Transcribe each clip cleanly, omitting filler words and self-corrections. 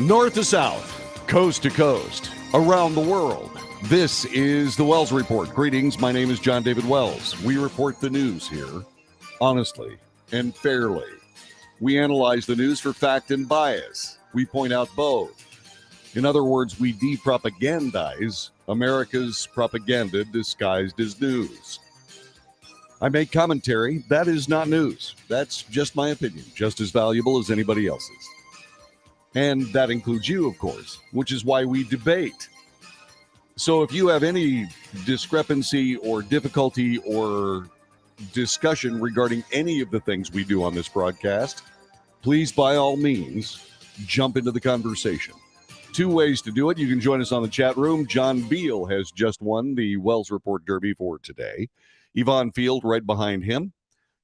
North to south, coast to coast, around the world. This is the Wells Report. Greetings, my name is John David Wells. We report the news here, honestly and fairly. We analyze the news for fact and bias. We point out both. In other words, we de-propagandize America's propaganda disguised as news. I make commentary. That is not news. That's just my opinion, just as valuable as anybody else's. And that includes you, of course, which is why we debate. So if you have any discrepancy or difficulty or discussion regarding any of the things we do on this broadcast, please, by all means, jump into the conversation. Two ways to do it. You can join us on the chat room. John Beal has just won the Wells Report Derby for today. Yvonne Field right behind him.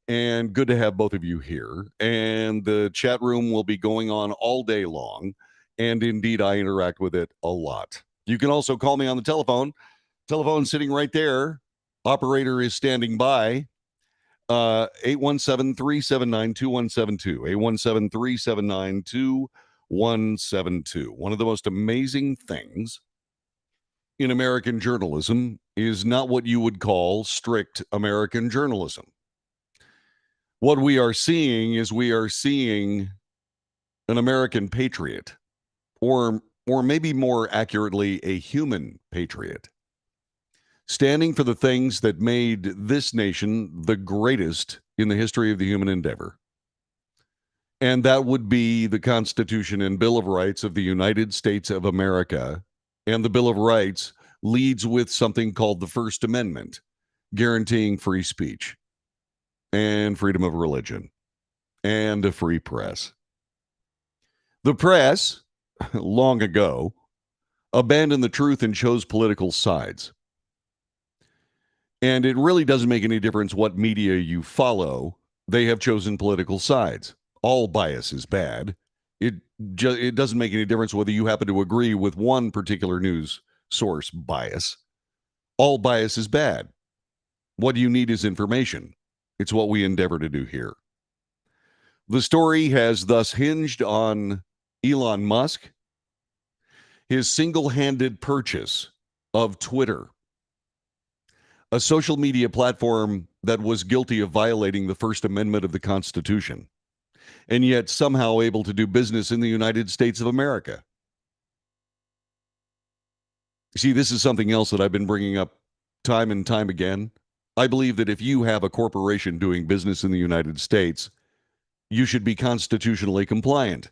And good to have both of you here. And the chat room will be going on all day long. And indeed, I interact with it a lot. You can also call me on the telephone. Telephone sitting right there. Operator is standing by. 817-379-2172. 817-379-2172. One of the most amazing things in American journalism is not what you would call strict American journalism. What we are seeing is an American patriot, or maybe more accurately, a human patriot, standing for the things that made this nation the greatest in the history of the human endeavor. And that would be the Constitution and Bill of Rights of the United States of America. And the Bill of Rights leads with something called the First Amendment, guaranteeing free speech and freedom of religion and a free press. The press, long ago, abandoned the truth and chose political sides. And it really doesn't make any difference what media you follow. They have chosen political sides. All bias is bad. It doesn't make any difference whether you happen to agree with one particular news source bias. All bias is bad. What you need is information. It's what we endeavor to do here. The story has thus hinged on Elon Musk, his single-handed purchase of Twitter, a social media platform that was guilty of violating the First Amendment of the Constitution, and yet somehow able to do business in the United States of America. See, this is something else that I've been bringing up time and time again. I believe that if you have a corporation doing business in the United States, you should be constitutionally compliant,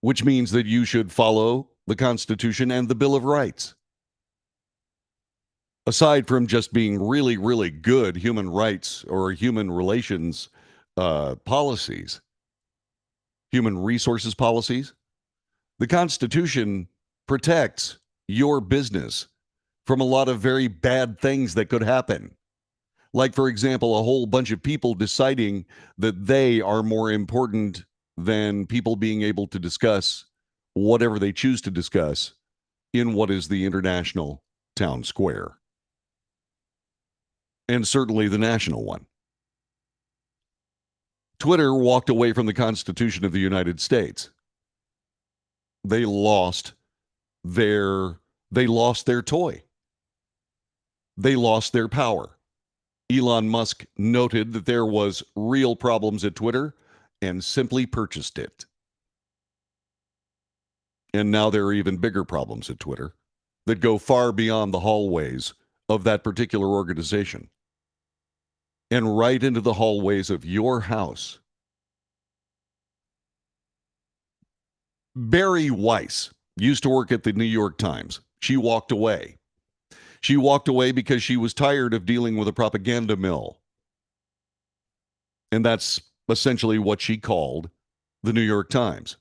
which means that you should follow the Constitution and the Bill of Rights. Aside from just being really, really good human rights or human relations policies, human resources policies, the Constitution protects your business from a lot of very bad things that could happen. Like, for example, a whole bunch of people deciding that they are more important than people being able to discuss whatever they choose to discuss in what is the international town square. And certainly the national one. Twitter walked away from the Constitution of the United States. They lost their toy. They lost their power. Elon Musk noted that there was real problems at Twitter and simply purchased it. And now there are even bigger problems at Twitter that go far beyond the hallways of that particular organization and right into the hallways of your house. Bari Weiss used to work at the New York Times. She walked away. She walked away because she was tired of dealing with a propaganda mill. And that's essentially what she called the New York Times.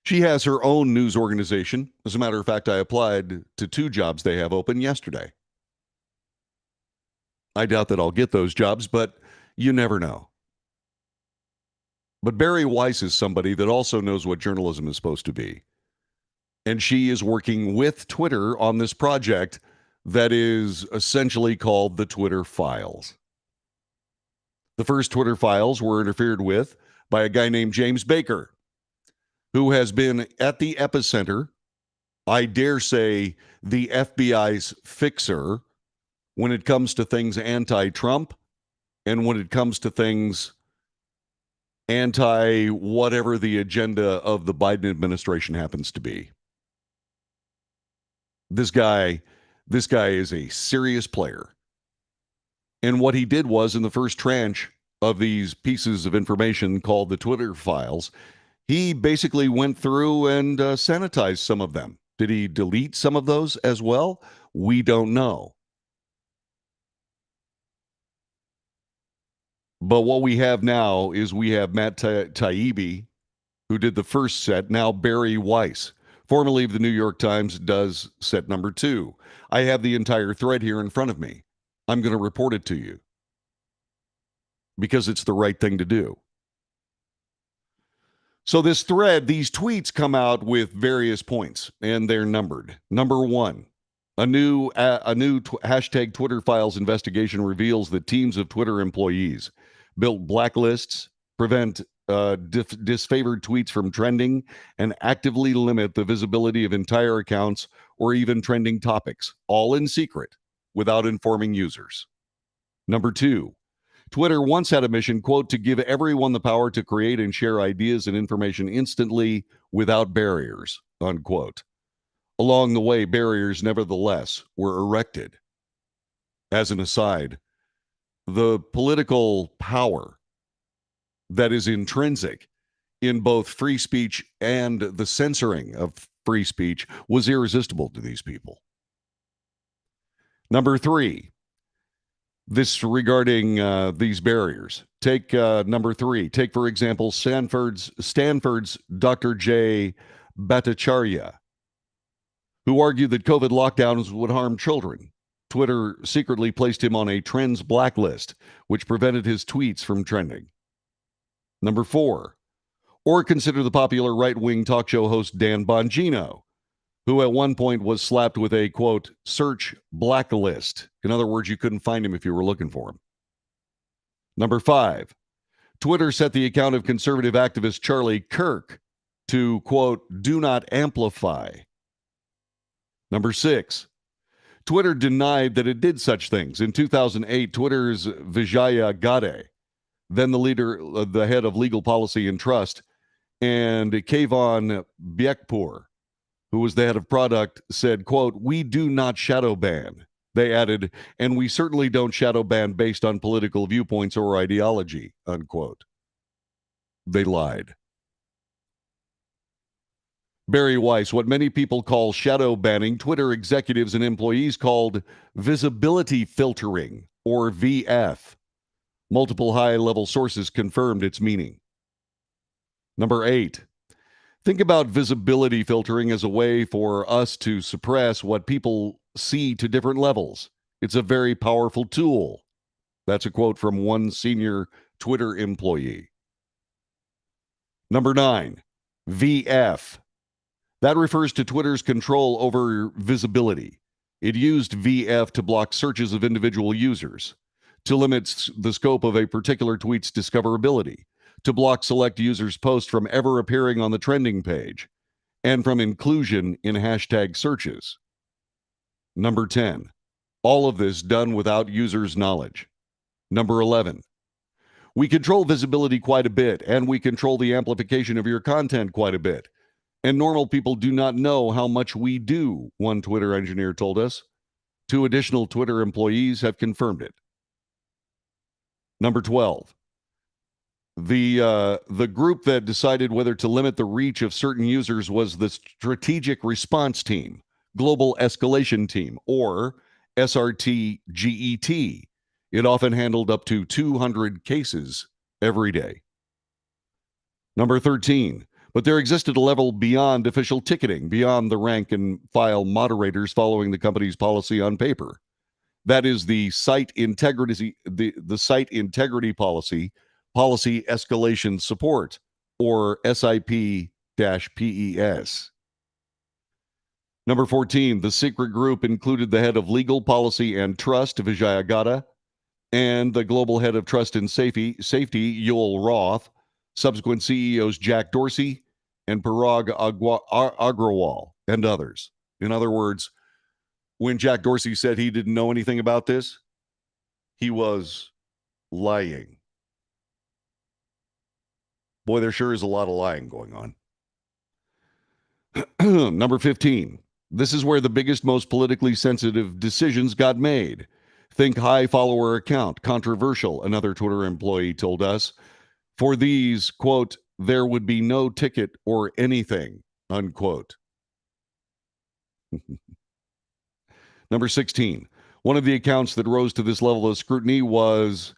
She has her own news organization. As a matter of fact, I applied to 2 jobs they have open yesterday. I doubt that I'll get those jobs, but you never know. But Bari Weiss is somebody that also knows what journalism is supposed to be. And she is working with Twitter on this project that is essentially called the Twitter Files. The first Twitter files were interfered with by a guy named James Baker, who has been at the epicenter, I dare say the FBI's fixer, when it comes to things anti-Trump and when it comes to things anti whatever the agenda of the Biden administration happens to be. This guy is a serious player. And what he did was, in the first tranche of these pieces of information called the Twitter files, he basically went through and sanitized some of them. Did he delete some of those as well? We don't know. But what we have now is we have Matt Taibbi, who did the first set. Now Bari Weiss, formerly of the New York Times, does set number 2. I have the entire thread here in front of me. I'm going to report it to you because it's the right thing to do. So this thread, these tweets come out with various points, and they're numbered. Number 1, a new hashtag Twitter Files investigation reveals that teams of Twitter employees built blacklists, prevent disfavored tweets from trending, and actively limit the visibility of entire accounts or even trending topics, all in secret, without informing users. Number 2, Twitter once had a mission, quote, to give everyone the power to create and share ideas and information instantly without barriers, unquote. Along the way, barriers nevertheless were erected. As an aside, the political power that is intrinsic in both free speech and the censoring of free speech was irresistible to these people. Number 3, this regarding these barriers. Take number 3. Take, for example, Stanford's Dr. Jay Bhattacharya, who argued that COVID lockdowns would harm children. Twitter secretly placed him on a trends blacklist, which prevented his tweets from trending. Number 4, or consider the popular right-wing talk show host Dan Bongino, who at one point was slapped with a, quote, search blacklist. In other words, you couldn't find him if you were looking for him. Number 5, Twitter set the account of conservative activist Charlie Kirk to, quote, do not amplify. Number 6, Twitter denied that it did such things. In 2008, Twitter's Vijaya Gadde, then the head of legal policy and trust, and Kayvon Biekpour, who was the head of product, said, quote, we do not shadow ban. They added, and we certainly don't shadow ban based on political viewpoints or ideology, unquote. They lied. Bari Weiss, what many people call shadow banning, Twitter executives and employees called visibility filtering, or VF. Multiple high-level sources confirmed its meaning. Number 8, think about visibility filtering as a way for us to suppress what people see to different levels. It's a very powerful tool. That's a quote from one senior Twitter employee. Number 9, VF. That refers to Twitter's control over visibility. It used VF to block searches of individual users, to limit the scope of a particular tweet's discoverability, to block select users' posts from ever appearing on the trending page, and from inclusion in hashtag searches. Number 10, all of this done without users' knowledge. Number 11, we control visibility quite a bit, and we control the amplification of your content quite a bit. And normal people do not know how much we do, one Twitter engineer told us. 2 additional Twitter employees have confirmed it. Number 12, the group that decided whether to limit the reach of certain users was the Strategic Response Team, Global Escalation Team, or SRTGET. It often handled up to 200 cases every day. Number 13, but there existed a level beyond official ticketing, beyond the rank and file moderators following the company's policy on paper. That is the site integrity, the site integrity policy escalation support, or SIP-PES. Number 14, the secret group included the head of legal policy and trust, Vijaya Gadde, and the global head of trust and safety, Yoel Roth, subsequent CEOs Jack Dorsey and Parag Agrawal and others. In other words, when Jack Dorsey said he didn't know anything about this, he was lying. Boy, there sure is a lot of lying going on. Number 15. This is where the biggest, most politically sensitive decisions got made. Think high follower account, controversial, another Twitter employee told us. For these, quote, there would be no ticket or anything, unquote. Number 16. One of the accounts that rose to this level of scrutiny was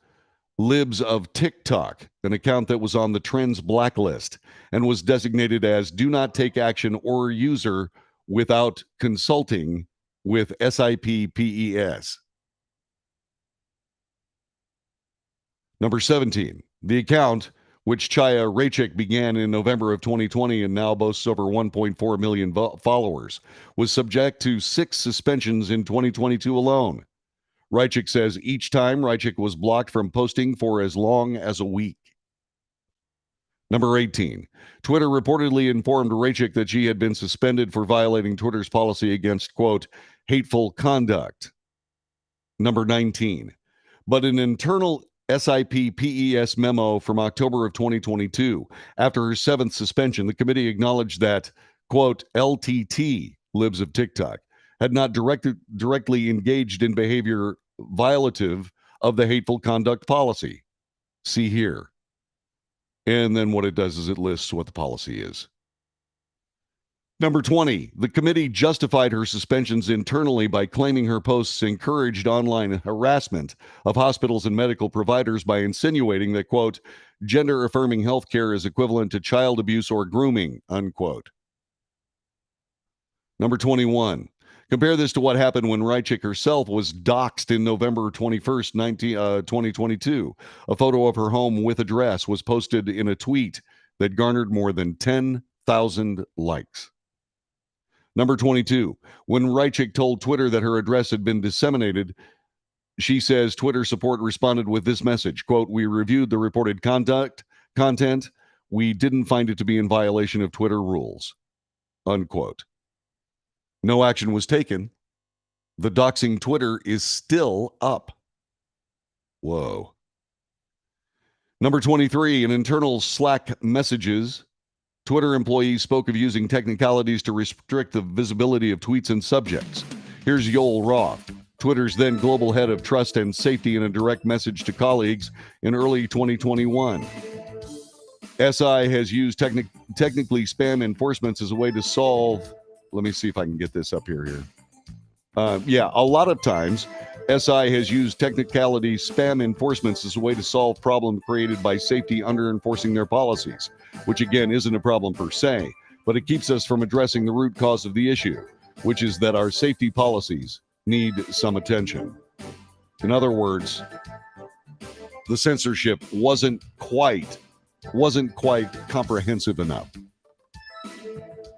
Libs of TikTok, an account that was on the Trends blacklist and was designated as do not take action or user without consulting with SIPPES. Number 17, the account, which Chaya Raichik began in November of 2020 and now boasts over 1.4 million followers, was subject to 6 suspensions in 2022 alone. Raichik says each time Raichik was blocked from posting for as long as a week. Number 18. Twitter reportedly informed Raichik that she had been suspended for violating Twitter's policy against, quote, hateful conduct. Number 19. But an internal SIPPES memo from October of 2022, after her 7th suspension, the committee acknowledged that, quote, LTT, Libs of TikTok, had not directly engaged in behavior violative of the hateful conduct policy. See here. And then what it does is it lists what the policy is. Number 20, the committee justified her suspensions internally by claiming her posts encouraged online harassment of hospitals and medical providers by insinuating that, quote, gender-affirming healthcare is equivalent to child abuse or grooming, unquote. Number 21, compare this to what happened when Raichik herself was doxxed in November 21st, 2022. A photo of her home with address was posted in a tweet that garnered more than 10,000 likes. Number 22, when Raichik told Twitter that her address had been disseminated, she says Twitter support responded with this message, quote, we reviewed the reported content. We didn't find it to be in violation of Twitter rules, unquote. No action was taken. The doxing Twitter is still up. Whoa. Number 23, in internal Slack messages, Twitter employees spoke of using technicalities to restrict the visibility of tweets and subjects. Here's Yoel Roth, Twitter's then global head of trust and safety, in a direct message to colleagues in early 2021. SI has used technically spam enforcements as a way to solve. Let me see if I can get this up here. A lot of times, SI has used technicality spam enforcements as a way to solve problems created by safety under enforcing their policies, which again isn't a problem per se, but it keeps us from addressing the root cause of the issue, which is that our safety policies need some attention. In other words, the censorship wasn't quite comprehensive enough.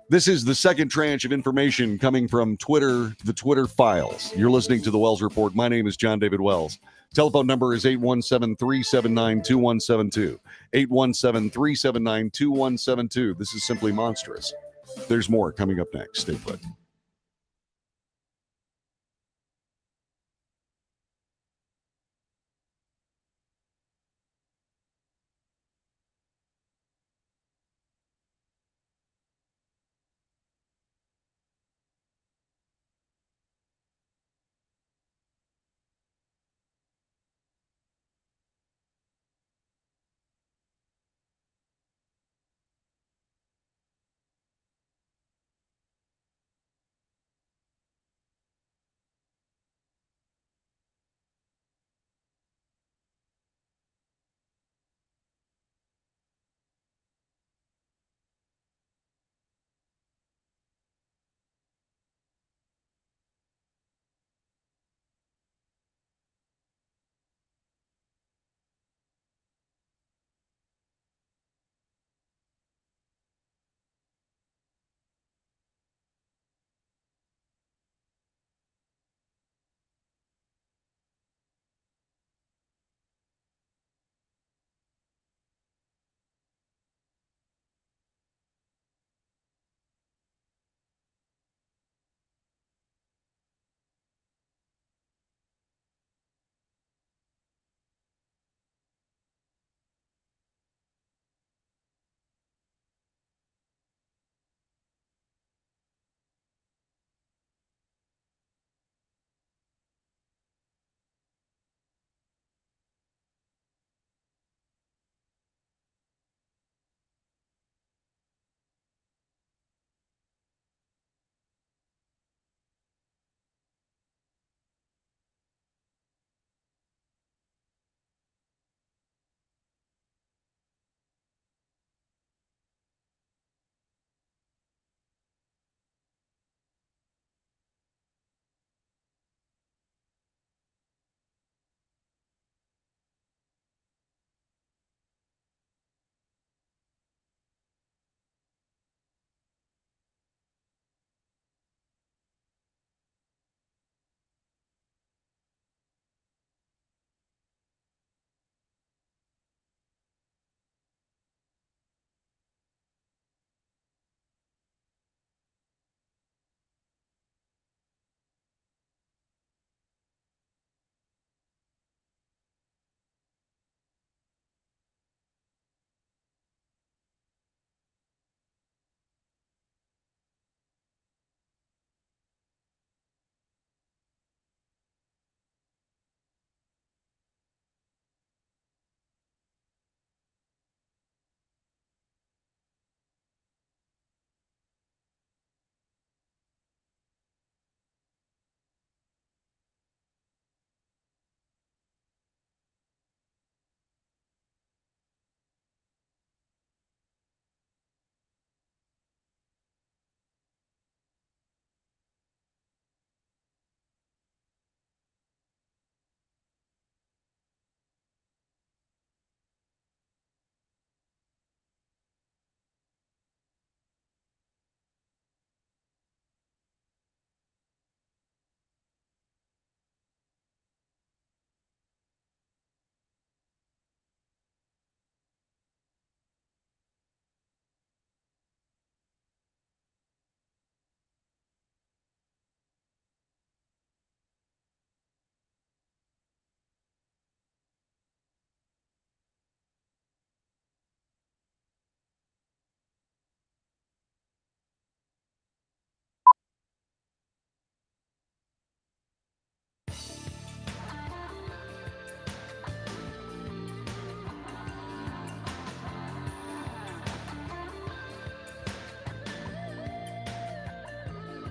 This is the second tranche of information coming from Twitter, the Twitter files. You're listening to the Wells Report. My name is John David Wells. Telephone number is 817-379-2172. 817-379-2172. This is simply monstrous. There's more coming up next. Stay put.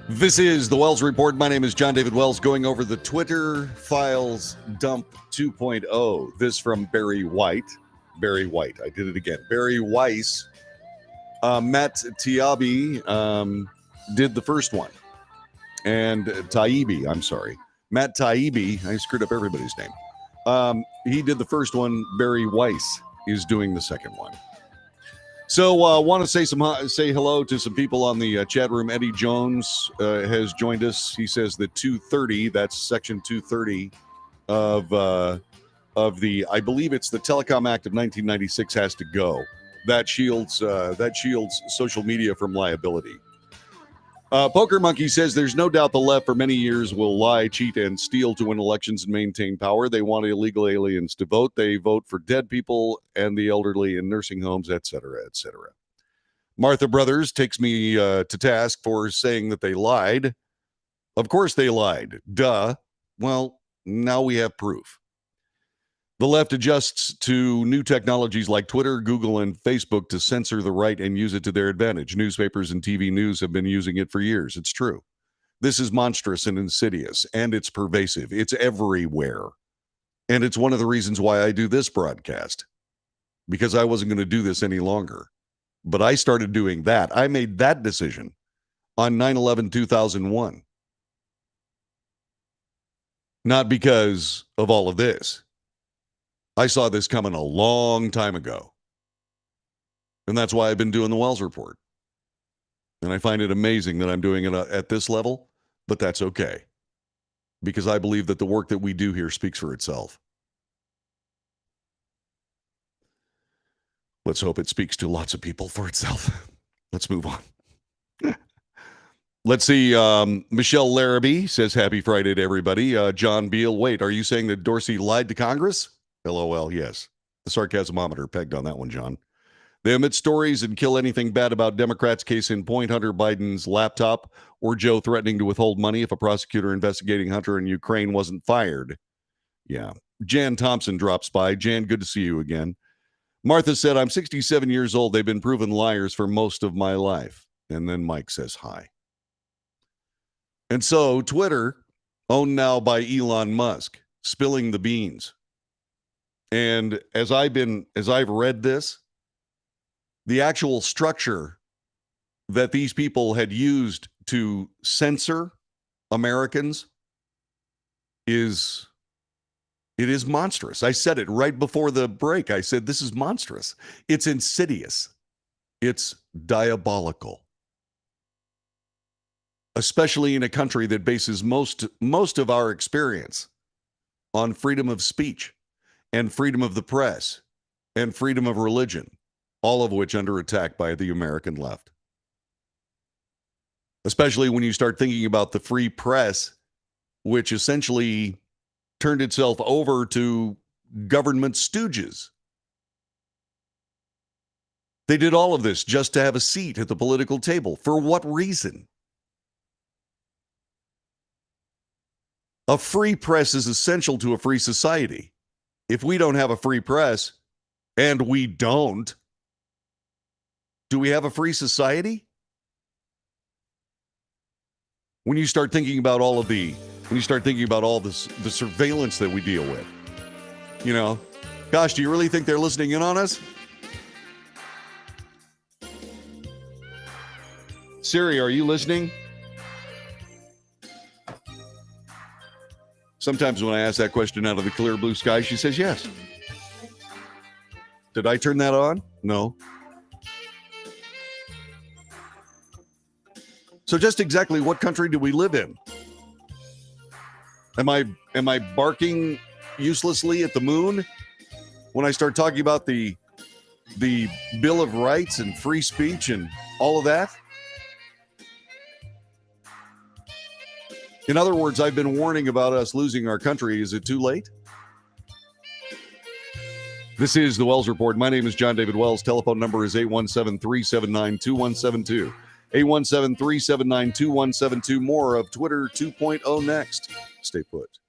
This is the Wells Report. My name is John David Wells, going over the Twitter Files Dump 2.0. This from Barry White. Barry White. I did it again. Barry Weiss. Matt Taibbi did the first one. And Taibbi, I'm sorry. Matt Taibbi, I screwed up everybody's name. He did the first one. Barry Weiss is doing the second one. So want to say hello to some people on the chat room. Eddie Jones has joined us. He says that 230, that's section 230 of the, I believe it's the Telecom Act of 1996 has to go. That shields social media from liability. Poker Monkey says there's no doubt the left for many years will lie, cheat, and steal to win elections and maintain power. They want illegal aliens to vote. They vote for dead people and the elderly in nursing homes, etc., etc. Martha Brothers takes me to task for saying that they lied. Of course they lied. Duh. Well, now we have proof. The left adjusts to new technologies like Twitter, Google, and Facebook to censor the right and use it to their advantage. Newspapers and TV news have been using it for years. It's true. This is monstrous and insidious, and it's pervasive. It's everywhere. And it's one of the reasons why I do this broadcast, because I wasn't going to do this any longer. But I started doing that. I made that decision on 9/11/2001. Not because of all of this. I saw this coming a long time ago. And that's why I've been doing the Wells Report. And I find it amazing that I'm doing it at this level, but that's okay. Because I believe that the work that we do here speaks for itself. Let's hope it speaks to lots of people for itself. Let's move on. Let's see. Michelle Larrabee says, happy Friday to everybody. John Beal, wait, are you saying that Dorsey lied to Congress? LOL, yes. The sarcasmometer pegged on that one, John. They omit stories and kill anything bad about Democrats' case in point, Hunter Biden's laptop, or Joe threatening to withhold money if a prosecutor investigating Hunter in Ukraine wasn't fired. Yeah. Jan Thompson drops by. Jan, good to see you again. Martha said, I'm 67 years old. They've been proven liars for most of my life. And then Mike says hi. And so Twitter, owned now by Elon Musk, spilling the beans. And as I've read this, the actual structure that these people had used to censor Americans is monstrous. I said it right before the break. I said, this is monstrous. It's insidious. It's diabolical. Especially in a country that bases most of our experience on freedom of speech and freedom of the press and freedom of religion, all of which under attack by the American left. Especially when you start thinking about the free press, which essentially turned itself over to government stooges. They did all of this just to have a seat at the political table. For what reason? A free press is essential to a free society. If we don't have a free press, and we don't, do we have a free society? When you start thinking about all the surveillance that we deal with, you know, gosh, do you really think they're listening in on us? Siri, are you listening? Sometimes when I ask that question out of the clear blue sky, she says yes. Did I turn that on? No. So just exactly what country do we live in? Am I barking uselessly at the moon when I start talking about the Bill of Rights and free speech and all of that? In other words, I've been warning about us losing our country. Is it too late? This is the Wells Report. My name is John David Wells. Telephone number is 817-379-2172. 817-379-2172. More of Twitter 2.0 next. Stay put.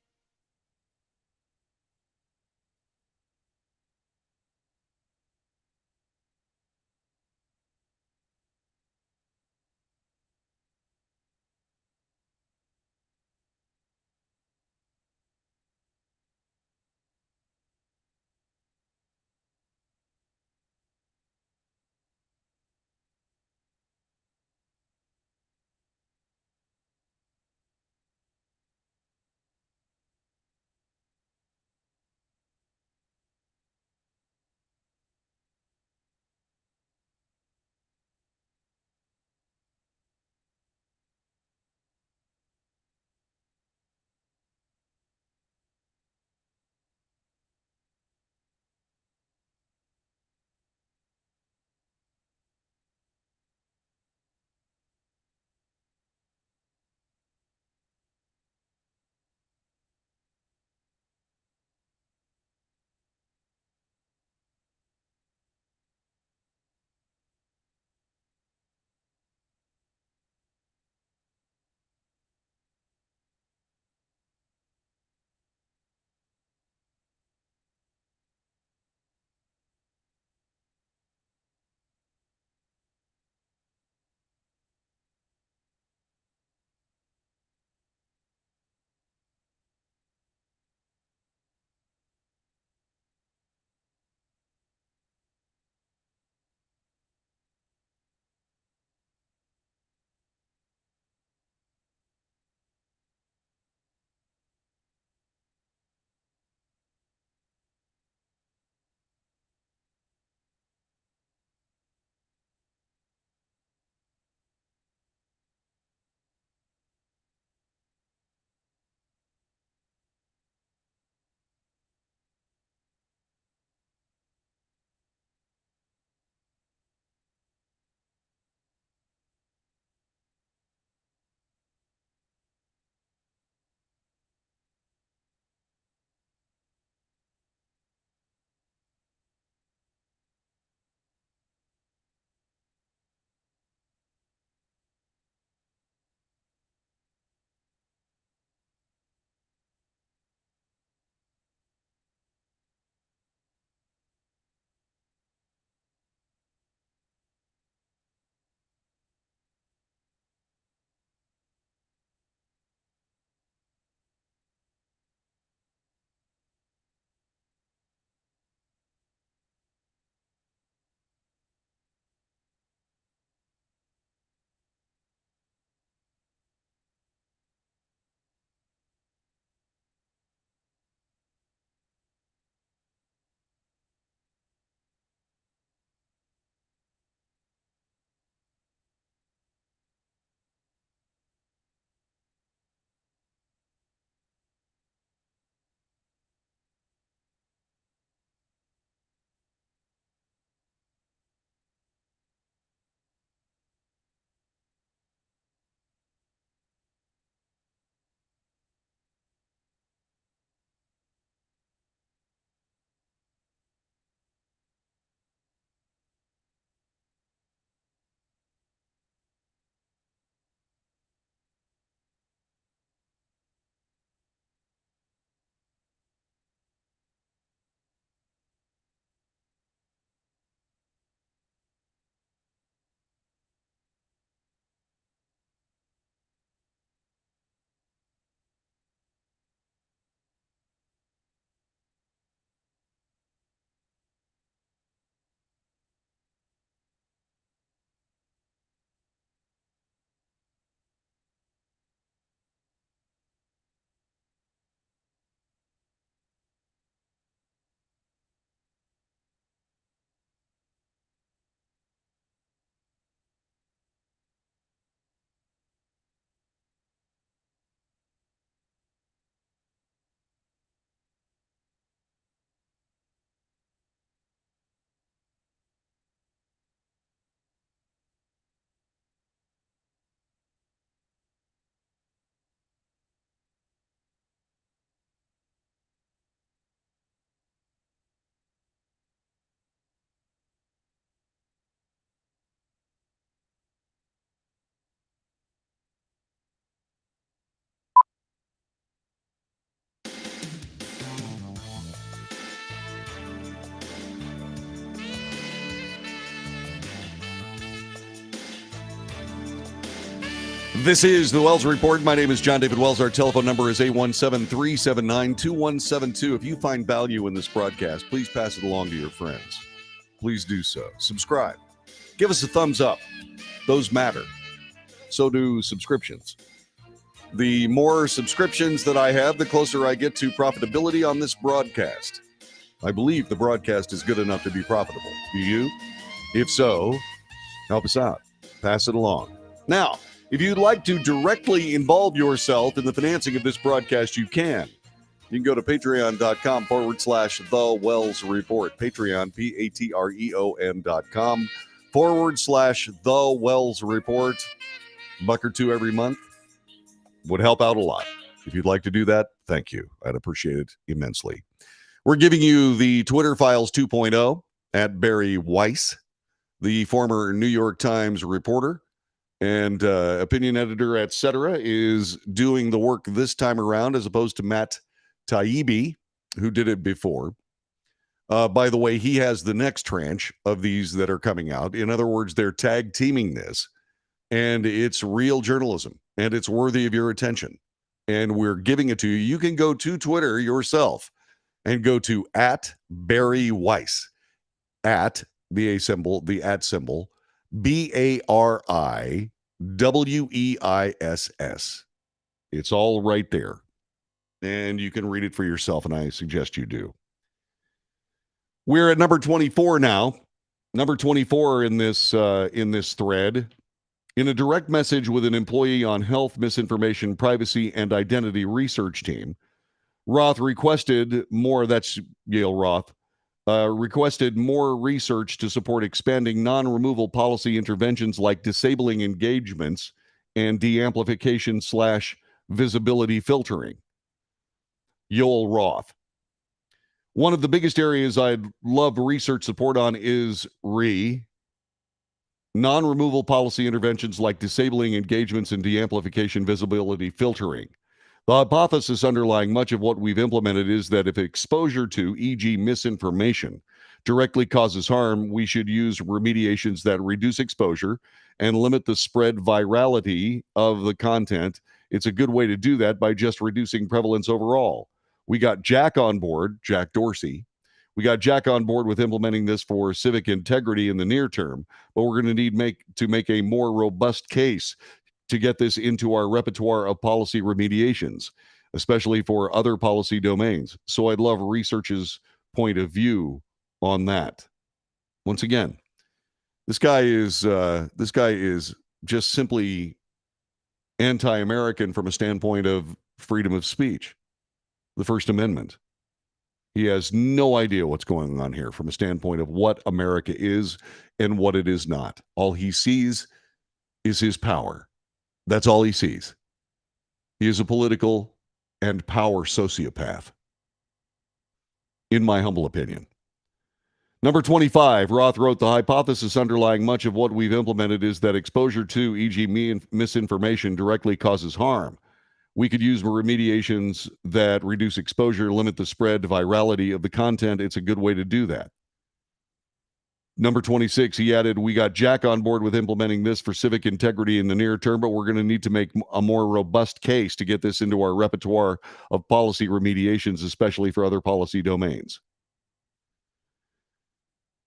This is the Wells Report. My name is John David Wells. Our telephone number is 817-379-2172. If you find value in this broadcast, please pass it along to your friends. Please do so. Subscribe. Give us a thumbs up. Those matter. So do subscriptions. The more subscriptions that I have, the closer I get to profitability on this broadcast. I believe the broadcast is good enough to be profitable. Do you? If so, help us out. Pass it along. Now, if you'd like to directly involve yourself in the financing of this broadcast, you can. You can go to patreon.com/The Wells Report. Patreon, patreon.com/The Wells Report. $1 or $2 every month would help out a lot. If you'd like to do that, thank you. I'd appreciate it immensely. We're giving you the Twitter Files 2.0 at Barry Weiss, the former New York Times reporter and opinion editor, etc., is doing the work this time around as opposed to Matt Taibbi, who did it before. By the way, he has the next tranche of these that are coming out. In other words, they're tag teaming this, and it's real journalism, and it's worthy of your attention, and we're giving it to you. You can go to Twitter yourself and go to @Barry Weiss, at the symbol, the @ symbol, BARIWEISS. It's all right there, and you can read it for yourself, and I suggest you do. We're at number 24 now. Number 24 in this thread. In a direct message with an employee on health, misinformation, privacy, and identity research team, Roth requested more. That's Yale Roth. Requested more research to support expanding non-removal policy interventions like disabling engagements and de-amplification/visibility filtering. Yoel Roth. One of the biggest areas I'd love research support on is non-removal policy interventions like disabling engagements and de-amplification visibility filtering. The hypothesis underlying much of what we've implemented is that if exposure to, e.g., misinformation, directly causes harm, we should use remediations that reduce exposure and limit the spread virality of the content. It's a good way to do that by just reducing prevalence overall. We got Jack on board, Jack Dorsey. We got Jack on board with implementing this for civic integrity in the near term, but we're going to need to make a more robust case to get this into our repertoire of policy remediations, especially for other policy domains. So I'd love research's point of view on that. Once again, this guy is just simply anti-American from a standpoint of freedom of speech, the First Amendment. He has no idea what's going on here from a standpoint of what America is and what it is not. All he sees is his power. That's all he sees. He is a political and power sociopath, in my humble opinion. Number 25, Roth wrote, the hypothesis underlying much of what we've implemented is that exposure to, e.g., misinformation directly causes harm. We could use remediations that reduce exposure, limit the spread, virality of the content. It's a good way to do that. Number 26, he added, we got Jack on board with implementing this for civic integrity in the near term, but we're going to need to make a more robust case to get this into our repertoire of policy remediations, especially for other policy domains.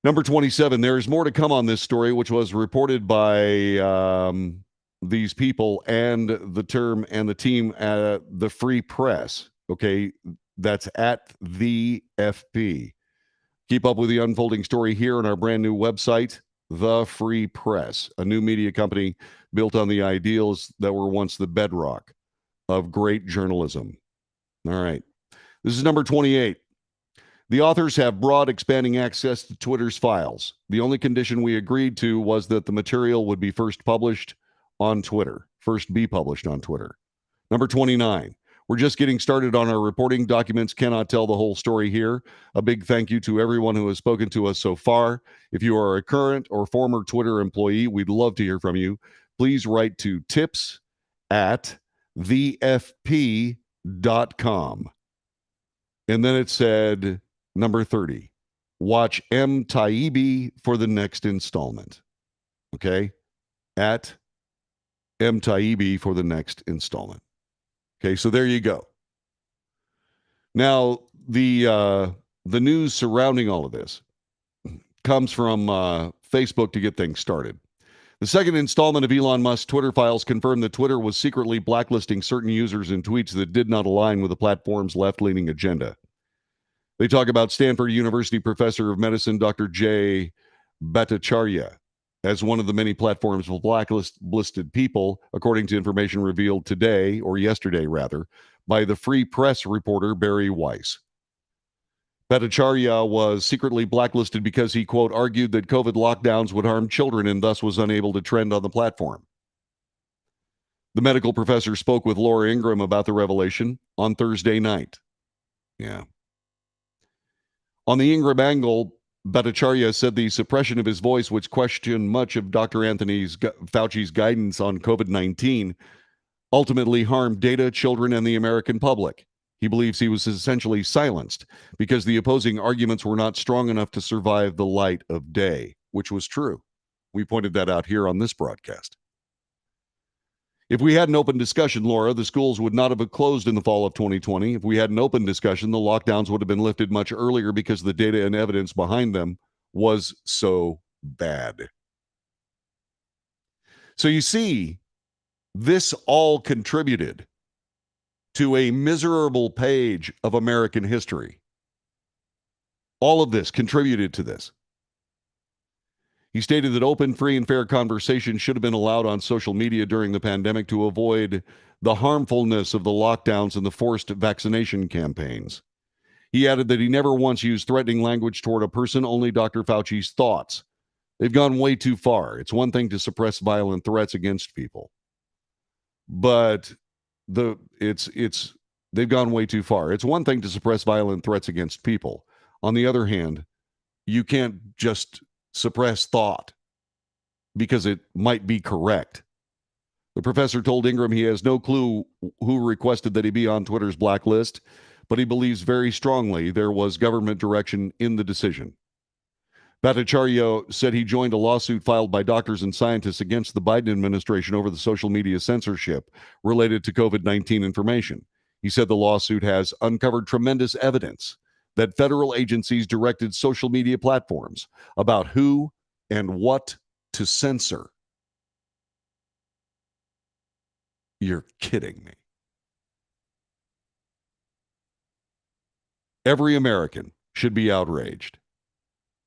Number 27, there is more to come on this story, which was reported by these people and the team at the Free Press. Okay, that's at the FP. Keep up with the unfolding story here on our brand new website, The Free Press, a new media company built on the ideals that were once the bedrock of great journalism. All right. This is number 28. The authors have broad, expanding access to Twitter's files. The only condition we agreed to was that the material would be first be published on Twitter. Number 29. We're just getting started on our reporting. Documents cannot tell the whole story here. A big thank you to everyone who has spoken to us so far. If you are a current or former Twitter employee, we'd love to hear from you. Please write to tips@thefp.com. And then it said, number 30, watch M. Taibbi for the next installment. Okay? At M. Taibbi for the next installment. Okay, so there you go. Now, the news surrounding all of this comes from Facebook to get things started. The second installment of Elon Musk's Twitter files confirmed that Twitter was secretly blacklisting certain users and tweets that did not align with the platform's left-leaning agenda. They talk about Stanford University professor of medicine Dr. Jay Bhattacharya as one of the many platforms with blacklisted people, according to information revealed today, or yesterday rather, by the Free Press reporter Barry Weiss. Bhattacharya was secretly blacklisted because he, quote, argued that COVID lockdowns would harm children and thus was unable to trend on the platform. The medical professor spoke with Laura Ingraham about the revelation on Thursday night. Yeah. On the Ingraham angle, Bhattacharya said the suppression of his voice, which questioned much of Dr. Anthony Fauci's guidance on COVID-19, ultimately harmed data, children, and the American public. He believes he was essentially silenced because the opposing arguments were not strong enough to survive the light of day, which was true. We pointed that out here on this broadcast. If we had an open discussion, Laura, the schools would not have closed in the fall of 2020. If we had an open discussion, the lockdowns would have been lifted much earlier because the data and evidence behind them was so bad. So you see, this all contributed to a miserable page of American history. All of this contributed to this. He stated that open, free, and fair conversation should have been allowed on social media during the pandemic to avoid the harmfulness of the lockdowns and the forced vaccination campaigns. He added that he never once used threatening language toward a person, only Dr. Fauci's thoughts. They've gone way too far. It's one thing to suppress violent threats against people, but they've gone way too far. It's one thing to suppress violent threats against people. On the other hand, you can't just suppress thought because it might be correct. The professor told Ingraham he has no clue who requested that he be on Twitter's blacklist, but he believes very strongly there was government direction in the decision. Bhattacharya said he joined a lawsuit filed by doctors and scientists against the Biden administration over the social media censorship related to COVID-19 information. He said the lawsuit has uncovered tremendous evidence that federal agencies directed social media platforms about who and what to censor. You're kidding me. Every American should be outraged.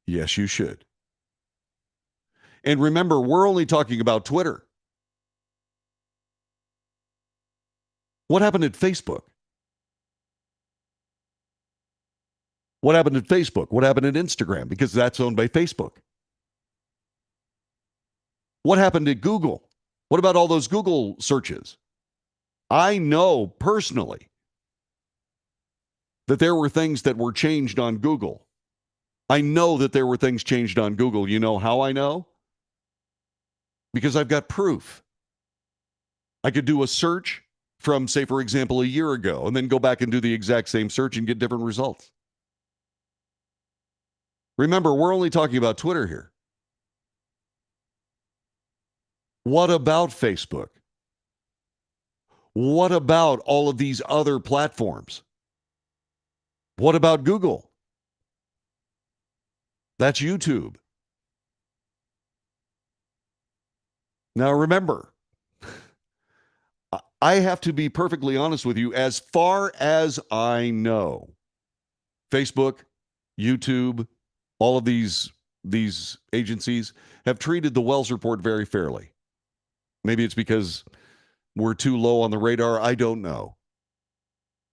Yes, you should. And remember, we're only talking about Twitter. What happened at Facebook? What happened at Facebook? What happened at Instagram? Because that's owned by Facebook. What happened at Google? What about all those Google searches? I know personally that there were things that were changed on Google. I know that there were things changed on Google. You know how I know? Because I've got proof. I could do a search from, say, for example, a year ago, and then go back and do the exact same search and get different results. Remember, we're only talking about Twitter here. What about Facebook? What about all of these other platforms? What about Google? That's YouTube. Now remember, I have to be perfectly honest with you. As far as I know, Facebook, YouTube, all of these agencies have treated the Wells Report very fairly. Maybe it's because we're too low on the radar. I don't know.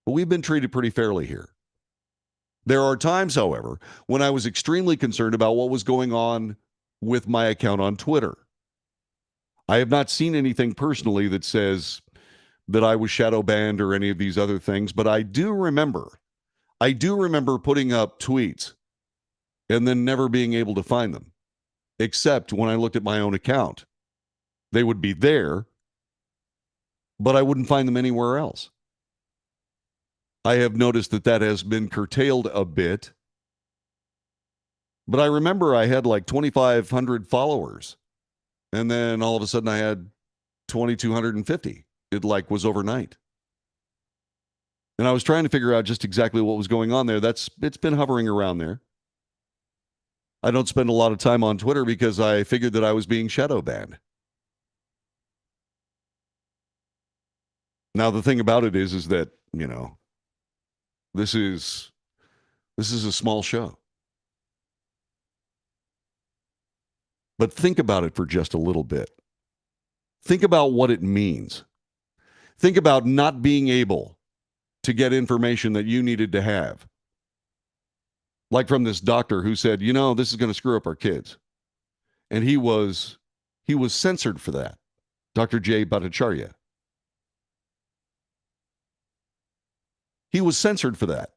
But we've been treated pretty fairly here. There are times, however, when I was extremely concerned about what was going on with my account on Twitter. I have not seen anything personally that says that I was shadow banned or any of these other things, but I do remember putting up tweets and then never being able to find them, except when I looked at my own account. They would be there, but I wouldn't find them anywhere else. I have noticed that has been curtailed a bit, but I remember I had like 2,500 followers, and then all of a sudden I had 2,250. It was overnight. And I was trying to figure out just exactly what was going on there. It's been hovering around there. I don't spend a lot of time on Twitter because I figured that I was being shadow banned. Now, the thing about it is that, this is a small show. But think about it for just a little bit. Think about what it means. Think about not being able to get information that you needed to have. Like from this doctor who said, this is going to screw up our kids. And he was censored for that. Dr. Jay Bhattacharya. He was censored for that.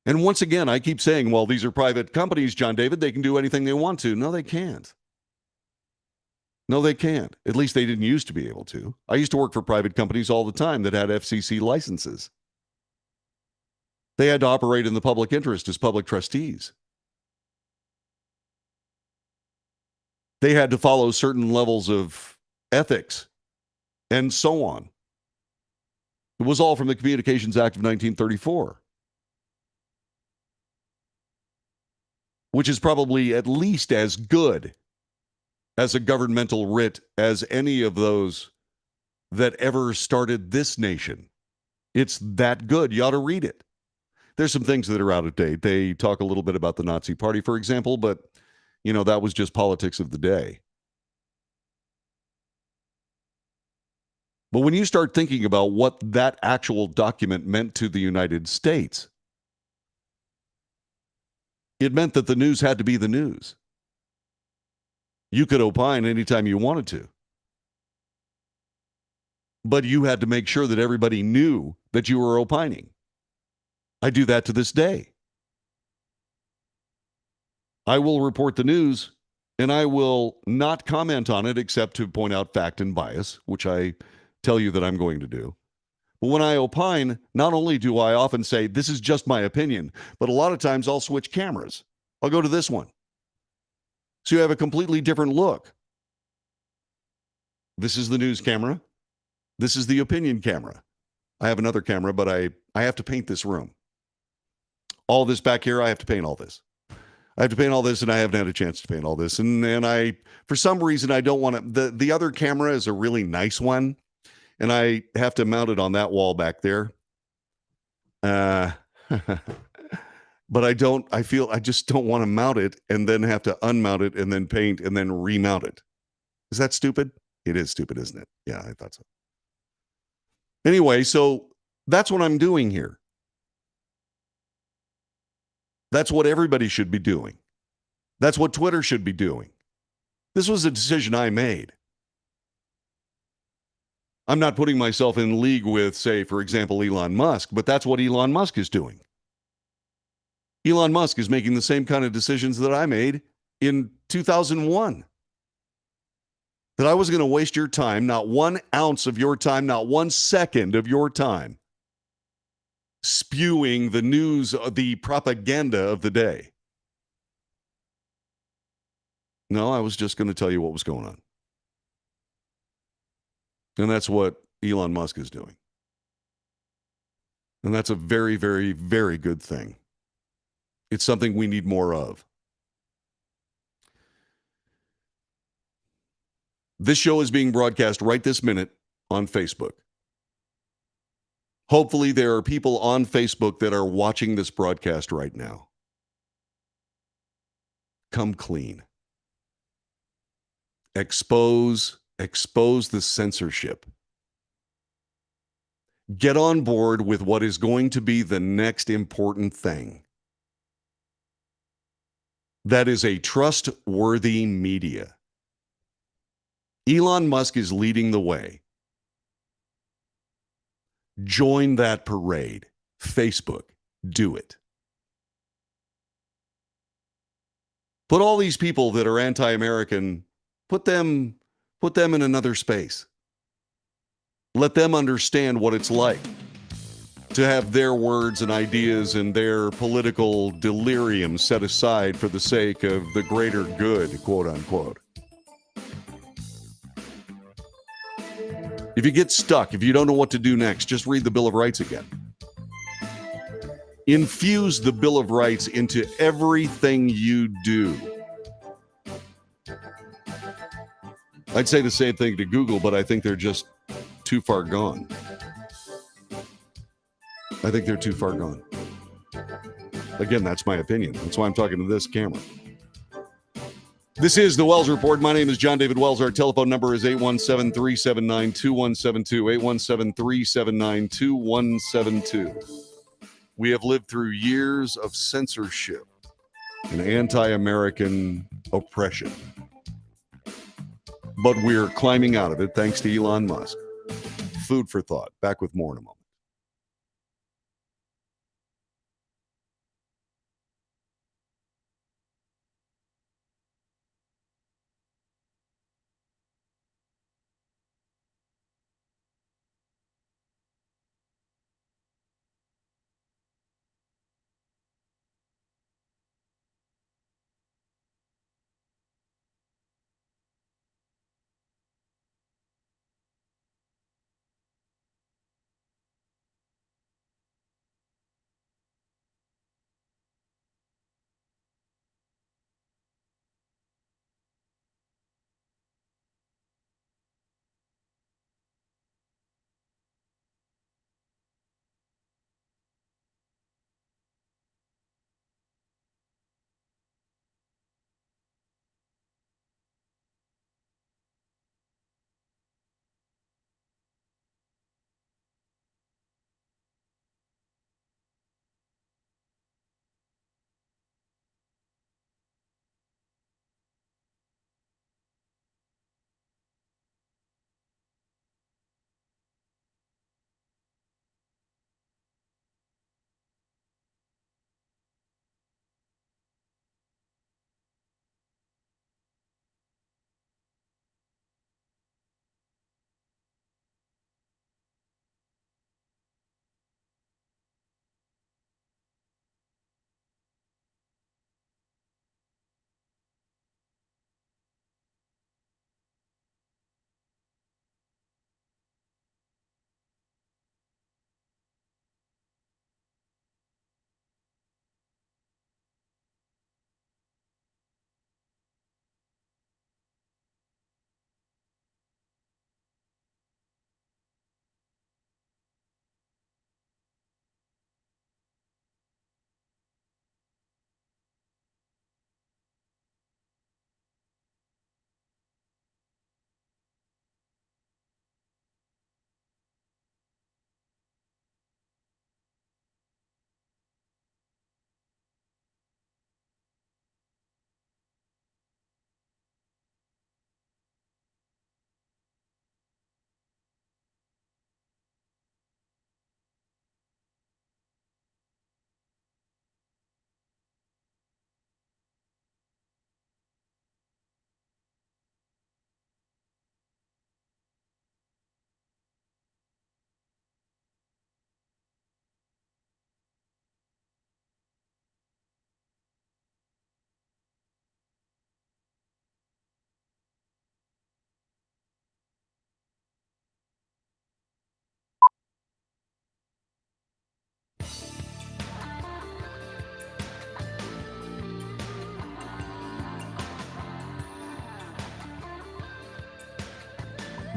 And once again, I keep saying, well, these are private companies, John David. They can do anything they want to. No, they can't. No, they can't. At least they didn't used to be able to. I used to work for private companies all the time that had FCC licenses. They had to operate in the public interest as public trustees. They had to follow certain levels of ethics and so on. It was all from the Communications Act of 1934, which is probably at least as good as a governmental writ as any of those that ever started this nation. It's that good. You ought to read it. There's some things that are out of date. They talk a little bit about the Nazi Party, for example, but, that was just politics of the day. But when you start thinking about what that actual document meant to the United States, it meant that the news had to be the news. You could opine anytime you wanted to. But you had to make sure that everybody knew that you were opining. I do that to this day. I will report the news, and I will not comment on it except to point out fact and bias, which I tell you that I'm going to do. But when I opine, not only do I often say, this is just my opinion, but a lot of times I'll switch cameras. I'll go to this one. So you have a completely different look. This is the news camera. This is the opinion camera. I have another camera, but I have to paint this room. All this back here, I have to paint all this. I have to paint all this, and I haven't had a chance to paint all this. And I, for some reason, I don't want to. The other camera is a really nice one, and I have to mount it on that wall back there. But I just don't want to mount it and then have to unmount it and then paint and then remount it. Is that stupid? It is stupid, isn't it? Yeah, I thought so. Anyway, so that's what I'm doing here. That's what everybody should be doing. That's what Twitter should be doing. This was a decision I made. I'm not putting myself in league with, say, for example, Elon Musk, but that's what Elon Musk is doing. Elon Musk is making the same kind of decisions that I made in 2001. That I was going to waste your time, not 1 ounce of your time, not 1 second of your time, spewing the news, the propaganda of the day. No, I was just going to tell you what was going on. And that's what Elon Musk is doing. And that's a very, very, very good thing. It's something we need more of. This show is being broadcast right this minute on Facebook. Hopefully, there are people on Facebook that are watching this broadcast right now. Come clean. Expose the censorship. Get on board with what is going to be the next important thing. That is a trustworthy media. Elon Musk is leading the way. Join that parade. Facebook, do it. Put all these people that are anti-American, put them in another space. Let them understand what it's like to have their words and ideas and their political delirium set aside for the sake of the greater good, quote unquote. If you get stuck, if you don't know what to do next, just read the Bill of Rights again. Infuse the Bill of Rights into everything you do. I'd say the same thing to Google, but I think they're just too far gone. I think they're too far gone. Again, that's my opinion. That's why I'm talking to this camera. This is the Wells Report. My name is John David Wells. Our telephone number is 817-379-2172, 817-379-2172. We have lived through years of censorship and anti-American oppression. But we're climbing out of it thanks to Elon Musk. Food for thought. Back with more in a moment.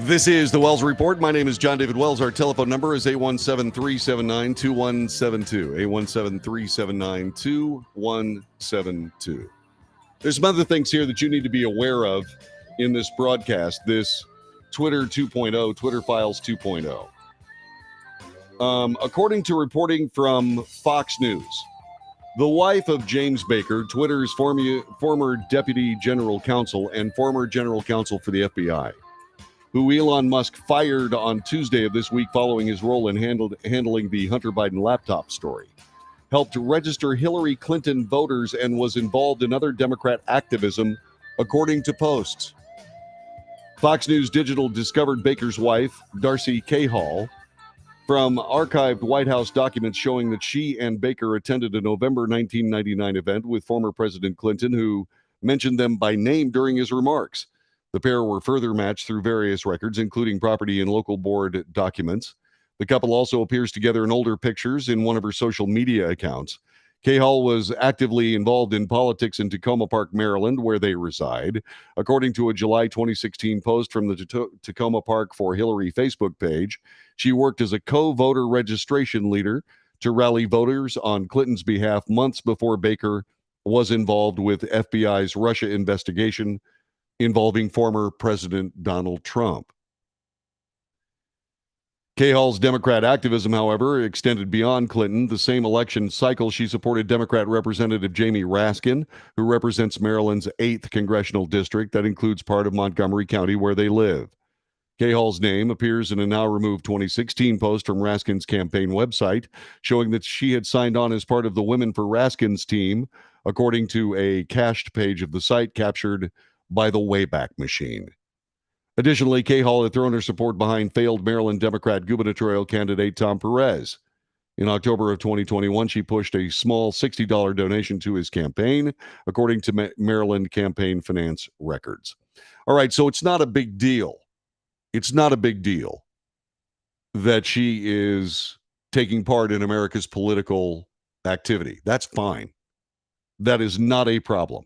This is the Wells Report. My name is John David Wells. Our telephone number is 817-379-2172, 817-379-2172. There's some other things here that you need to be aware of in this broadcast, this Twitter 2.0, Twitter Files 2.0. According to reporting from Fox News, the wife of James Baker, Twitter's former deputy general counsel and former general counsel for the FBI, who Elon Musk fired on Tuesday of this week following his role in handling the Hunter Biden laptop story, helped register Hillary Clinton voters and was involved in other Democrat activism, according to posts. Fox News Digital discovered Baker's wife, Darcy Cahill, from archived White House documents showing that she and Baker attended a November 1999 event with former President Clinton, who mentioned them by name during his remarks. The pair were further matched through various records, including property and local board documents. The couple also appears together in older pictures in one of her social media accounts. Cahall was actively involved in politics in Tacoma Park, Maryland, where they reside. According to a July 2016 post from the Tacoma Park for Hillary Facebook page, she worked as a co-voter registration leader to rally voters on Clinton's behalf months before Baker was involved with FBI's Russia investigation involving former President Donald Trump. Cahall's Democrat activism, however, extended beyond Clinton. The same election cycle, she supported Democrat Representative Jamie Raskin, who represents Maryland's 8th congressional district. That includes part of Montgomery County, where they live. Cahall's name appears in a now-removed 2016 post from Raskin's campaign website, showing that she had signed on as part of the Women for Raskin's team, according to a cached page of the site captured by the Wayback Machine. Additionally, Cahall had thrown her support behind failed Maryland Democrat gubernatorial candidate Tom Perez. In October of 2021, she pushed a small $60 donation to his campaign, according to Maryland campaign finance records. All right, so it's not a big deal. It's not a big deal that she is taking part in America's political activity. That's fine. That is not a problem.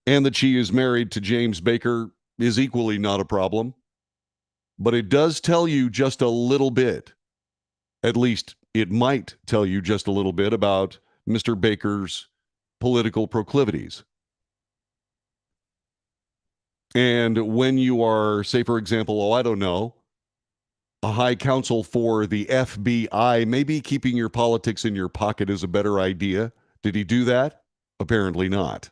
And that she is married to James Baker is equally not a problem. But it does tell you just a little bit, at least it might tell you just a little bit about Mr. Baker's political proclivities. And when you are, say, for example, a high counsel for the FBI, maybe keeping your politics in your pocket is a better idea. Did he do that? Apparently not.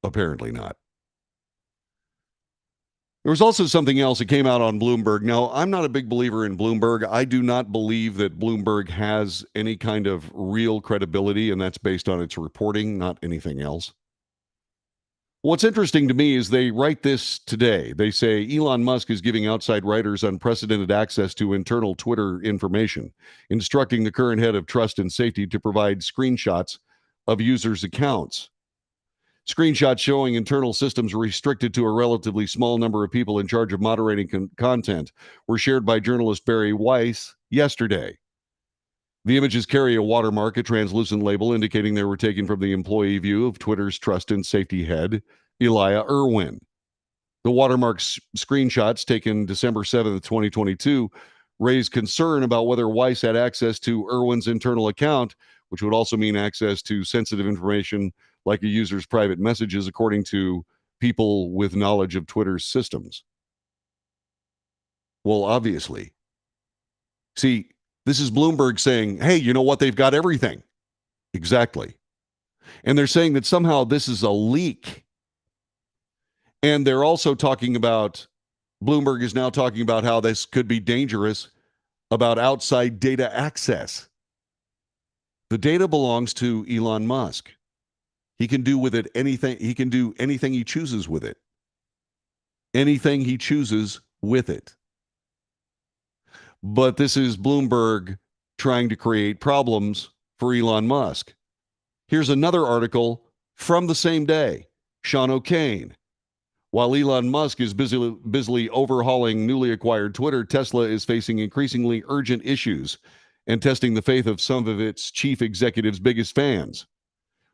Apparently not. There was also something else that came out on Bloomberg. Now, I'm not a big believer in Bloomberg. I do not believe that Bloomberg has any kind of real credibility, and that's based on its reporting, not anything else. What's interesting to me is they write this today. They say Elon Musk is giving outside writers unprecedented access to internal Twitter information, instructing the current head of trust and safety to provide screenshots of users' accounts. Screenshots showing internal systems restricted to a relatively small number of people in charge of moderating content were shared by journalist Barry Weiss yesterday. The images carry a watermark, a translucent label indicating they were taken from the employee view of Twitter's trust and safety head, Elijah Irwin. The watermark screenshots taken December 7th, 2022, raised concern about whether Weiss had access to Irwin's internal account, which would also mean access to sensitive information like a user's private messages, according to people with knowledge of Twitter's systems. Well, obviously. See, this is Bloomberg saying, hey, you know what? They've got everything. Exactly. And they're saying that somehow this is a leak. And they're also talking about, Bloomberg is now talking about how this could be dangerous about outside data access. The data belongs to Elon Musk. He can do with it anything. He can do anything he chooses with it. Anything he chooses with it. But this is Bloomberg trying to create problems for Elon Musk. Here's another article from the same day. Sean O'Kane. While Elon Musk is busily overhauling newly acquired Twitter, Tesla is facing increasingly urgent issues and testing the faith of some of its chief executives' biggest fans.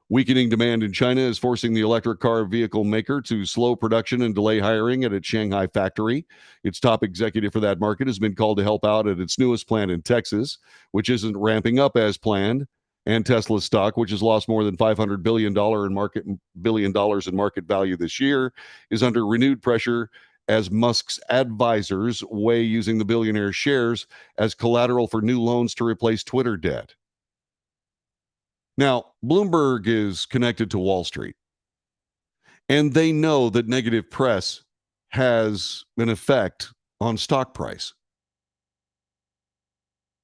Weakening demand in China is forcing the electric car vehicle maker to slow production and delay hiring at its Shanghai factory. Its top executive for that market has been called to help out at its newest plant in Texas, which isn't ramping up as planned. And Tesla stock, which has lost more than $500 billion in market value this year, is under renewed pressure as Musk's advisors weigh using the billionaire's shares as collateral for new loans to replace Twitter debt. Now, Bloomberg is connected to Wall Street, and they know that negative press has an effect on stock price.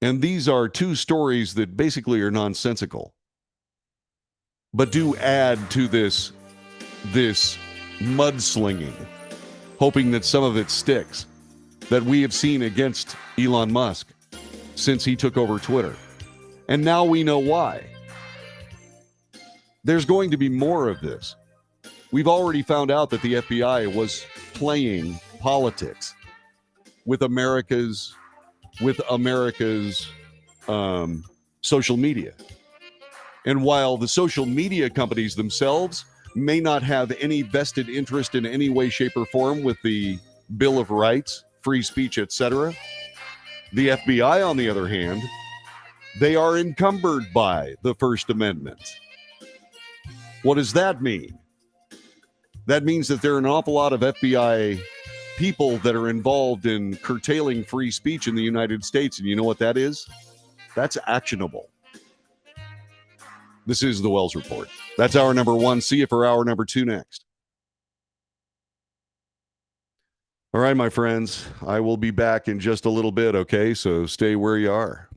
And these are two stories that basically are nonsensical, but do add to this mudslinging, hoping that some of it sticks, that we have seen against Elon Musk since he took over Twitter. And now we know why. There's going to be more of this. We've already found out that the FBI was playing politics with America's social media. And while the social media companies themselves may not have any vested interest in any way, shape, or form with the Bill of Rights, free speech, etc., the FBI, on the other hand, they are encumbered by the First Amendment. What does that mean? That means that there are an awful lot of FBI people that are involved in curtailing free speech in the United States. And you know what that is? That's actionable. This is the Wells Report. That's hour number one. See you for hour number two next. All right, my friends, I will be back in just a little bit, okay? So stay where you are.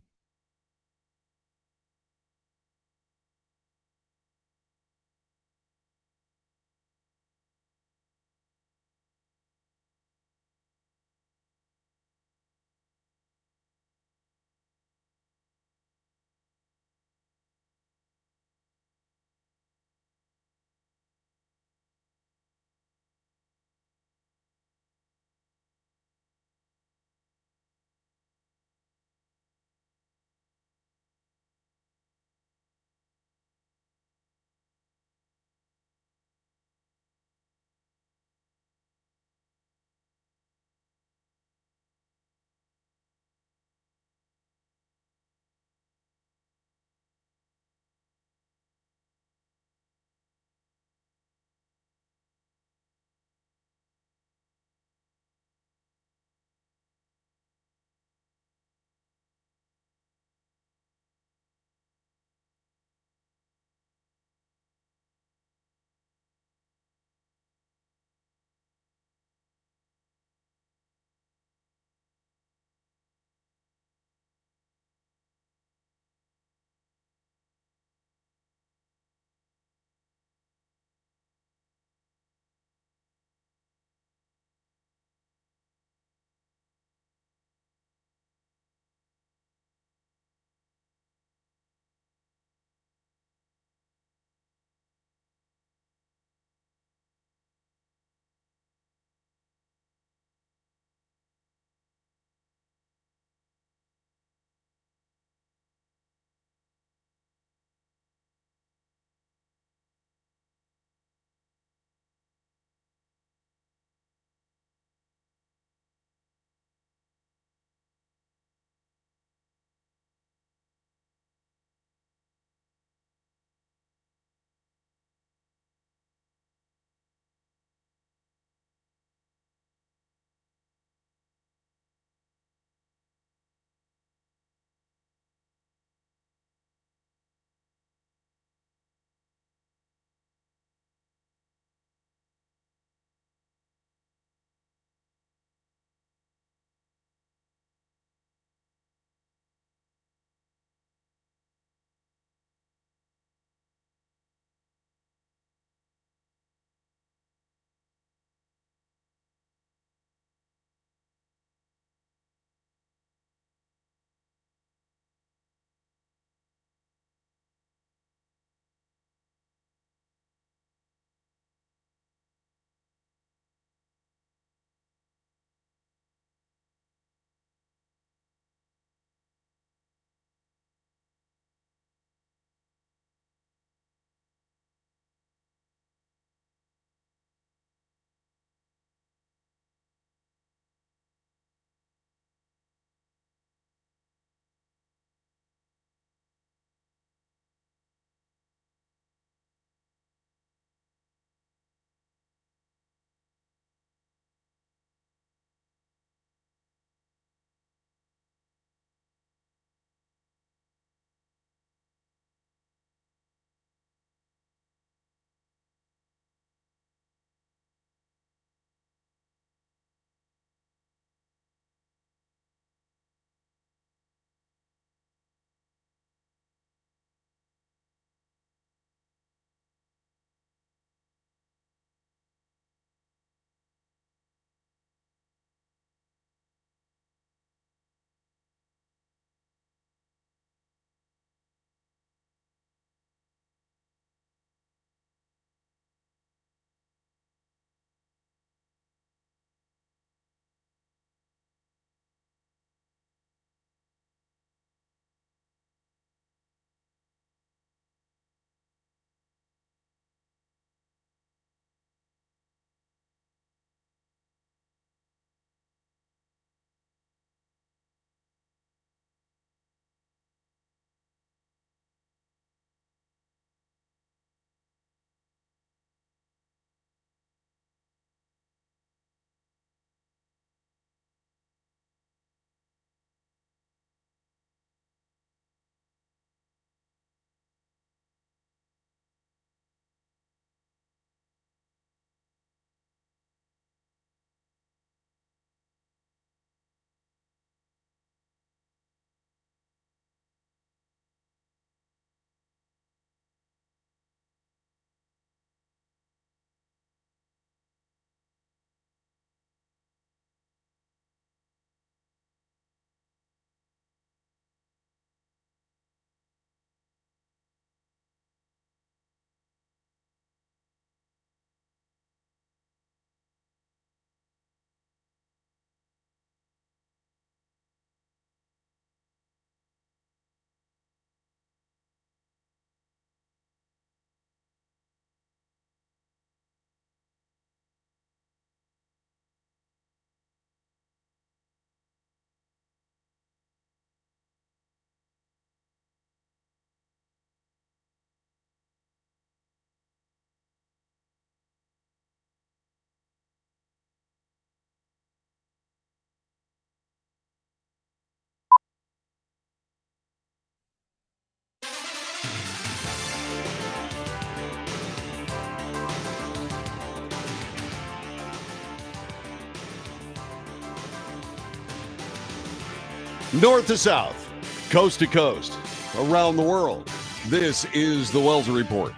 North to south, coast to coast, around the world. This is the Wells Report.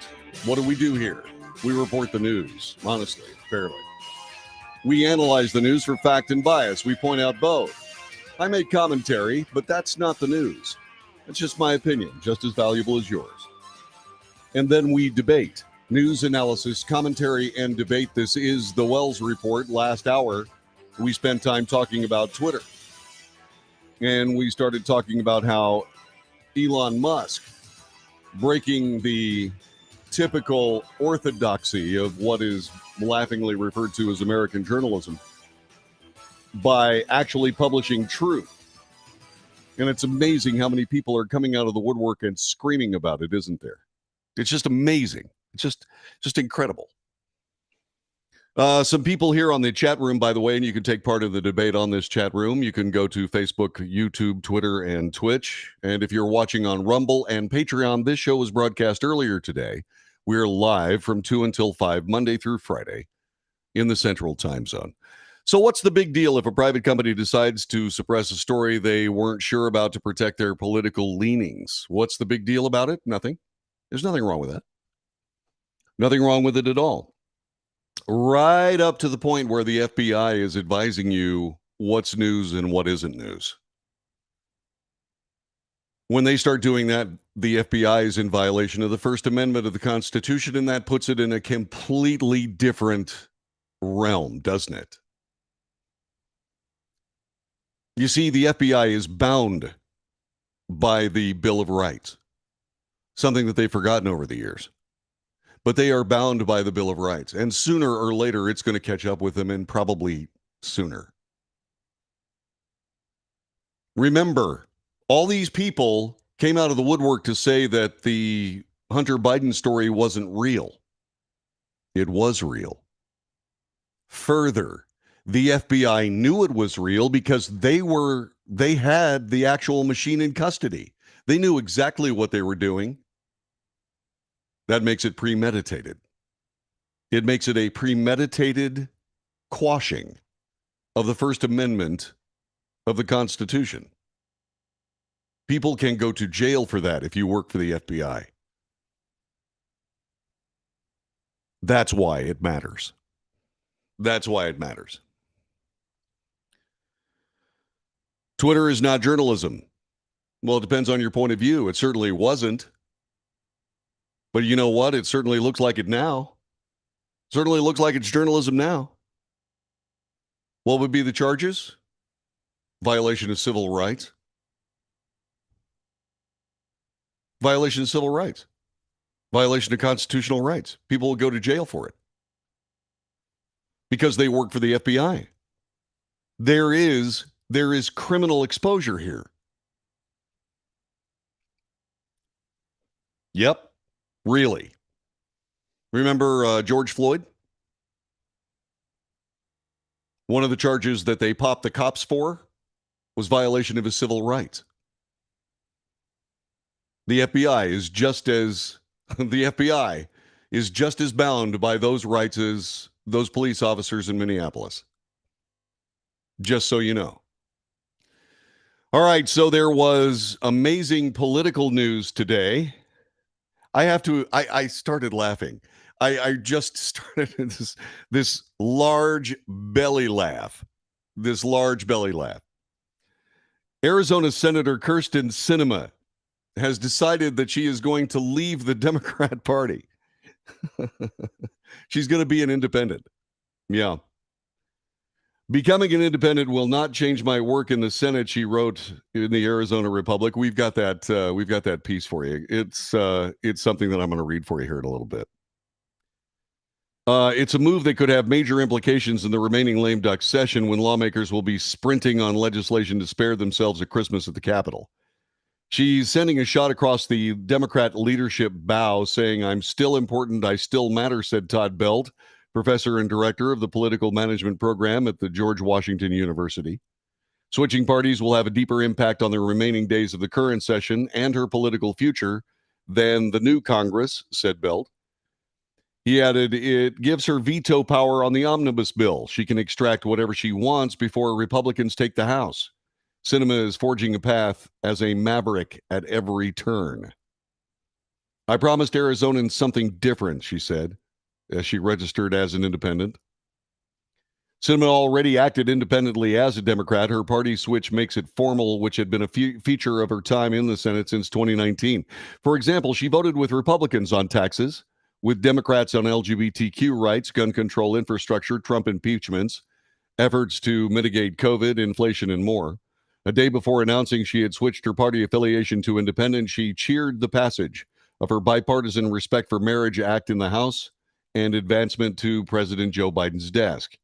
What do we do here? We report the news, honestly, fairly. We analyze the news for fact and bias. We point out both. I make commentary, but that's not the news. It's just my opinion, just as valuable as yours. And then we debate. News analysis, commentary, and debate. This is the Wells Report. Last hour, we spent time talking about Twitter. And we started talking about how Elon Musk, breaking the typical orthodoxy of what is laughingly referred to as American journalism, by actually publishing truth. And it's amazing how many people are coming out of the woodwork and screaming about it, isn't there? It's just amazing. It's just incredible. Some people here on the chat room, by the way, and you can take part of the debate on this chat room. You can go to Facebook, YouTube, Twitter, and Twitch. And if you're watching on Rumble and Patreon, this show was broadcast earlier today. We're live from 2 until 5, Monday through Friday in the Central Time Zone. So what's the big deal if a private company decides to suppress a story they weren't sure about to protect their political leanings? What's the big deal about it? Nothing. There's nothing wrong with that. Nothing wrong with it at all. Right up to the point where the FBI is advising you what's news and what isn't news. When they start doing that, the FBI is in violation of the First Amendment of the Constitution, and that puts it in a completely different realm, doesn't it? You see, the FBI is bound by the Bill of Rights, something that they've forgotten over the years. But they are bound by the Bill of Rights. And sooner or later, it's going to catch up with them, and probably sooner. Remember, all these people came out of the woodwork to say that the Hunter Biden story wasn't real. It was real. Further, the FBI knew it was real because they had the actual machine in custody. They knew exactly what they were doing. That makes it premeditated. It makes it a premeditated quashing of the First Amendment of the Constitution. People can go to jail for that if you work for the FBI. That's why it matters. That's why it matters. Twitter is not journalism. Well, it depends on your point of view. It certainly wasn't. But you know what? It certainly looks like it now. Certainly looks like it's journalism now. What would be the charges? Violation of civil rights. Violation of civil rights. Violation of constitutional rights. People will go to jail for it because they work for the FBI. There is criminal exposure here. Yep. Really? Remember George Floyd? One of the charges that they popped the cops for was violation of his civil rights. The FBI is just as bound by those rights as those police officers in Minneapolis. Just so you know. All right, so there was amazing political news today. I started laughing. I just started this large belly laugh. Arizona Senator Kyrsten Sinema has decided that she is going to leave the Democrat Party. She's going to be an independent. Yeah. Becoming an independent will not change my work in the Senate, she wrote in the Arizona Republic. We've got that piece for you. It's something that I'm going to read for you here in a little bit. It's a move that could have major implications in the remaining lame duck session when lawmakers will be sprinting on legislation to spare themselves a Christmas at the Capitol. She's sending a shot across the Democrat leadership bow, saying, "I'm still important, I still matter," said Todd Belt, professor and director of the political management program at the George Washington University. Switching parties will have a deeper impact on the remaining days of the current session and her political future than the new Congress, said Belt. He added, it gives her veto power on the omnibus bill. She can extract whatever she wants before Republicans take the House. Sinema is forging a path as a maverick at every turn. I promised Arizonans something different, she said, as she registered as an independent. Sinema already acted independently as a Democrat. Her party switch makes it formal, which had been a feature of her time in the Senate since 2019. For example, she voted with Republicans on taxes, with Democrats on LGBTQ rights, gun control, infrastructure, Trump impeachments, efforts to mitigate COVID, inflation, and more. A day before announcing she had switched her party affiliation to independent, she cheered the passage of her Bipartisan Respect for Marriage Act in the House and advancement to President Joe Biden's desk.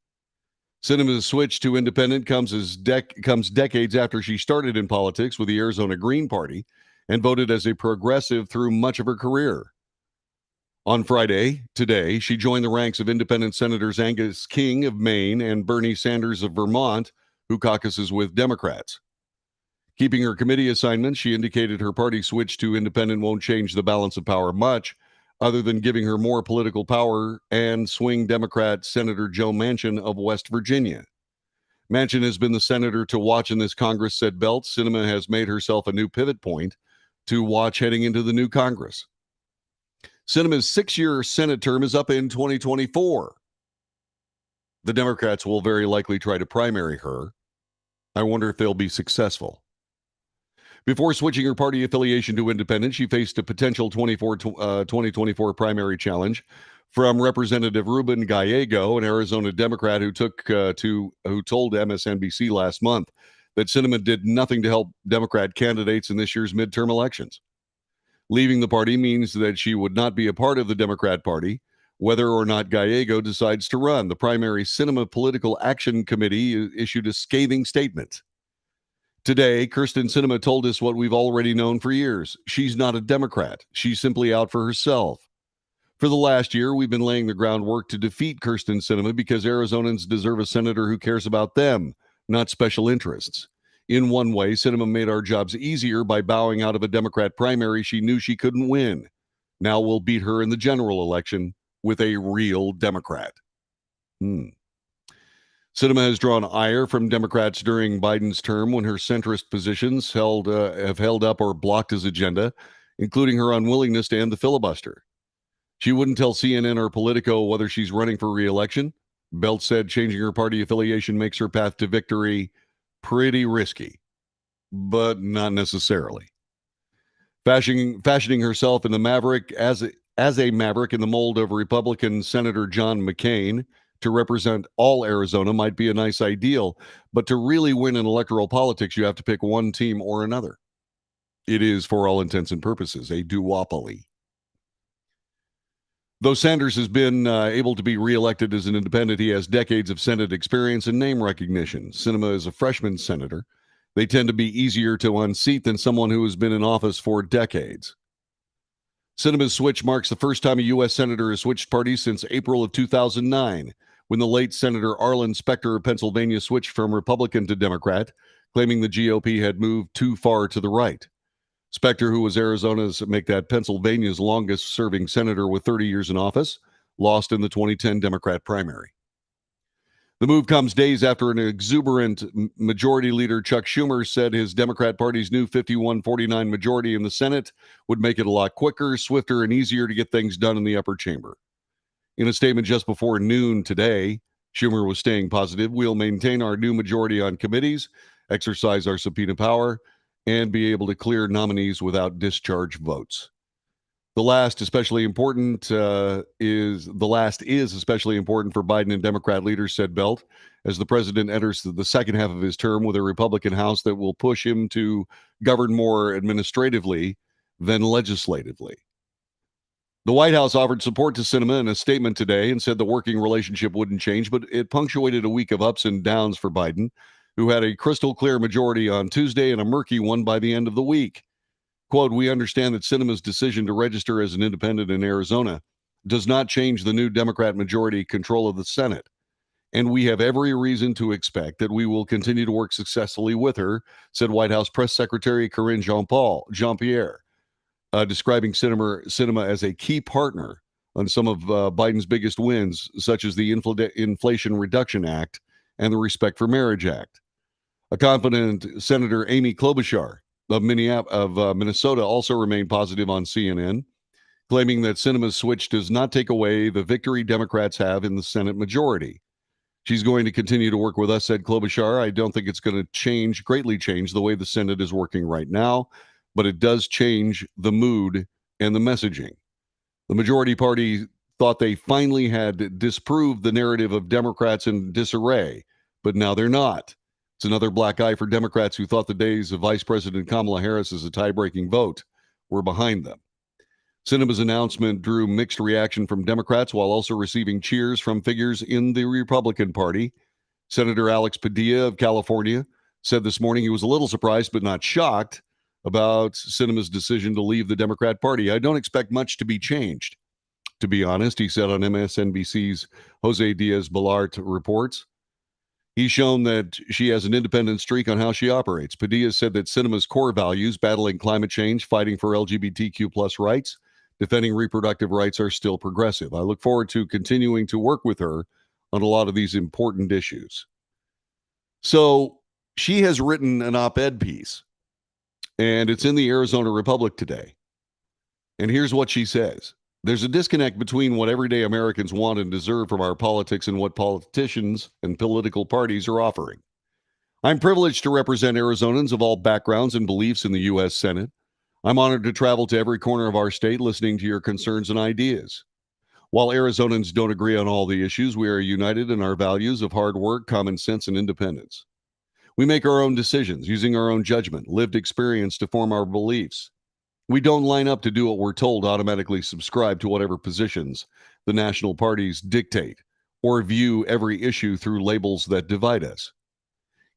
Sinema's switch to independent comes decades after she started in politics with the Arizona Green Party and voted as a progressive through much of her career. On Friday, today, she joined the ranks of independent Senators Angus King of Maine and Bernie Sanders of Vermont, who caucuses with Democrats. Keeping her committee assignments, she indicated her party switch to independent won't change the balance of power much, other than giving her more political power and swing Democrat Senator Joe Manchin of West Virginia. Manchin has been the senator to watch in this Congress, said Belt. Sinema has made herself a new pivot point to watch heading into the new Congress. Sinema's 6-year Senate term is up in 2024. The Democrats will very likely try to primary her. I wonder if they'll be successful. Before switching her party affiliation to independent, she faced a potential 2024 primary challenge from Representative Ruben Gallego, an Arizona Democrat who told MSNBC last month that Sinema did nothing to help Democrat candidates in this year's midterm elections. Leaving the party means that she would not be a part of the Democrat Party, whether or not Gallego decides to run. The primary Sinema Political Action Committee issued a scathing statement. Today, Kyrsten Sinema told us what we've already known for years. She's not a Democrat. She's simply out for herself. For the last year, we've been laying the groundwork to defeat Kyrsten Sinema because Arizonans deserve a senator who cares about them, not special interests. In one way, Sinema made our jobs easier by bowing out of a Democrat primary she knew she couldn't win. Now we'll beat her in the general election with a real Democrat. Sinema has drawn ire from Democrats during Biden's term when her centrist positions have held up or blocked his agenda, including her unwillingness to end the filibuster. She wouldn't tell CNN or Politico whether she's running for re-election. Belt said changing her party affiliation makes her path to victory pretty risky, but not necessarily. Fashioning herself in the maverick as a maverick in the mold of Republican Senator John McCain to represent all Arizona might be a nice ideal, but to really win in electoral politics, you have to pick one team or another. It is, for all intents and purposes, a duopoly. Though Sanders has been able to be reelected as an independent, he has decades of Senate experience and name recognition. Sinema is a freshman senator. They tend to be easier to unseat than someone who has been in office for decades. Sinema's switch marks the first time a U.S. senator has switched parties since April of 2009, when the late Senator Arlen Specter of Pennsylvania switched from Republican to Democrat, claiming the GOP had moved too far to the right. Specter, who was Pennsylvania's longest-serving senator with 30 years in office, lost in the 2010 Democrat primary. The move comes days after an exuberant Majority Leader Chuck Schumer said his Democrat Party's new 51-49 majority in the Senate would make it a lot quicker, swifter, and easier to get things done in the upper chamber. In a statement just before noon today, Schumer was staying positive. We'll maintain our new majority on committees, exercise our subpoena power, and be able to clear nominees without discharge votes. The last is especially important for Biden and Democrat leaders, said Belt, as the president enters the second half of his term with a Republican House that will push him to govern more administratively than legislatively. The White House offered support to Sinema in a statement today and said the working relationship wouldn't change, but it punctuated a week of ups and downs for Biden, who had a crystal clear majority on Tuesday and a murky one by the end of the week. Quote, we understand that Sinema's decision to register as an independent in Arizona does not change the new Democrat majority control of the Senate, and we have every reason to expect that we will continue to work successfully with her, said White House Press Secretary Karine Jean-Pierre, describing Sinema as a key partner on some of Biden's biggest wins, such as the Inflation Reduction Act and the Respect for Marriage Act. A confident Senator Amy Klobuchar of Minnesota also remained positive on CNN, claiming that Sinema's switch does not take away the victory Democrats have in the Senate majority. She's going to continue to work with us, said Klobuchar. I don't think it's going to greatly change the way the Senate is working right now, but it does change the mood and the messaging. The majority party thought they finally had disproved the narrative of Democrats in disarray, but now they're not. It's another black eye for Democrats who thought the days of Vice President Kamala Harris as a tie-breaking vote were behind them. Sinema's announcement drew mixed reaction from Democrats while also receiving cheers from figures in the Republican Party. Senator Alex Padilla of California said this morning he was a little surprised but not shocked about Sinema's decision to leave the Democrat Party. I don't expect much to be changed, to be honest, he said on MSNBC's Jose Diaz-Balart reports. He's shown that she has an independent streak on how she operates. Padilla said that Sinema's core values, battling climate change, fighting for LGBTQ plus rights, defending reproductive rights, are still progressive. I look forward to continuing to work with her on a lot of these important issues. So she has written an op-ed piece, and it's in the Arizona Republic today. And here's what she says. There's a disconnect between what everyday Americans want and deserve from our politics and what politicians and political parties are offering. I'm privileged to represent Arizonans of all backgrounds and beliefs in the U.S. Senate. I'm honored to travel to every corner of our state listening to your concerns and ideas. While Arizonans don't agree on all the issues, we are united in our values of hard work, common sense, and independence. We make our own decisions using our own judgment, lived experience to form our beliefs. We don't line up to do what we're told, automatically subscribe to whatever positions the national parties dictate, or view every issue through labels that divide us.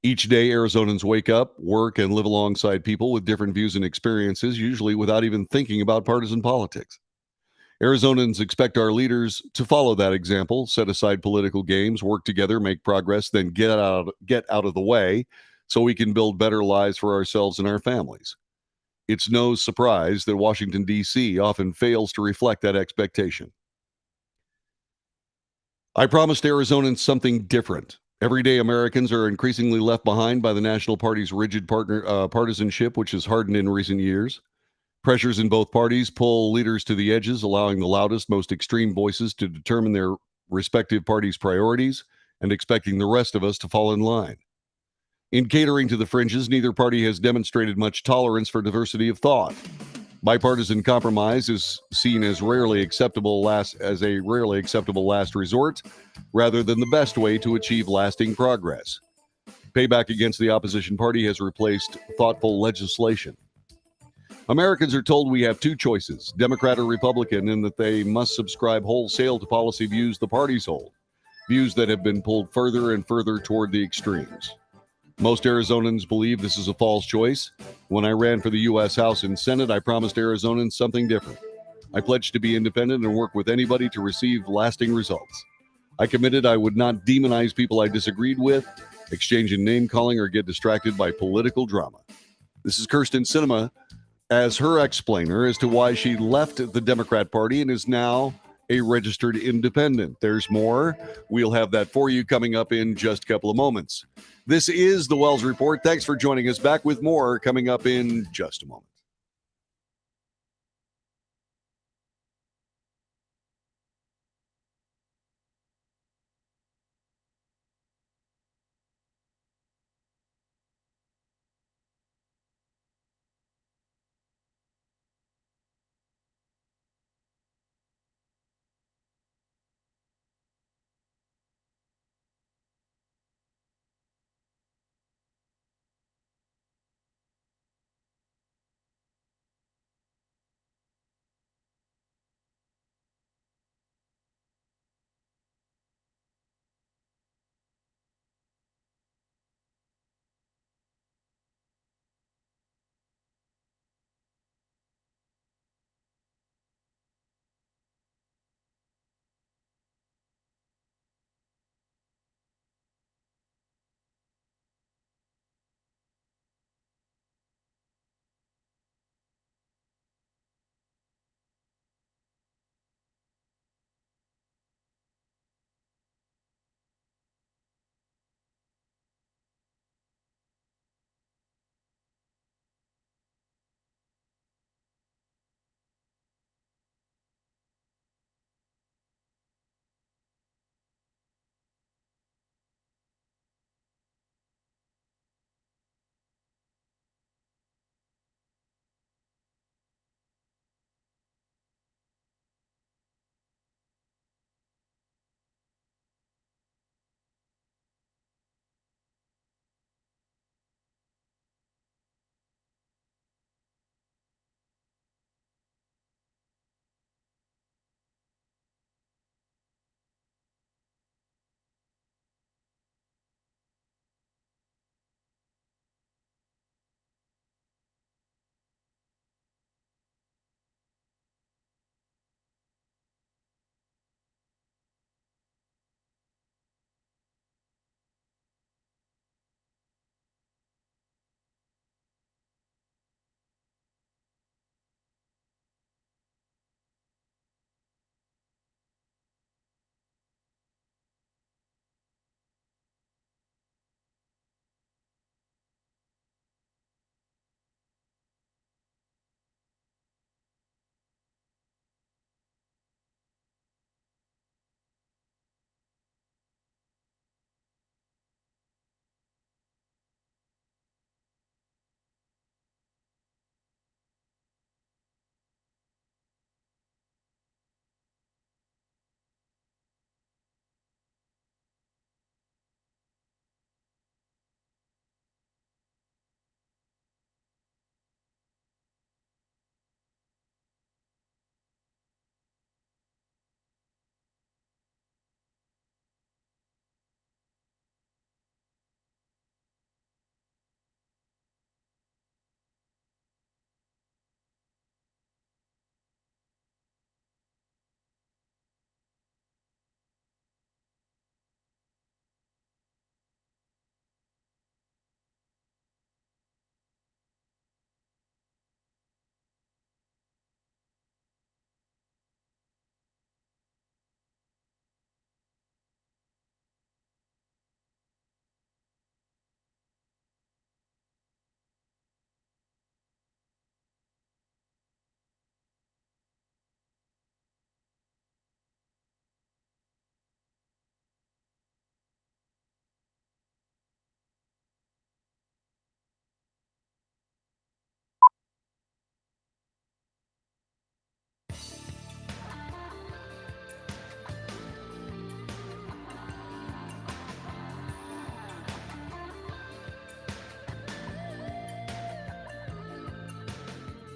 Each day, Arizonans wake up, work, and live alongside people with different views and experiences, usually without even thinking about partisan politics. Arizonans expect our leaders to follow that example, set aside political games, work together, make progress, then get out of the way so we can build better lives for ourselves and our families. It's no surprise that Washington, D.C. often fails to reflect that expectation. I promised Arizonans something different. Everyday Americans are increasingly left behind by the national party's rigid partisanship, which has hardened in recent years. Pressures in both parties pull leaders to the edges, allowing the loudest, most extreme voices to determine their respective parties' priorities and expecting the rest of us to fall in line. In catering to the fringes, neither party has demonstrated much tolerance for diversity of thought. Bipartisan compromise is seen as a rarely acceptable last resort, rather than the best way to achieve lasting progress. Payback against the opposition party has replaced thoughtful legislation. Americans are told we have two choices, Democrat or Republican, and that they must subscribe wholesale to policy views the parties hold, views that have been pulled further and further toward the extremes. Most Arizonans believe this is a false choice. When I ran for the U.S. House and Senate, I promised Arizonans something different. I pledged to be independent and work with anybody to receive lasting results. I committed I would not demonize people I disagreed with, exchange in name-calling, or get distracted by political drama. This is Kyrsten Sinema as her explainer as to why she left the Democrat Party and is now a registered independent. There's more. We'll have that for you coming up in just a couple of moments. This is the Wells Report. Thanks for joining us. Back with more coming up in just a moment.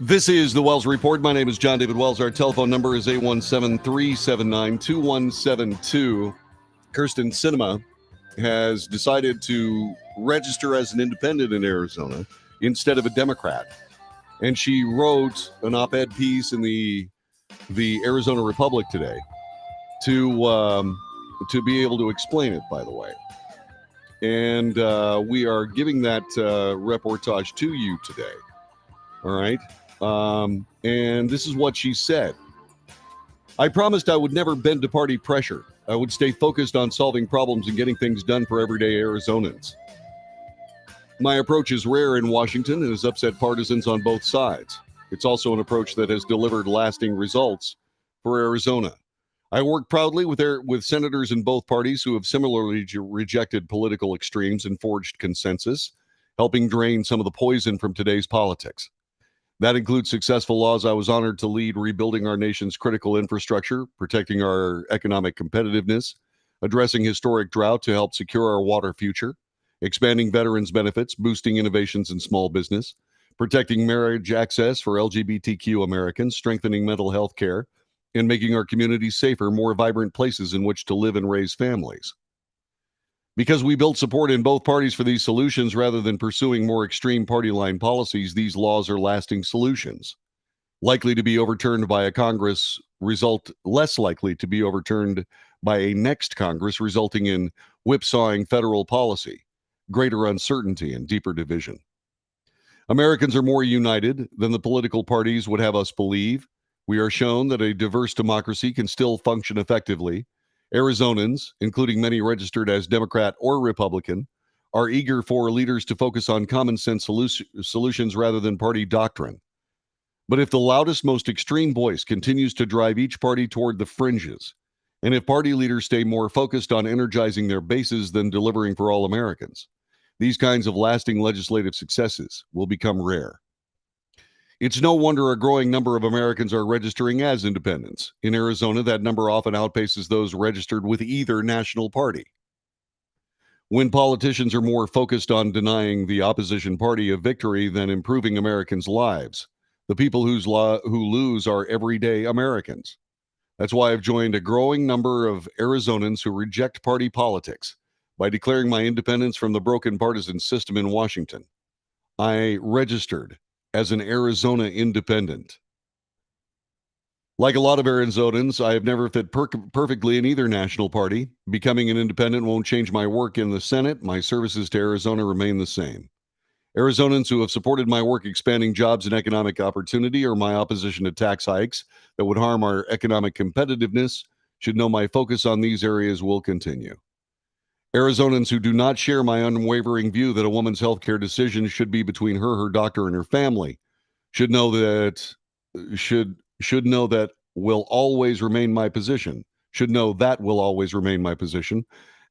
This is the Wells Report. My name is John David Wells. Our telephone number is 817-379-2172. Kyrsten Sinema has decided to register as an independent in Arizona instead of a Democrat. And she wrote an op-ed piece in the Arizona Republic today to be able to explain it, by the way. And we are giving that reportage to you today. All right. And this is what she said. I promised I would never bend to party pressure. I would stay focused on solving problems and getting things done for everyday Arizonans. My approach is rare in Washington and has upset partisans on both sides. It's also an approach that has delivered lasting results for Arizona. I work proudly with senators in both parties who have similarly rejected political extremes and forged consensus, helping drain some of the poison from today's politics. That includes successful laws I was honored to lead, rebuilding our nation's critical infrastructure, protecting our economic competitiveness, addressing historic drought to help secure our water future, expanding veterans benefits, boosting innovations in small business, protecting marriage access for LGBTQ Americans, strengthening mental health care, and making our communities safer, more vibrant places in which to live and raise families. Because we built support in both parties for these solutions rather than pursuing more extreme party line policies, these laws are lasting solutions. Likely to be overturned by a Congress, result less likely to be overturned by a next Congress, resulting in whipsawing federal policy, greater uncertainty, and deeper division. Americans are more united than the political parties would have us believe. We are shown that a diverse democracy can still function effectively. Arizonans, including many registered as Democrat or Republican, are eager for leaders to focus on common sense solutions rather than party doctrine. But if the loudest, most extreme voice continues to drive each party toward the fringes, and if party leaders stay more focused on energizing their bases than delivering for all Americans, these kinds of lasting legislative successes will become rare. It's no wonder a growing number of Americans are registering as independents. In Arizona, that number often outpaces those registered with either national party. When politicians are more focused on denying the opposition party a victory than improving Americans' lives, the people who lose are everyday Americans. That's why I've joined a growing number of Arizonans who reject party politics by declaring my independence from the broken partisan system in Washington. I registered as an Arizona independent. Like a lot of Arizonans, I have never fit perfectly in either national party. Becoming an independent won't change my work in the Senate. My services to Arizona remain the same. Arizonans who have supported my work expanding jobs and economic opportunity or my opposition to tax hikes that would harm our economic competitiveness should know my focus on these areas will continue. Arizonans who do not share my unwavering view that a woman's health care decision should be between her doctor, and her family should know that will always remain my position. Should know that will always remain my position,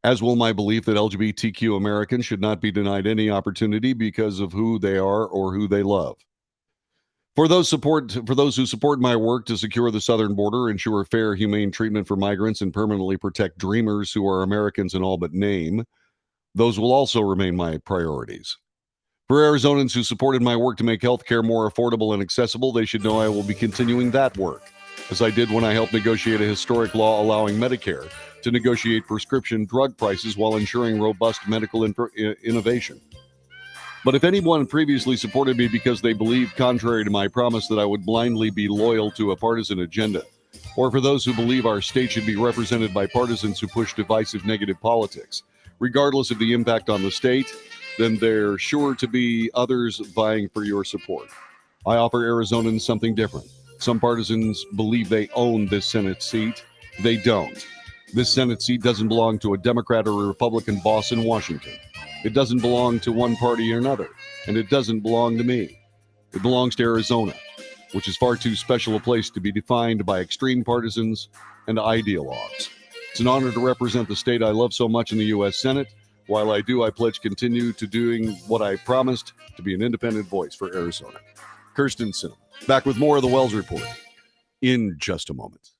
as will my belief that LGBTQ Americans should not be denied any opportunity because of who they are or who they love. For those who support my work to secure the southern border, ensure fair, humane treatment for migrants, and permanently protect dreamers who are Americans in all but name, those will also remain my priorities. For Arizonans who supported my work to make healthcare more affordable and accessible, they should know I will be continuing that work, as I did when I helped negotiate a historic law allowing Medicare to negotiate prescription drug prices while ensuring robust medical innovation. But if anyone previously supported me because they believed, contrary to my promise, that I would blindly be loyal to a partisan agenda, or for those who believe our state should be represented by partisans who push divisive negative politics, regardless of the impact on the state, then there's sure to be others vying for your support. I offer Arizonans something different. Some partisans believe they own this Senate seat. They don't. This Senate seat doesn't belong to a Democrat or a Republican boss in Washington. It doesn't belong to one party or another, and it doesn't belong to me. It belongs to Arizona, which is far too special a place to be defined by extreme partisans and ideologues. It's an honor to represent the state I love so much in the U.S. Senate. While I do, I pledge continue to doing what I promised, to be an independent voice for Arizona. Kyrsten Sinema. Back with more of the Wells Report in just a moment.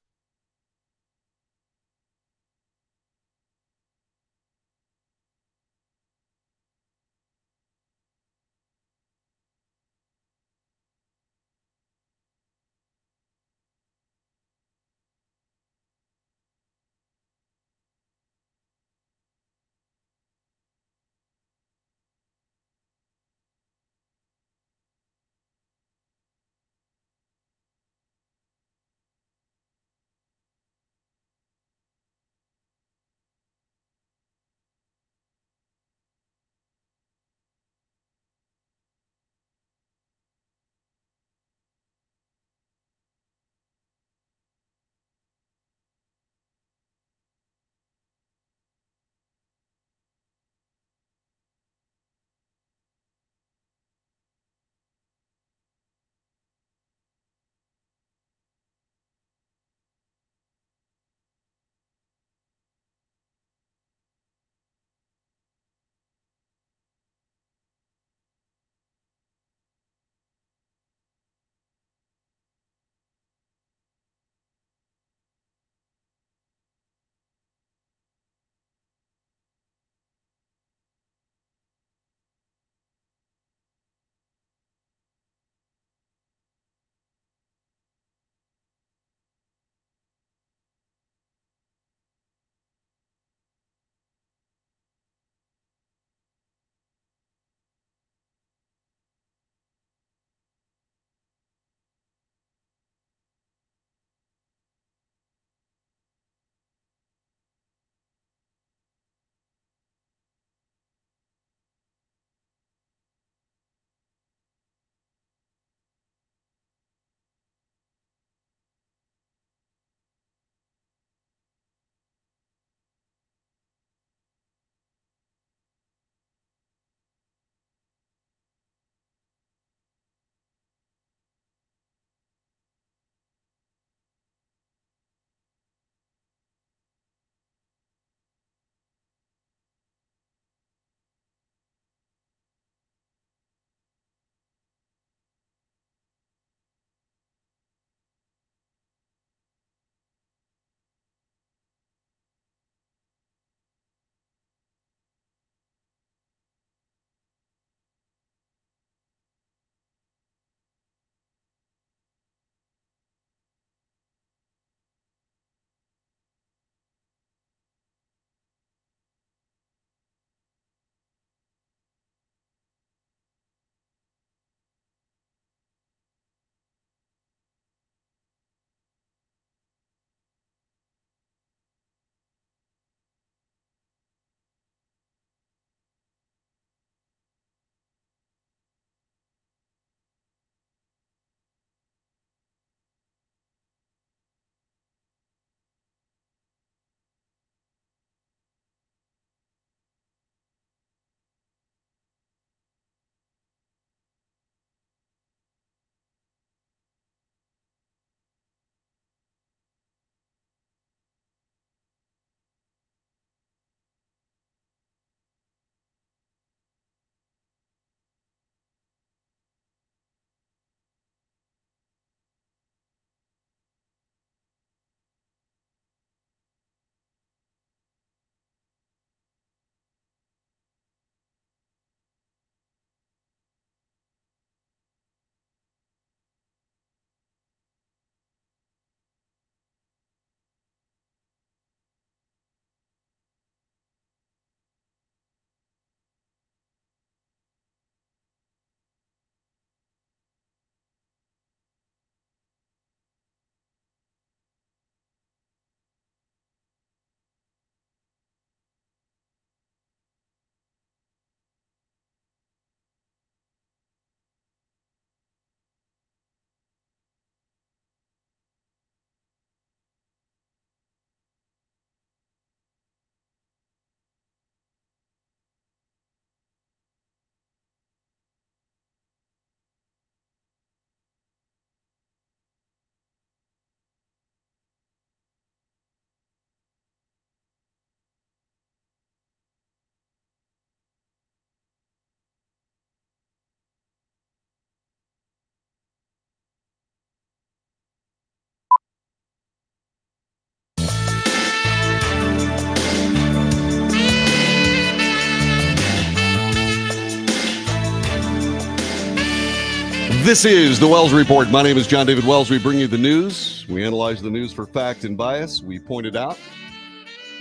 This is the Wells Report. My name is John David Wells. We bring you the news. We analyze the news for fact and bias. We point it out.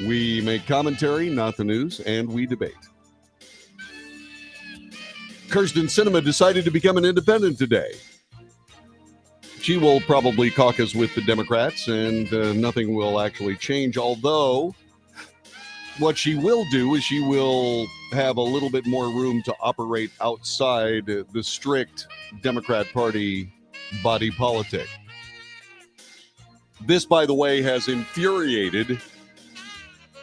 We make commentary, not the news, and we debate. Kyrsten Sinema decided to become an independent today. She will probably caucus with the Democrats, and nothing will actually change, although what she will do is she will have a little bit more room to operate outside the strict Democrat Party body politic. This, by the way, has infuriated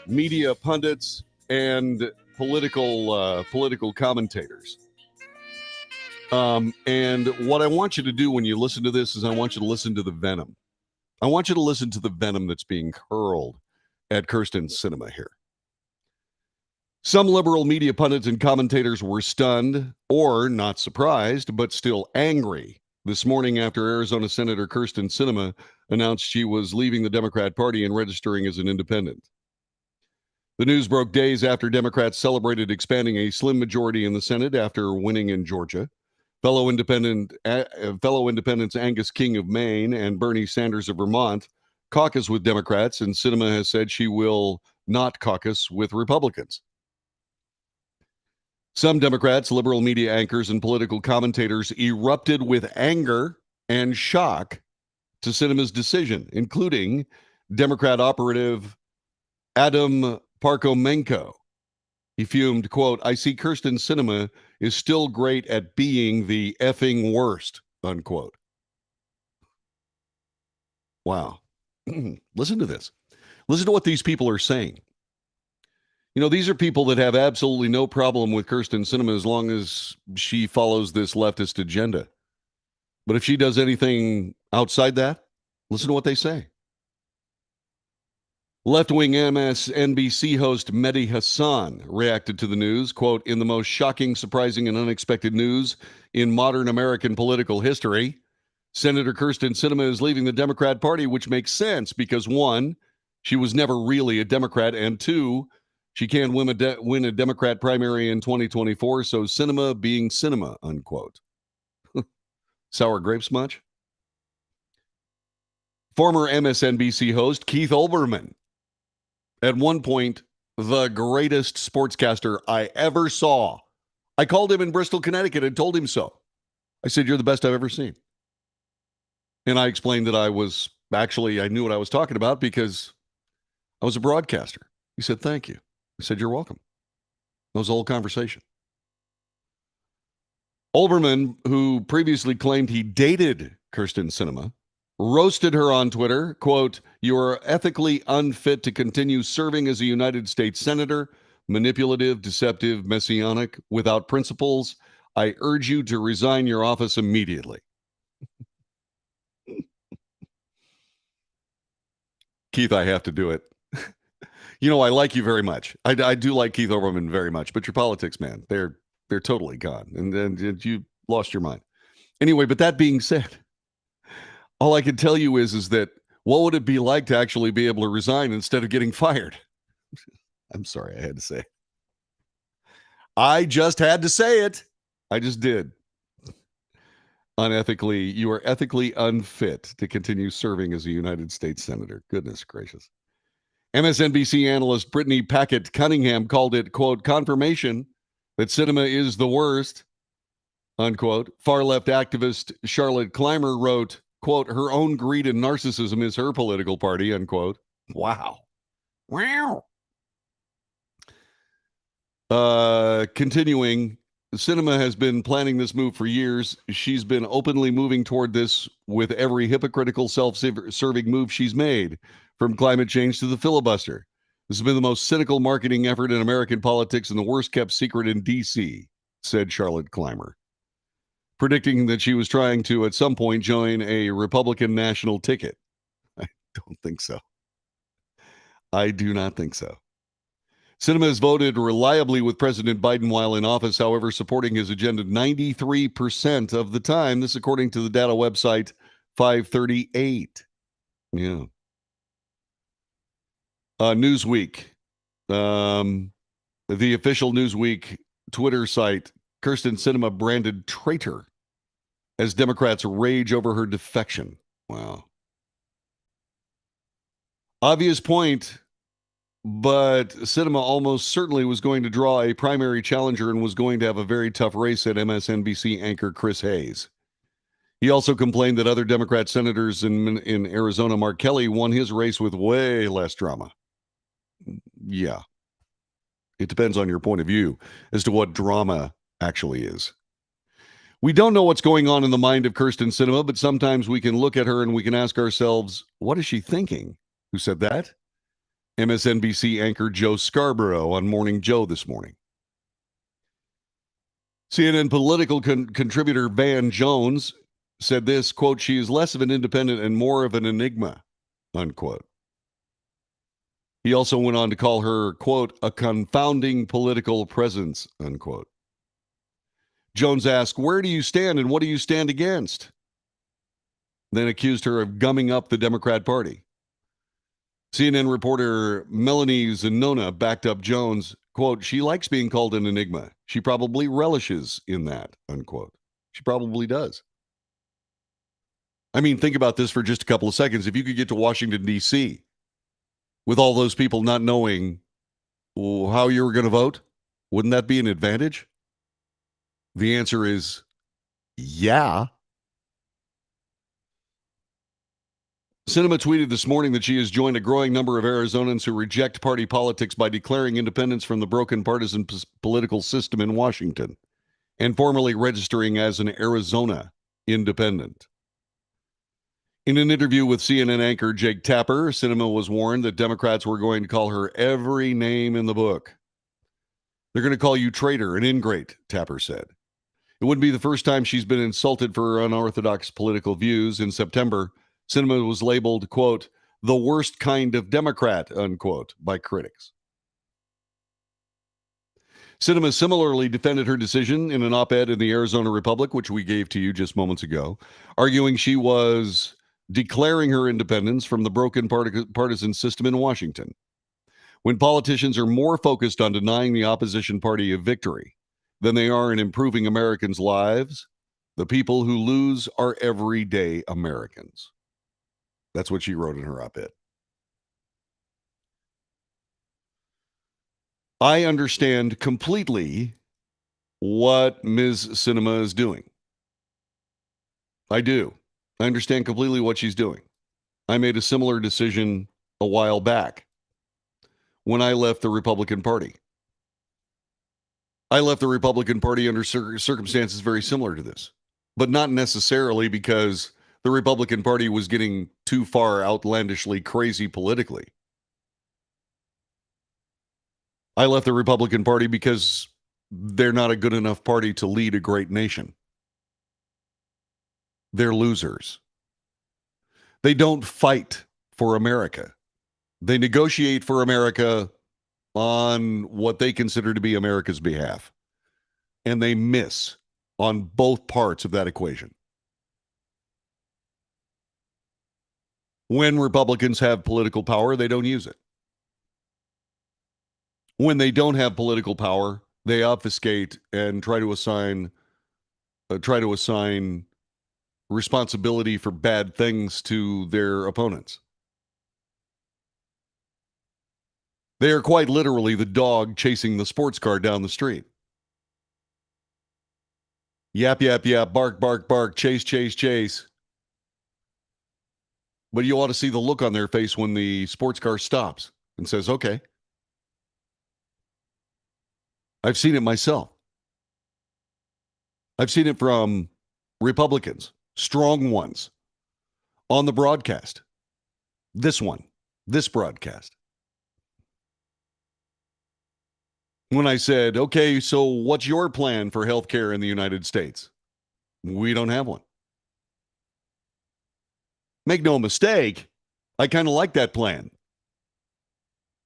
media pundits and political commentators. And what I want you to do when you listen to this is I want you to listen to the venom. I want you to listen to the venom that's being hurled at Kyrsten Sinema here. Some liberal media pundits and commentators were stunned or not surprised, but still angry this morning after Arizona Senator Kyrsten Sinema announced she was leaving the Democrat Party and registering as an independent. The news broke days after Democrats celebrated expanding a slim majority in the Senate after winning in Georgia. Fellow independents Angus King of Maine and Bernie Sanders of Vermont caucus with Democrats, and Sinema has said she will not caucus with Republicans. Some Democrats, liberal media anchors, and political commentators erupted with anger and shock to Sinema's decision, including Democrat operative Adam Parkomenko. He fumed, quote, "I see Kyrsten Sinema is still great at being the effing worst," unquote. Wow. Listen to this. Listen to what these people are saying. You know, these are people that have absolutely no problem with Kyrsten Sinema as long as she follows this leftist agenda. But if she does anything outside that, listen to what they say. Left-wing MSNBC host Mehdi Hassan reacted to the news, quote, "In the most shocking, surprising, and unexpected news in modern American political history, Senator Kyrsten Sinema is leaving the Democrat Party, which makes sense because, one, she was never really a Democrat, and two, she can't win a Democrat primary in 2024, so Sinema being Sinema," unquote. Sour grapes much? Former MSNBC host Keith Olbermann, at one point, the greatest sportscaster I ever saw. I called him in Bristol, Connecticut, and told him so. I said, "You're the best I've ever seen." And I explained that I knew what I was talking about because I was a broadcaster. He said, "Thank you." I said, "You're welcome." That was the whole conversation. Olbermann, who previously claimed he dated Kyrsten Sinema, roasted her on Twitter, quote, "You are ethically unfit to continue serving as a United States Senator, manipulative, deceptive, messianic, without principles. I urge you to resign your office immediately." Keith, I have to do it. You know, I like you very much. I do like Keith Olbermann very much, but your politics, man, they're totally gone. And you lost your mind. Anyway, but that being said, all I can tell you is that what would it be like to actually be able to resign instead of getting fired? I'm sorry, I had to say it. I just had to say it. I just did. You are ethically unfit to continue serving as a United States Senator. Goodness gracious. MSNBC analyst Brittany Packett Cunningham called it, quote, "confirmation that Sinema is the worst," unquote. Far-left activist Charlotte Clymer wrote, quote, "Her own greed and narcissism is her political party," unquote. Wow. Wow. Continuing, Sinema has been planning this move for years. She's been openly moving toward this with every hypocritical, self-serving move she's made, from climate change to the filibuster. This has been the most cynical marketing effort in American politics and the worst kept secret in D.C., said Charlotte Clymer, predicting that she was trying to, at some point, join a Republican national ticket. I don't think so. I do not think so. Sinema has voted reliably with President Biden while in office, however, supporting his agenda 93% of the time. This according to the data website 538. Yeah. Newsweek. The official Newsweek Twitter site, Kyrsten Sinema branded traitor as Democrats rage over her defection. Wow. Obvious point, but Sinema almost certainly was going to draw a primary challenger and was going to have a very tough race at MSNBC anchor Chris Hayes. He also complained that other Democrat senators in Arizona, Mark Kelly, won his race with way less drama. Yeah. It depends on your point of view as to what drama actually is. We don't know what's going on in the mind of Kyrsten Sinema, but sometimes we can look at her and we can ask ourselves, what is she thinking? Who said that? MSNBC anchor Joe Scarborough on Morning Joe this morning. CNN political contributor Van Jones said this, quote, she is less of an independent and more of an enigma, unquote. He also went on to call her, quote, a confounding political presence, unquote. Jones asked, where do you stand and what do you stand against? Then accused her of gumming up the Democrat Party. CNN reporter Melanie Zanona backed up Jones, quote, she likes being called an enigma. She probably relishes in that, unquote. She probably does. I mean, think about this for just a couple of seconds. If you could get to Washington, D.C., with all those people not knowing how you were going to vote, wouldn't that be an advantage? The answer is yeah. Sinema tweeted this morning that she has joined a growing number of Arizonans who reject party politics by declaring independence from the broken partisan political system in Washington and formally registering as an Arizona independent. In an interview with CNN anchor Jake Tapper, Sinema was warned that Democrats were going to call her every name in the book. They're going to call you traitor and ingrate, Tapper said. It wouldn't be the first time she's been insulted for her unorthodox political views. In September, Sinema was labeled, quote, the worst kind of Democrat, unquote, by critics. Sinema similarly defended her decision in an op-ed in the Arizona Republic, which we gave to you just moments ago, arguing she was declaring her independence from the broken partisan system in Washington. When politicians are more focused on denying the opposition party a victory than they are in improving Americans' lives, the people who lose are everyday Americans. That's what she wrote in her op-ed. I understand completely what Ms. Sinema is doing. I do. I understand completely what she's doing. I made a similar decision a while back when I left the Republican Party. I left the Republican Party under circumstances very similar to this, but not necessarily because the Republican Party was getting too far outlandishly crazy politically. I left the Republican Party because they're not a good enough party to lead a great nation. They're losers. They don't fight for America. They negotiate for America on what they consider to be America's behalf. And they miss on both parts of that equation. When Republicans have political power, they don't use it. When they don't have political power, they obfuscate and try to assign responsibility for bad things to their opponents. They are quite literally the dog chasing the sports car down the street. Yap, yap, yap, bark, bark, bark, chase, chase, chase. But you ought to see the look on their face when the sports car stops and says, okay. I've seen it myself. I've seen it from Republicans, strong ones, on the broadcast. This broadcast. When I said, okay, so what's your plan for health care in the United States? We don't have one. Make no mistake, I kind of like that plan.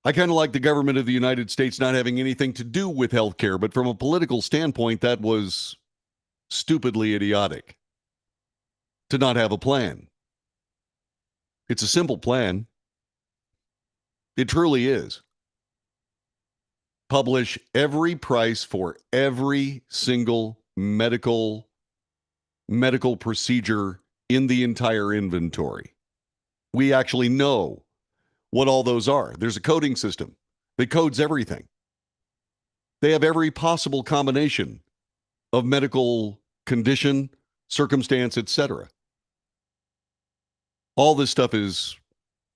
I kind of like the government of the United States not having anything to do with health care, but from a political standpoint, that was stupidly idiotic to not have a plan. It's a simple plan. It truly is. Publish every price for every single medical medical procedure in the entire inventory. We actually know what all those are. There's a coding system that codes everything. They have every possible combination of medical condition, circumstance, etc. All this stuff is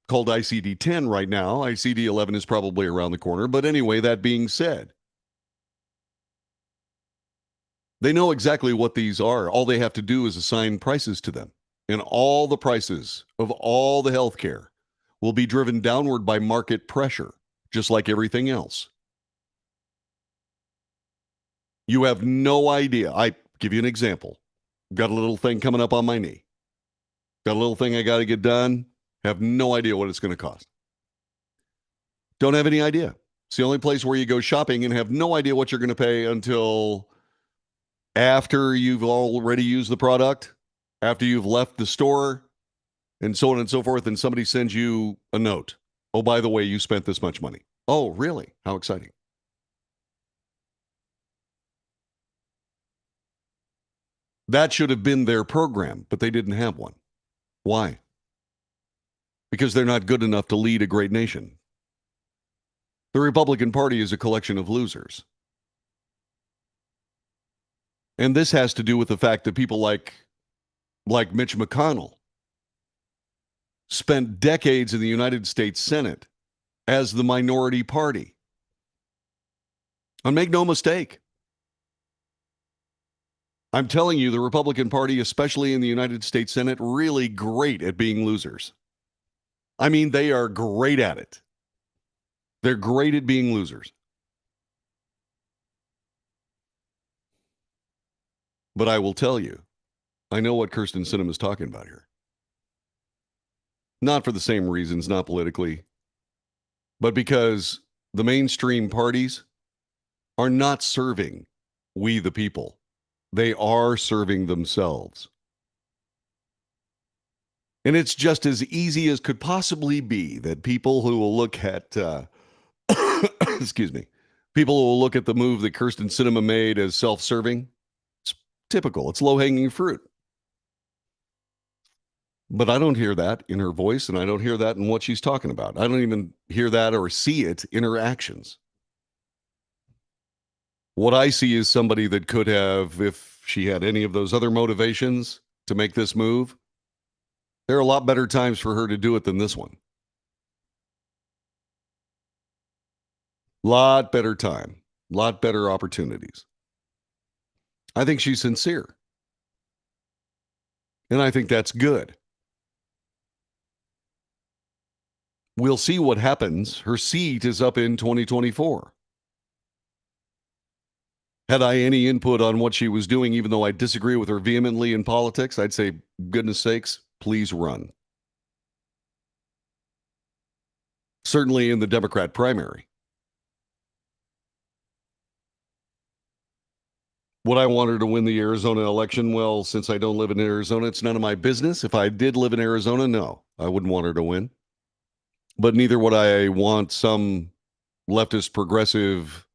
called ICD-10 right now. ICD-11 is probably around the corner. But anyway, that being said, they know exactly what these are. All they have to do is assign prices to them. And all the prices of all the healthcare will be driven downward by market pressure, just like everything else. You have no idea. I give you an example. Got a little thing coming up on my knee. Got a little thing I got to get done. Have no idea what it's going to cost. Don't have any idea. It's the only place where you go shopping and have no idea what you're going to pay until after you've already used the product, after you've left the store, and so on and so forth, and somebody sends you a note. Oh, by the way, you spent this much money. Oh, really? How exciting. That should have been their program, but they didn't have one. Why? Because they're not good enough to lead a great nation. The Republican Party is a collection of losers. And this has to do with the fact that people like Mitch McConnell spent decades in the United States Senate as the minority party. And make no mistake, I'm telling you, the Republican Party, especially in the United States Senate, really great at being losers. I mean, they are great at it. They're great at being losers. But I will tell you, I know what Kyrsten Sinema is talking about here. Not for the same reasons, not politically, but because the mainstream parties are not serving we the people. They are serving themselves. And it's just as easy as could possibly be that people who will look at, excuse me, people who will look at the move that Kyrsten Sinema made as self-serving. It's typical. It's low-hanging fruit. But I don't hear that in her voice, and I don't hear that in what she's talking about. I don't even hear that or see it in her actions. What I see is somebody that could have, if she had any of those other motivations to make this move, there are a lot better times for her to do it than this one. Lot better time, lot better opportunities. I think she's sincere. And I think that's good. We'll see what happens. Her seat is up in 2024. Had I any input on what she was doing, even though I disagree with her vehemently in politics, I'd say, goodness sakes, please run. Certainly in the Democrat primary. Would I want her to win the Arizona election? Well, since I don't live in Arizona, it's none of my business. If I did live in Arizona, no, I wouldn't want her to win. But neither would I want some leftist, progressive,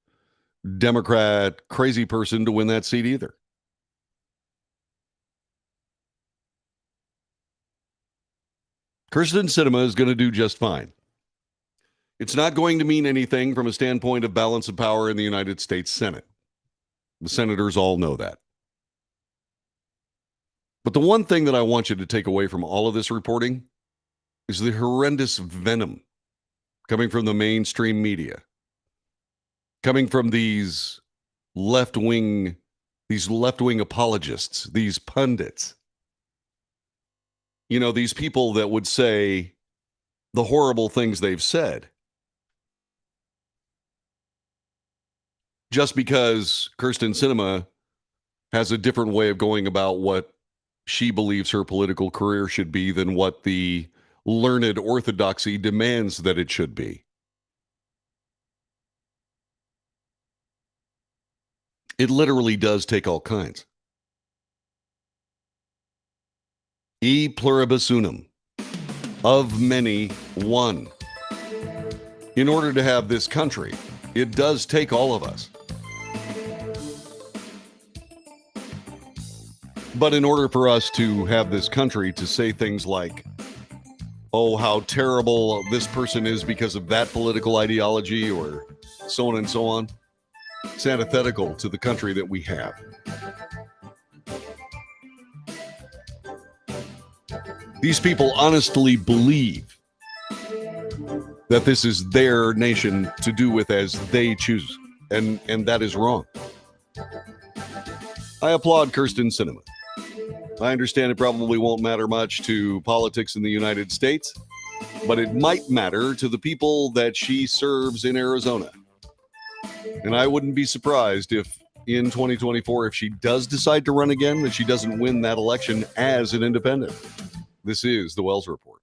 Democrat, crazy person to win that seat either. Kyrsten Sinema is going to do just fine. It's not going to mean anything from a standpoint of balance of power in the United States Senate. The senators all know that. But the one thing that I want you to take away from all of this reporting is the horrendous venom coming from the mainstream media, coming from these left-wing apologists, these pundits. You know, these people that would say the horrible things they've said just because Kyrsten Sinema has a different way of going about what she believes her political career should be than what the learned orthodoxy demands that it should be. It literally does take all kinds. E pluribus unum, of many, one. In order to have this country, it does take all of us. But in order for us to have this country to say things like, oh, how terrible this person is because of that political ideology, or so on and so on, it's antithetical to the country that we have. These people honestly believe that this is their nation to do with as they choose, and that is wrong. I applaud Kyrsten Sinema. I understand it probably won't matter much to politics in the United States, but it might matter to the people that she serves in Arizona. And I wouldn't be surprised if in 2024, if she does decide to run again, that she doesn't win that election as an independent. This is the Wells Report.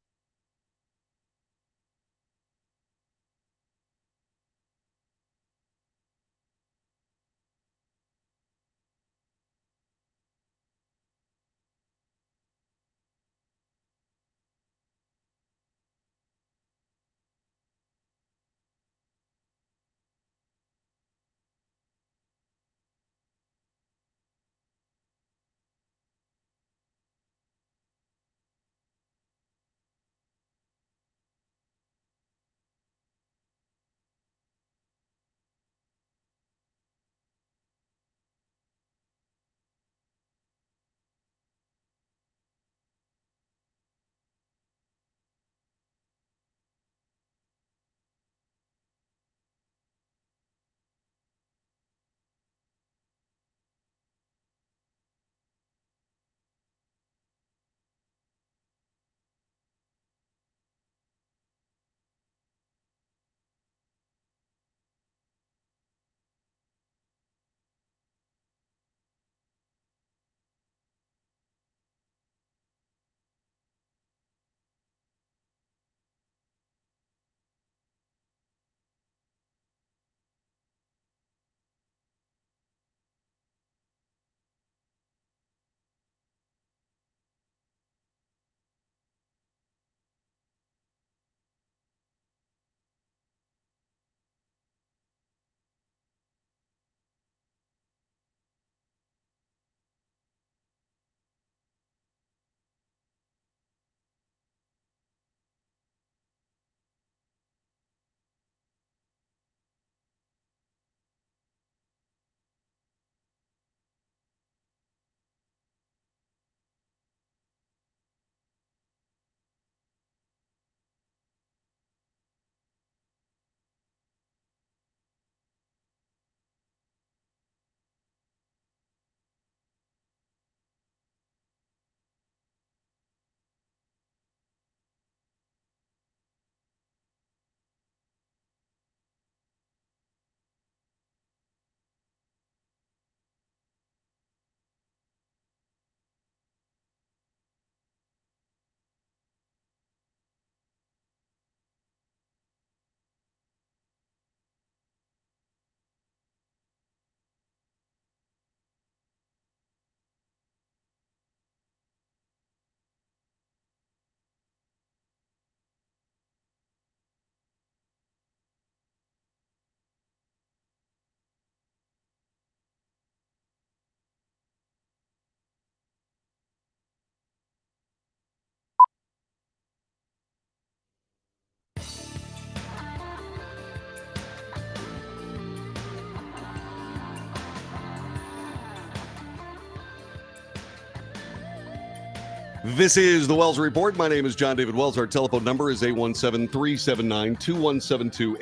This is the Wells Report. My name is John David Wells. Our telephone number is 817-379-2172,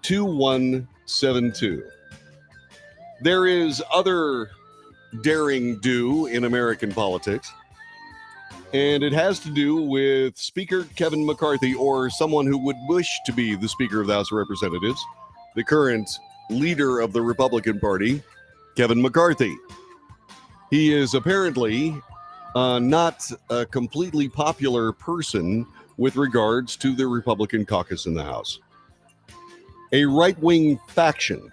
817-379-2172. There is other daring do in American politics, and it has to do with Speaker Kevin McCarthy, or someone who would wish to be the Speaker of the House of Representatives, the current leader of the Republican Party, Kevin McCarthy. He is apparently not a completely popular person with regards to the Republican caucus in the House. A right-wing faction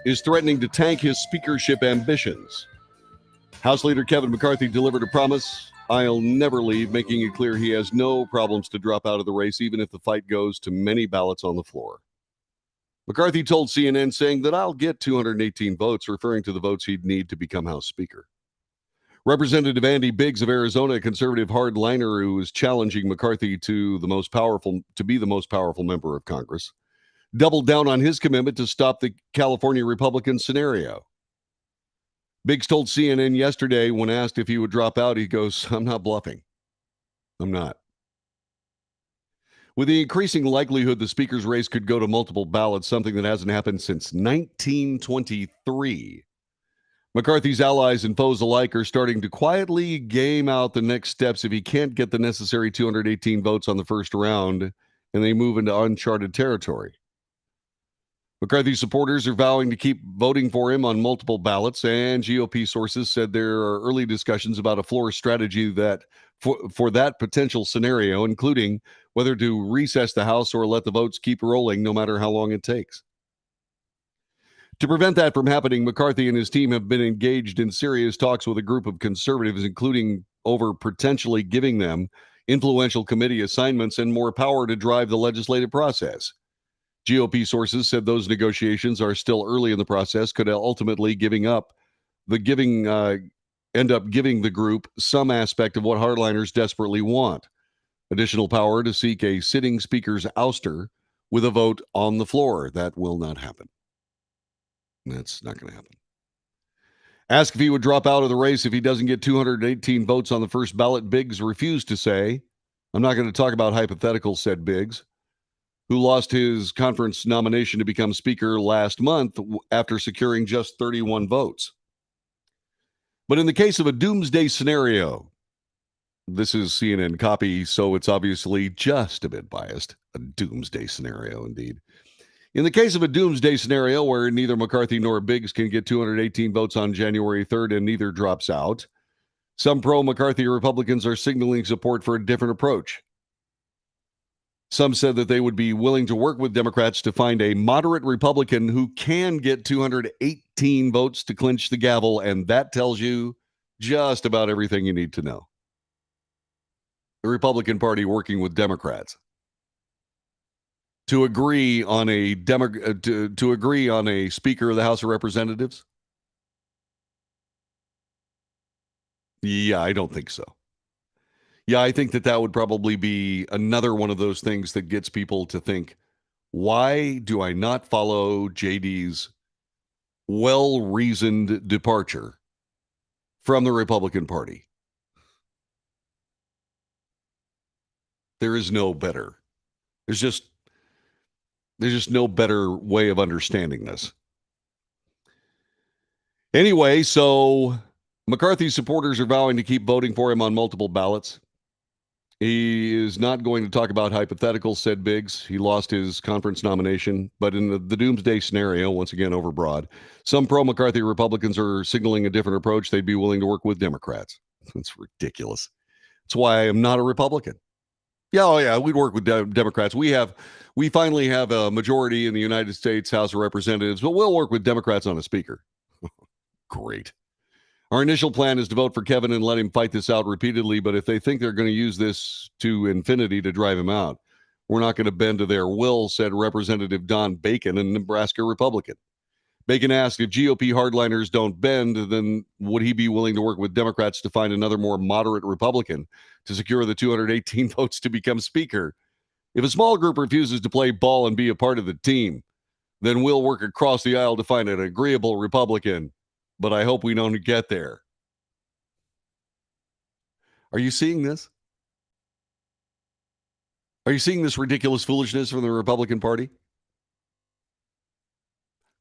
is threatening to tank his speakership ambitions. House Leader Kevin McCarthy delivered a promise, "I'll never leave," making it clear he has no problems to drop out of the race, even if the fight goes to many ballots on the floor. McCarthy told CNN, saying that I'll get 218 votes, referring to the votes he'd need to become House Speaker. Representative Andy Biggs of Arizona, a conservative hardliner who is challenging McCarthy to be the most powerful member of Congress, doubled down on his commitment to stop the California Republican scenario. Biggs told CNN yesterday when asked if he would drop out, he goes, "I'm not bluffing. I'm not." With the increasing likelihood the speaker's race could go to multiple ballots, something that hasn't happened since 1923, McCarthy's allies and foes alike are starting to quietly game out the next steps if he can't get the necessary 218 votes on the first round and they move into uncharted territory. McCarthy supporters are vowing to keep voting for him on multiple ballots, and GOP sources said there are early discussions about a floor strategy that for that potential scenario, including whether to recess the House or let the votes keep rolling no matter how long it takes. To prevent that from happening, McCarthy and his team have been engaged in serious talks with a group of conservatives, including over potentially giving them influential committee assignments and more power to drive the legislative process. GOP sources said those negotiations are still early in the process, could ultimately end up giving the group some aspect of what hardliners desperately want: additional power to seek a sitting speaker's ouster with a vote on the floor. That will not happen. That's not going to happen. Asked if he would drop out of the race if he doesn't get 218 votes on the first ballot, Biggs refused to say. "I'm not going to talk about hypotheticals," said Biggs, who lost his conference nomination to become Speaker last month after securing just 31 votes. But in the case of a doomsday scenario, this is CNN copy, so it's obviously just a bit biased. A doomsday scenario, indeed. In the case of a doomsday scenario where neither McCarthy nor Biggs can get 218 votes on January 3rd and neither drops out, some pro-McCarthy Republicans are signaling support for a different approach. Some said that they would be willing to work with Democrats to find a moderate Republican who can get 218 votes to clinch the gavel, and that tells you just about everything you need to know. The Republican Party working with Democrats to agree on a Speaker of the House of Representatives? Yeah, I don't think so. Yeah, I think that would probably be another one of those things that gets people to think, why do I not follow JD's well-reasoned departure from the Republican Party? There is no better. There's just no better way of understanding this. Anyway, so McCarthy's supporters are vowing to keep voting for him on multiple ballots. He is not going to talk about hypotheticals, said Biggs. He lost his conference nomination. But in the doomsday scenario, once again overbroad, some pro-McCarthy Republicans are signaling a different approach. They'd be willing to work with Democrats. That's ridiculous. That's why I am not a Republican. Yeah, we'd work with Democrats. We finally have a majority in the United States House of Representatives, but we'll work with Democrats on a speaker. Great. Our initial plan is to vote for Kevin and let him fight this out repeatedly, but if they think they're going to use this to infinity to drive him out, we're not going to bend to their will, said Representative Don Bacon, a Nebraska Republican. Bacon asked if GOP hardliners don't bend, then would he be willing to work with Democrats to find another more moderate Republican to secure the 218 votes to become Speaker? If a small group refuses to play ball and be a part of the team, then we'll work across the aisle to find an agreeable Republican. But I hope we don't get there. Are you seeing this? Are you seeing this ridiculous foolishness from the Republican Party?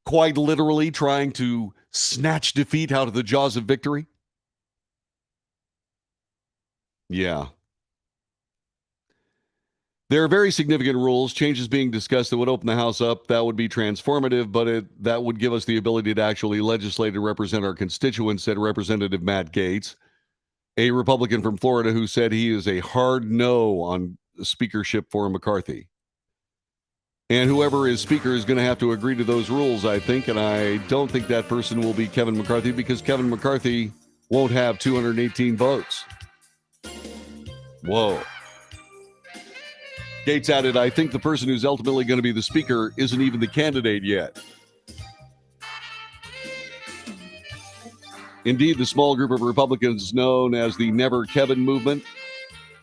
Quite literally trying to snatch defeat out of the jaws of victory? Yeah. There are very significant rules, changes being discussed that would open the House up. That would be transformative, but that would give us the ability to actually legislate and represent our constituents, said Representative Matt Gaetz, a Republican from Florida who said he is a hard no on speakership for McCarthy. And whoever is Speaker is going to have to agree to those rules, I think, and I don't think that person will be Kevin McCarthy because Kevin McCarthy won't have 218 votes. Whoa. Gates added, I think the person who's ultimately going to be the speaker isn't even the candidate yet. Indeed, the small group of Republicans known as the Never Kevin movement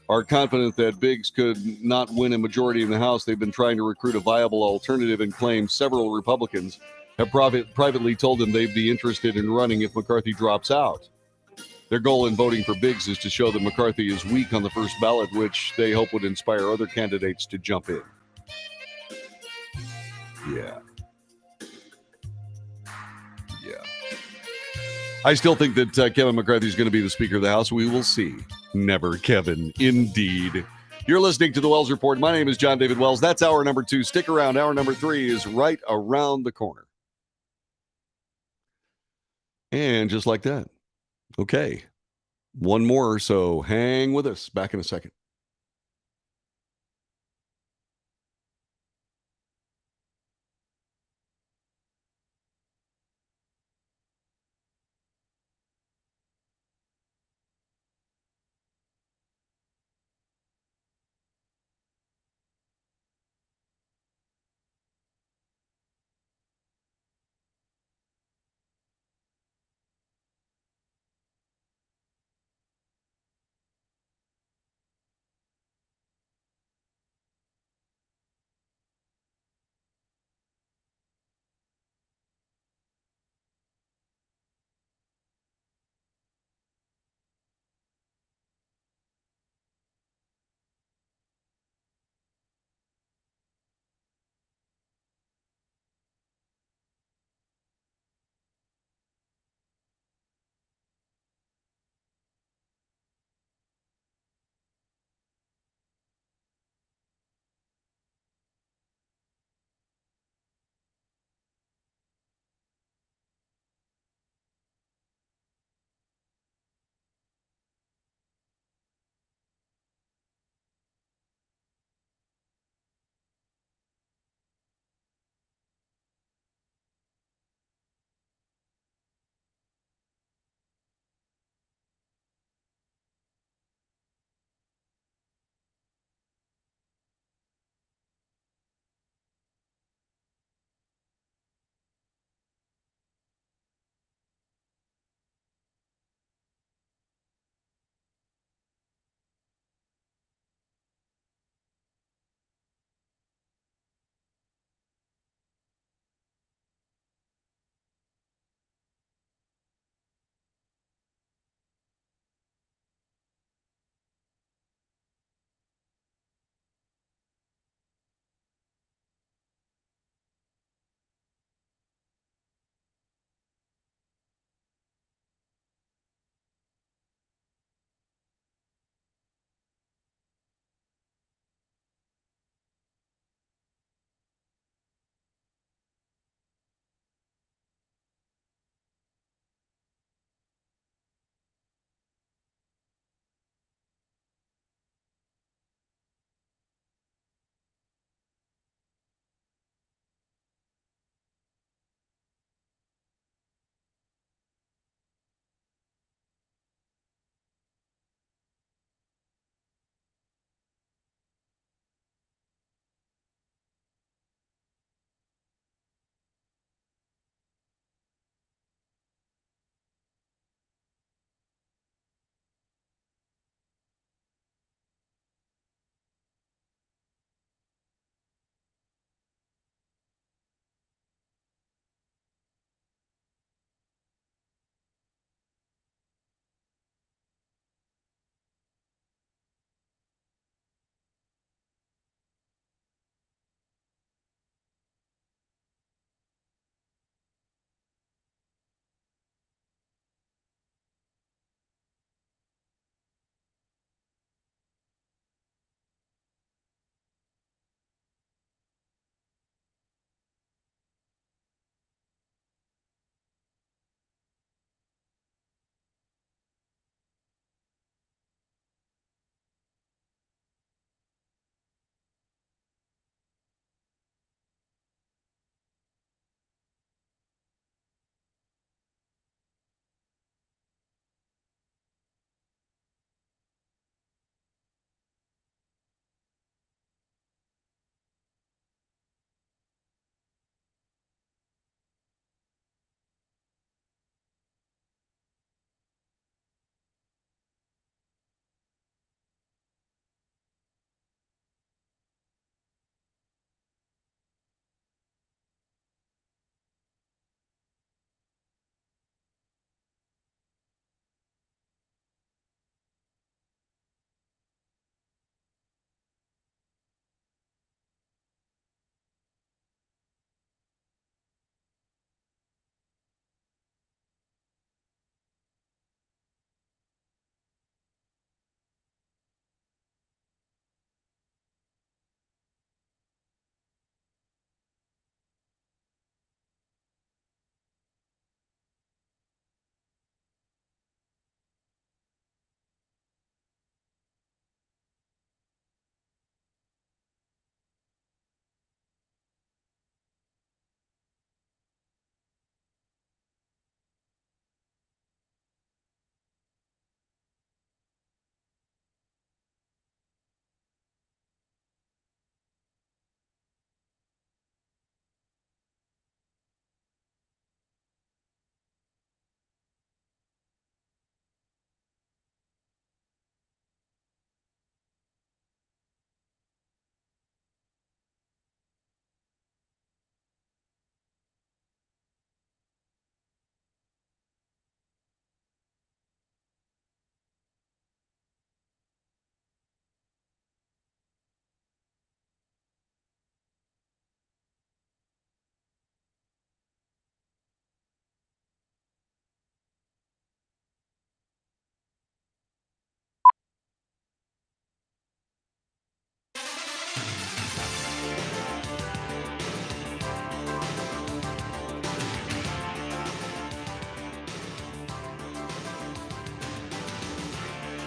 are confident that Biggs could not win a majority in the House. They've been trying to recruit a viable alternative and claim several Republicans have privately told them they'd be interested in running if McCarthy drops out. Their goal in voting for Biggs is to show that McCarthy is weak on the first ballot, which they hope would inspire other candidates to jump in. Yeah. I still think that Kevin McCarthy is going to be the Speaker of the House. We will see. Never Kevin, indeed. You're listening to the Wells Report. My name is John David Wells. That's hour number 2. Stick around. Hour number 3 is right around the corner. And just like that. Okay. One more, so hang with us. Back in a second.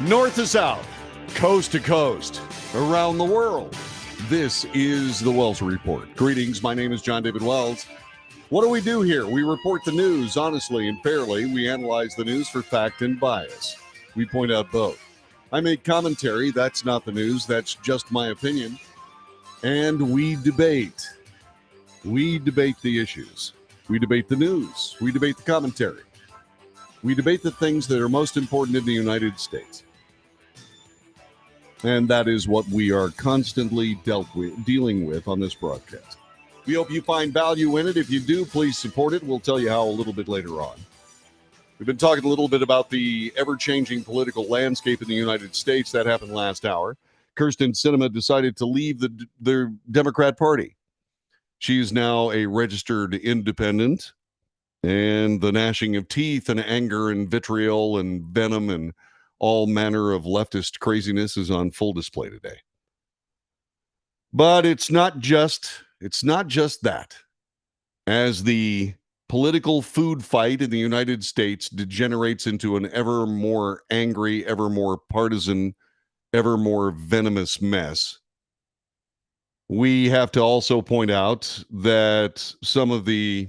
North to south, coast to coast, around the world. This is the Wells Report. Greetings, my name is John David Wells. What do we do here? We report the news honestly and fairly. We analyze the news for fact and bias. We point out both. I make commentary. That's not the news. That's just my opinion. And we debate. We debate the issues. We debate the news. We debate the commentary. We debate the things that are most important in the United States. And that is what we are constantly dealing with on this broadcast. We hope you find value in it. If you do, please support it. We'll tell you how a little bit later on. We've been talking a little bit about the ever-changing political landscape in the United States. That happened last hour. Kyrsten Sinema decided to leave the Democrat Party. She is now a registered independent, and the gnashing of teeth and anger and vitriol and venom and all manner of leftist craziness is on full display today. But it's not just that. As the political food fight in the United States degenerates into an ever more angry, ever more partisan, ever more venomous mess, we have to also point out that some of the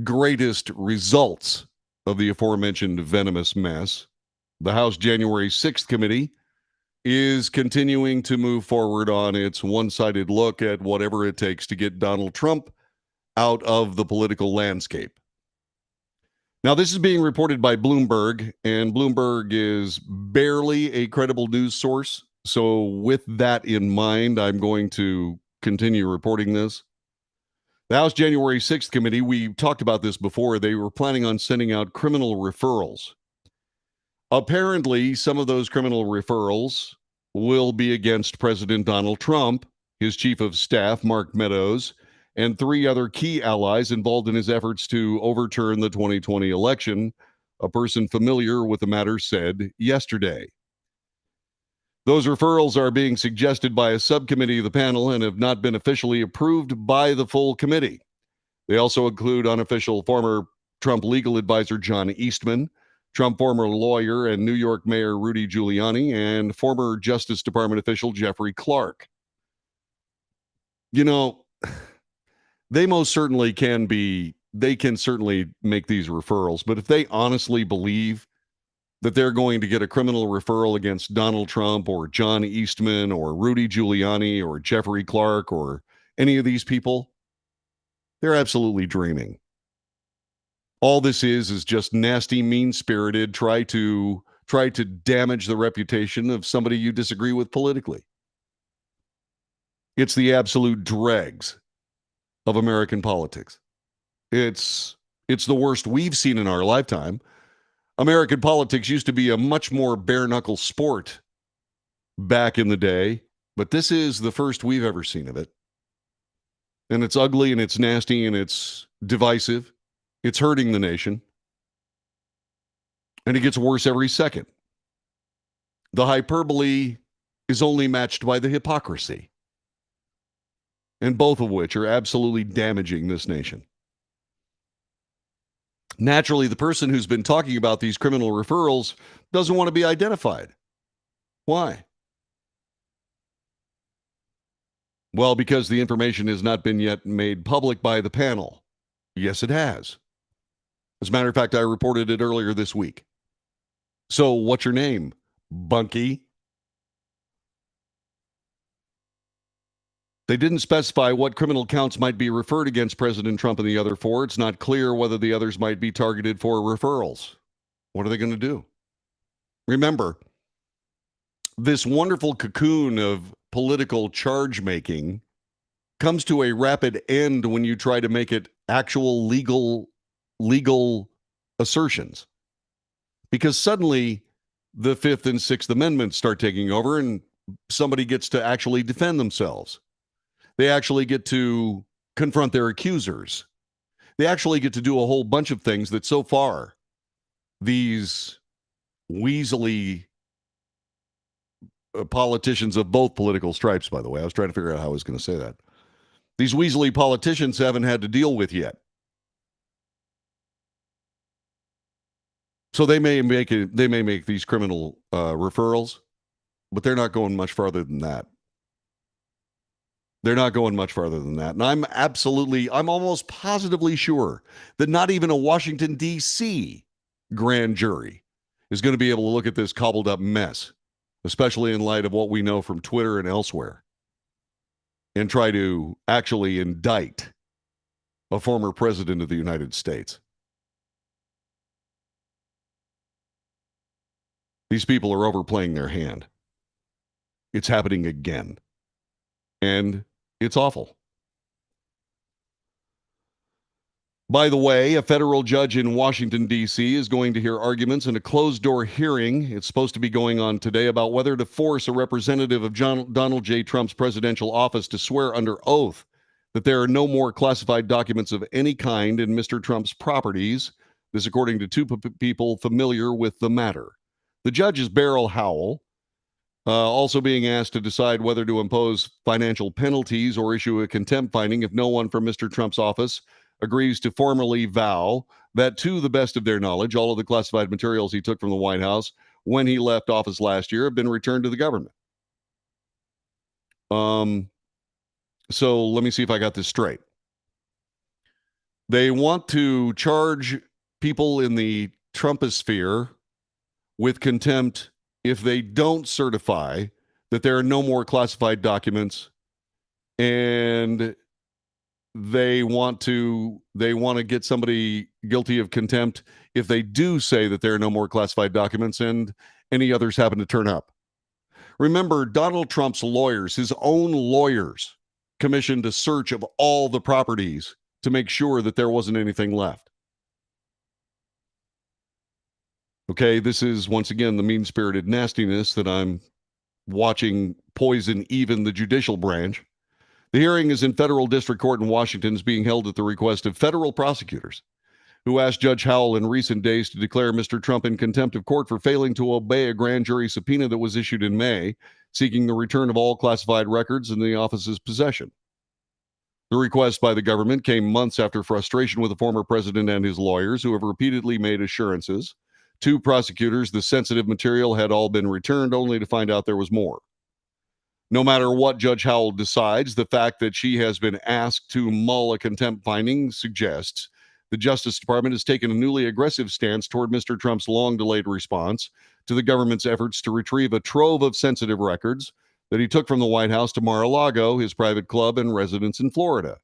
greatest results of the aforementioned venomous mess, the House January 6th committee, is continuing to move forward on its one-sided look at whatever it takes to get Donald Trump out of the political landscape. Now, this is being reported by Bloomberg, and Bloomberg is barely a credible news source. So with that in mind, I'm going to continue reporting this. The House January 6th committee, we talked about this before, they were planning on sending out criminal referrals. Apparently, some of those criminal referrals will be against President Donald Trump, his chief of staff, Mark Meadows, and 3 other key allies involved in his efforts to overturn the 2020 election, a person familiar with the matter said yesterday. Those referrals are being suggested by a subcommittee of the panel and have not been officially approved by the full committee. They also include unofficial former Trump legal advisor John Eastman, Trump former lawyer and New York Mayor Rudy Giuliani, and former Justice Department official Jeffrey Clark. You know, they most certainly can certainly make these referrals, but if they honestly believe that they're going to get a criminal referral against Donald Trump or John Eastman or Rudy Giuliani or Jeffrey Clark or any of these people, they're absolutely dreaming. All this is just nasty, mean-spirited, try to damage the reputation of somebody you disagree with politically. It's the absolute dregs of American politics. It's the worst we've seen in our lifetime. American politics used to be a much more bare-knuckle sport back in the day, but this is the first we've ever seen of it. And it's ugly and it's nasty and it's divisive. It's hurting the nation. And it gets worse every second. The hyperbole is only matched by the hypocrisy. And both of which are absolutely damaging this nation. Naturally, the person who's been talking about these criminal referrals doesn't want to be identified. Why? Well, because the information has not been yet made public by the panel. Yes, it has. As a matter of fact, I reported it earlier this week. So, what's your name, Bunky? They didn't specify what criminal counts might be referred against President Trump and the other 4. It's not clear whether the others might be targeted for referrals. What are they going to do? Remember, this wonderful cocoon of political charge making comes to a rapid end when you try to make it actual legal assertions. Because suddenly the Fifth and Sixth Amendments start taking over and somebody gets to actually defend themselves. They actually get to confront their accusers. They actually get to do a whole bunch of things that so far these weaselly politicians of both political stripes, by the way. I was trying to figure out how I was going to say that. These weaselly politicians haven't had to deal with yet. So they may make these criminal referrals, but they're not going much farther than that. They're not going much farther than that. And I'm almost positively sure that not even a Washington, D.C. grand jury is going to be able to look at this cobbled up mess, especially in light of what we know from Twitter and elsewhere, and try to actually indict a former president of the United States. These people are overplaying their hand. It's happening again. And it's awful. By the way, a federal judge in Washington, D.C. is going to hear arguments in a closed-door hearing. It's supposed to be going on today about whether to force a representative of Donald J. Trump's presidential office to swear under oath that there are no more classified documents of any kind in Mr. Trump's properties. This according to two people familiar with the matter. The judge is Beryl Howell, also being asked to decide whether to impose financial penalties or issue a contempt finding if no one from Mr. Trump's office agrees to formally vow that, to the best of their knowledge, all of the classified materials he took from the White House when he left office last year have been returned to the government. So let me see if I got this straight. They want to charge people in the Trumposphere with contempt if they don't certify that there are no more classified documents, and they want to get somebody guilty of contempt if they do say that there are no more classified documents and any others happen to turn up. Remember, Donald Trump's lawyers, his own lawyers, commissioned a search of all the properties to make sure that there wasn't anything left. Okay, this is, once again, the mean-spirited nastiness that I'm watching poison even the judicial branch. The hearing is in federal district court in Washington, is being held at the request of federal prosecutors who asked Judge Howell in recent days to declare Mr. Trump in contempt of court for failing to obey a grand jury subpoena that was issued in May, seeking the return of all classified records in the office's possession. The request by the government came months after frustration with the former president and his lawyers, who have repeatedly made assurances to prosecutors the sensitive material had all been returned, only to find out there was more. No matter what Judge Howell decides, the fact that she has been asked to mull a contempt finding suggests the Justice Department has taken a newly aggressive stance toward Mr. Trump's long-delayed response to the government's efforts to retrieve a trove of sensitive records that he took from the White House to Mar-a-Lago, his private club and residence in Florida.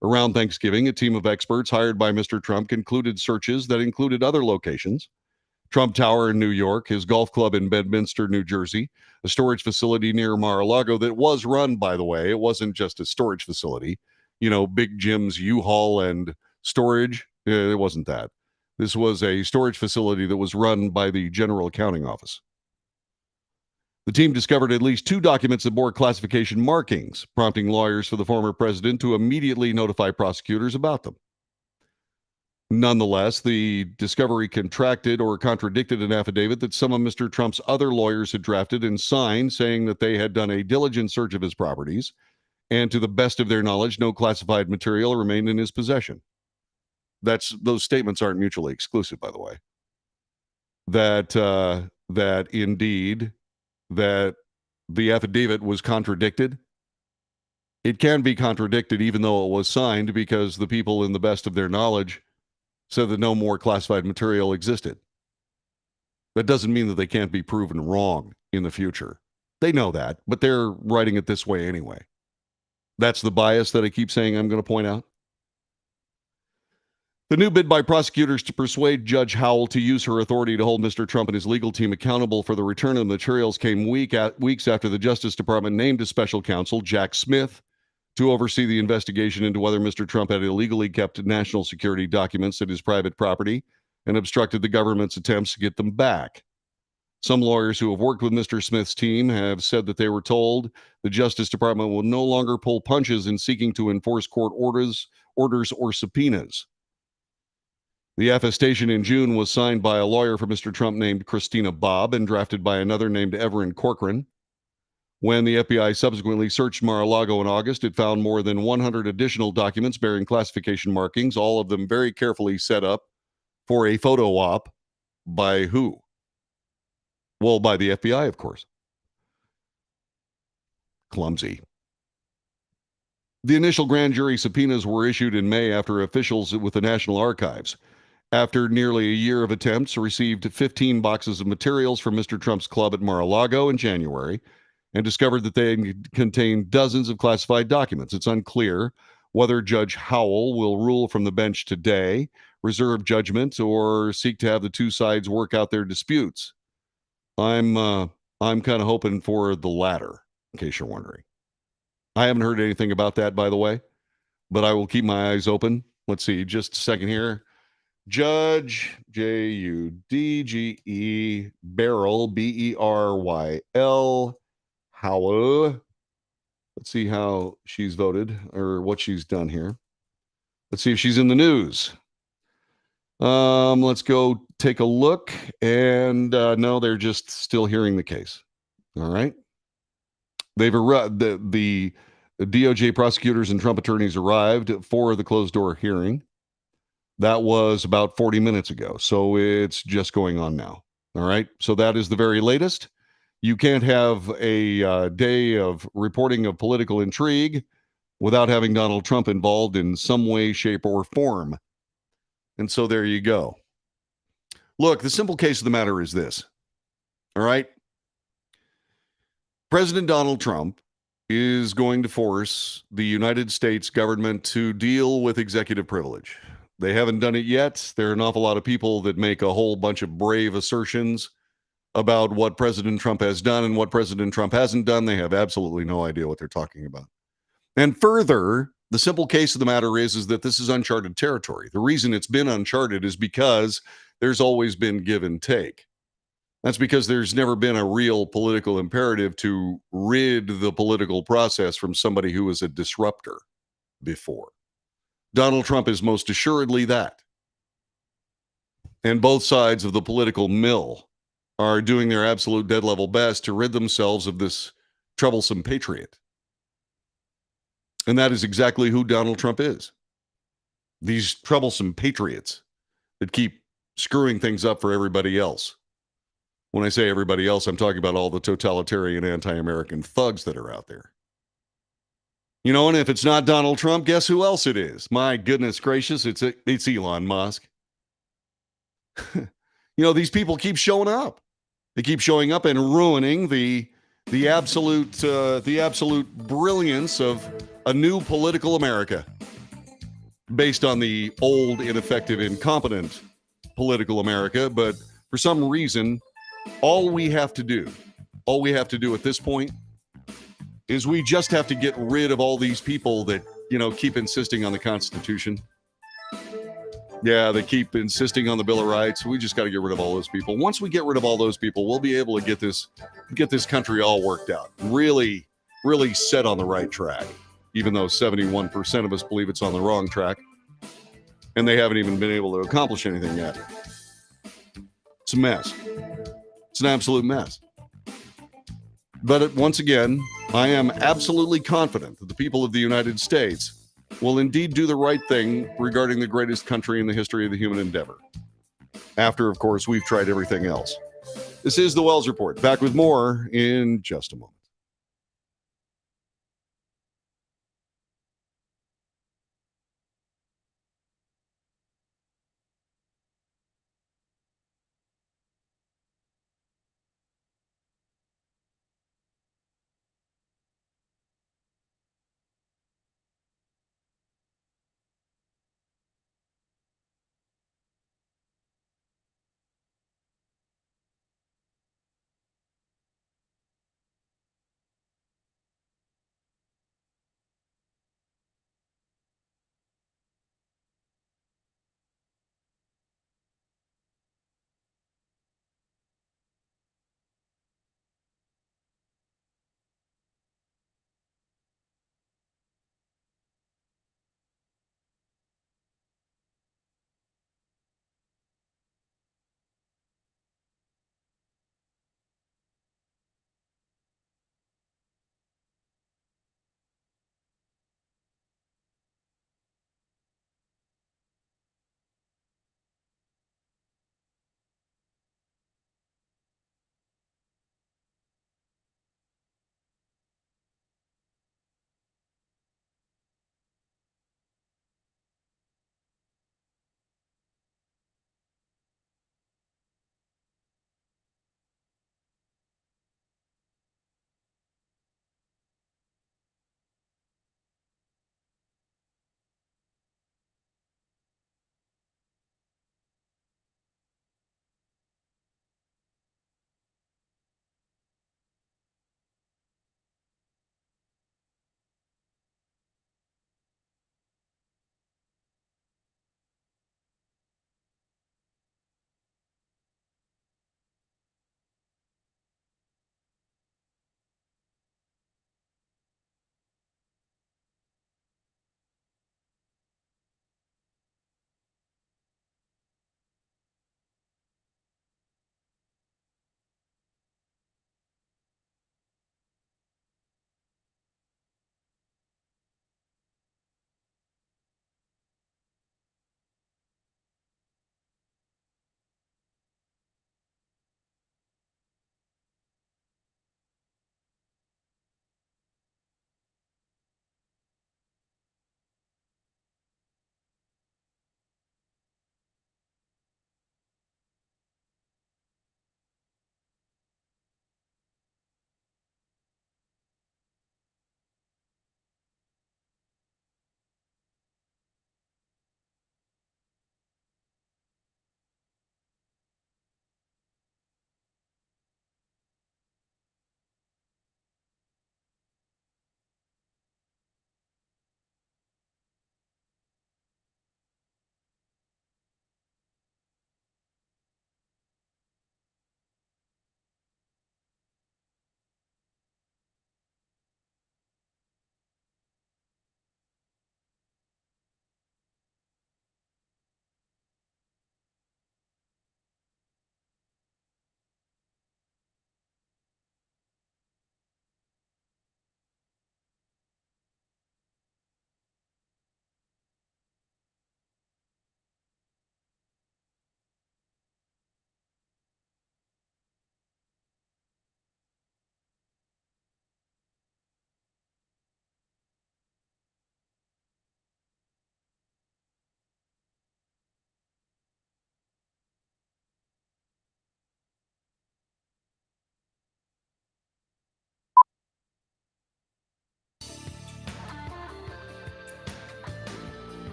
Around Thanksgiving, a team of experts hired by Mr. Trump concluded searches that included other locations: Trump Tower in New York, his golf club in Bedminster, New Jersey, a storage facility near Mar-a-Lago that was run, by the way. It wasn't just a storage facility, Big Jim's U-Haul and storage. It wasn't that. This was a storage facility that was run by the General Accounting Office. The team discovered at least 2 documents that bore classification markings, prompting lawyers for the former president to immediately notify prosecutors about them. Nonetheless, the discovery contradicted an affidavit that some of Mr. Trump's other lawyers had drafted and signed, saying that they had done a diligent search of his properties, and to the best of their knowledge, no classified material remained in his possession. Those statements aren't mutually exclusive, by the way. That indeed, that the affidavit was contradicted. It can be contradicted even though it was signed, because the people in the best of their knowledge said that no more classified material existed. That doesn't mean that they can't be proven wrong in the future. They know that, but they're writing it this way anyway. That's the bias that I keep saying I'm going to point out. The new bid by prosecutors to persuade Judge Howell to use her authority to hold Mr. Trump and his legal team accountable for the return of the materials came weeks after the Justice Department named a special counsel, Jack Smith, to oversee the investigation into whether Mr. Trump had illegally kept national security documents at his private property and obstructed the government's attempts to get them back. Some lawyers who have worked with Mr. Smith's team have said that they were told the Justice Department will no longer pull punches in seeking to enforce court orders or subpoenas. The attestation in June was signed by a lawyer for Mr. Trump named Christina Bobb and drafted by another named Everin Corcoran. When the FBI subsequently searched Mar-a-Lago in August, it found more than 100 additional documents bearing classification markings, all of them very carefully set up for a photo op by who? Well, by the FBI, of course. Clumsy. The initial grand jury subpoenas were issued in May after officials with the National Archives, after nearly a year of attempts, received 15 boxes of materials from Mr. Trump's club at Mar-a-Lago in January and discovered that they contained dozens of classified documents. It's unclear whether Judge Howell will rule from the bench today, reserve judgment, or seek to have the two sides work out their disputes. I'm kind of hoping for the latter, in case you're wondering. I haven't heard anything about that, by the way, but I will keep my eyes open. Let's see, just a second here. Judge, Judge Beryl, Beryl, Howell. Let's see how she's voted or what she's done here. Let's see if she's in the news. Let's go take a look. And no, they're just still hearing the case. All right. The DOJ prosecutors and Trump attorneys arrived for the closed door hearing. That was about 40 minutes ago. So it's just going on now. All right. So that is the very latest. You can't have a day of reporting of political intrigue without having Donald Trump involved in some way, shape, or form. And so there you go. Look, the simple case of the matter is this. All right. President Donald Trump is going to force the United States government to deal with executive privilege. They haven't done it yet. There are an awful lot of people that make a whole bunch of brave assertions about what President Trump has done and what President Trump hasn't done. They have absolutely no idea what they're talking about. And further, the simple case of the matter is that this is uncharted territory. The reason it's been uncharted is because there's always been give and take. That's because there's never been a real political imperative to rid the political process from somebody who is a disruptor before. Donald Trump is most assuredly that. And both sides of the political mill are doing their absolute dead level best to rid themselves of this troublesome patriot. And that is exactly who Donald Trump is. These troublesome patriots that keep screwing things up for everybody else. When I say everybody else, I'm talking about all the totalitarian anti-American thugs that are out there. You know, and if it's not Donald Trump, guess who else it is? My goodness gracious, it's Elon Musk. These people keep showing up. They keep showing up and ruining the absolute brilliance of a new political America based on the old, ineffective, incompetent political America. But for some reason, all we have to do at this point is we just have to get rid of all these people that, keep insisting on the Constitution. Yeah, they keep insisting on the Bill of Rights. We just got to get rid of all those people. Once we get rid of all those people, we'll be able to get this country all worked out. Really, really set on the right track, even though 71% of us believe it's on the wrong track. And they haven't even been able to accomplish anything yet. It's a mess. It's an absolute mess. But once again, I am absolutely confident that the people of the United States will indeed do the right thing regarding the greatest country in the history of the human endeavor. After, of course, we've tried everything else. This is the Wells Report. Back with more in just a moment.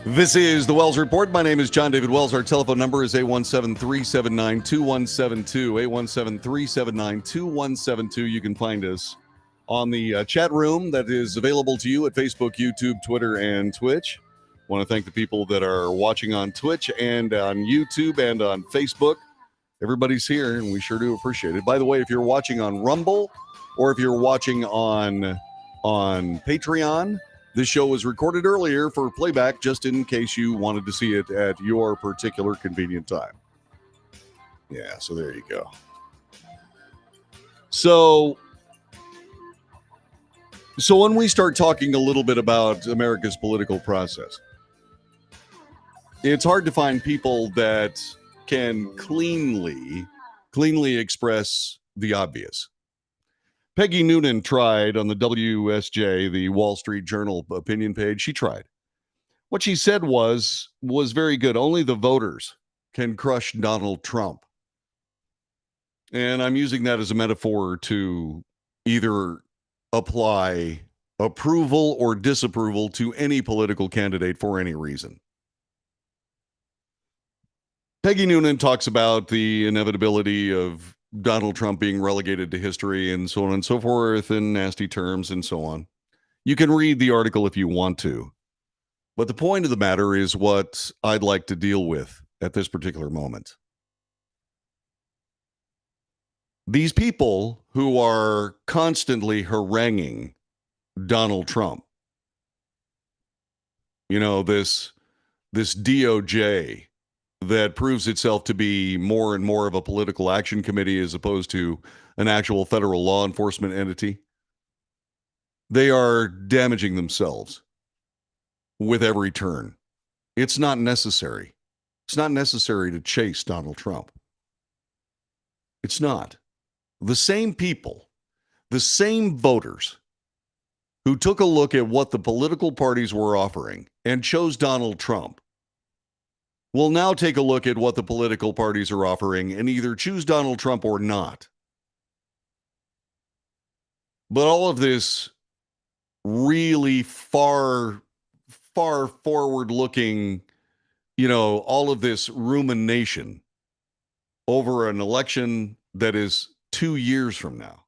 This is the Wells Report. My name is John David Wells. Our telephone number is 817-379-2172. 817-379-2172. You can find us on the chat room that is available to you at Facebook, YouTube, Twitter, and Twitch. I want to thank the people that are watching on Twitch and on YouTube and on Facebook. Everybody's here, and we sure do appreciate it. By the way, if you're watching on Rumble or if you're watching on Patreon, this show was recorded earlier for playback just in case you wanted to see it at your particular convenient time. Yeah, so there you go. So when we start talking a little bit about America's political process, it's hard to find people that can cleanly express the obvious. Peggy Noonan tried on the WSJ, the Wall Street Journal opinion page. She tried. What she said was very good. Only the voters can crush Donald Trump. And I'm using that as a metaphor to either apply approval or disapproval to any political candidate for any reason. Peggy Noonan talks about the inevitability of Donald Trump being relegated to history and so on and so forth in nasty terms and so on. You can read the article if you want to. But the point of the matter is what I'd like to deal with at this particular moment. These people who are constantly haranguing Donald Trump, you know, this DOJ that proves itself to be more and more of a political action committee as opposed to an actual federal law enforcement entity. They are damaging themselves with every turn. It's not necessary. It's not necessary to chase Donald Trump. It's not. The same people, the same voters who took a look at what the political parties were offering and chose Donald Trump will now take a look at what the political parties are offering and either choose Donald Trump or not. But all of this really far forward-looking, all of this rumination over an election that is 2 years from now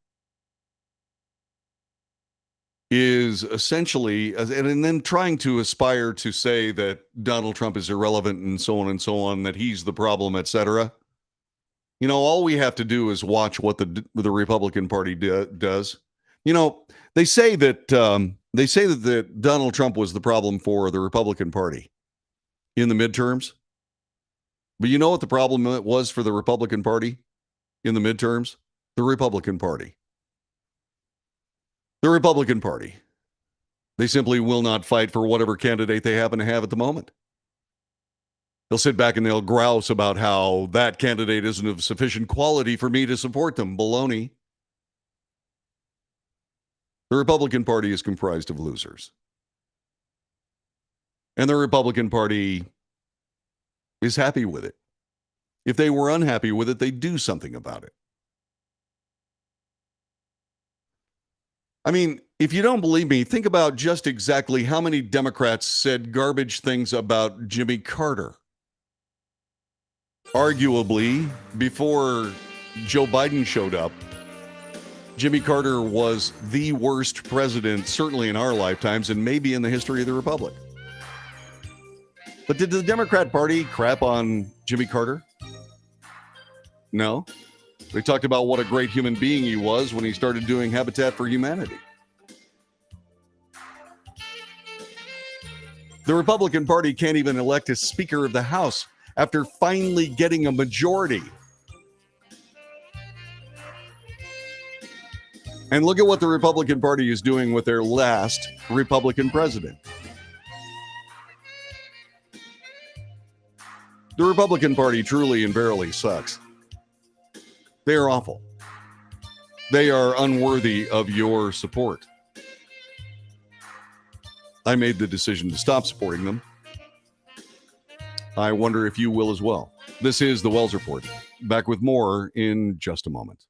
is essentially, and then trying to aspire to say that Donald Trump is irrelevant and so on, that he's the problem, etc. All we have to do is watch what the Republican Party does. They say that that Donald Trump was the problem for the Republican Party in the midterms. But you know what the problem was for the Republican Party in the midterms? The Republican Party. The Republican Party. They simply will not fight for whatever candidate they happen to have at the moment. They'll sit back and they'll grouse about how that candidate isn't of sufficient quality for me to support them. Baloney. The Republican Party is comprised of losers. And the Republican Party is happy with it. If they were unhappy with it, they'd do something about it. I mean, if you don't believe me, think about just exactly how many Democrats said garbage things about Jimmy Carter. Arguably, before Joe Biden showed up, Jimmy Carter was the worst president, certainly in our lifetimes, and maybe in the history of the Republic. But did the Democrat Party crap on Jimmy Carter? No. They talked about what a great human being he was when he started doing Habitat for Humanity. The Republican Party can't even elect a Speaker of the House after finally getting a majority. And look at what the Republican Party is doing with their last Republican president. The Republican Party truly and verily sucks. They are awful. They are unworthy of your support. I made the decision to stop supporting them. I wonder if you will as well. This is the Wells Report. Back with more in just a moment.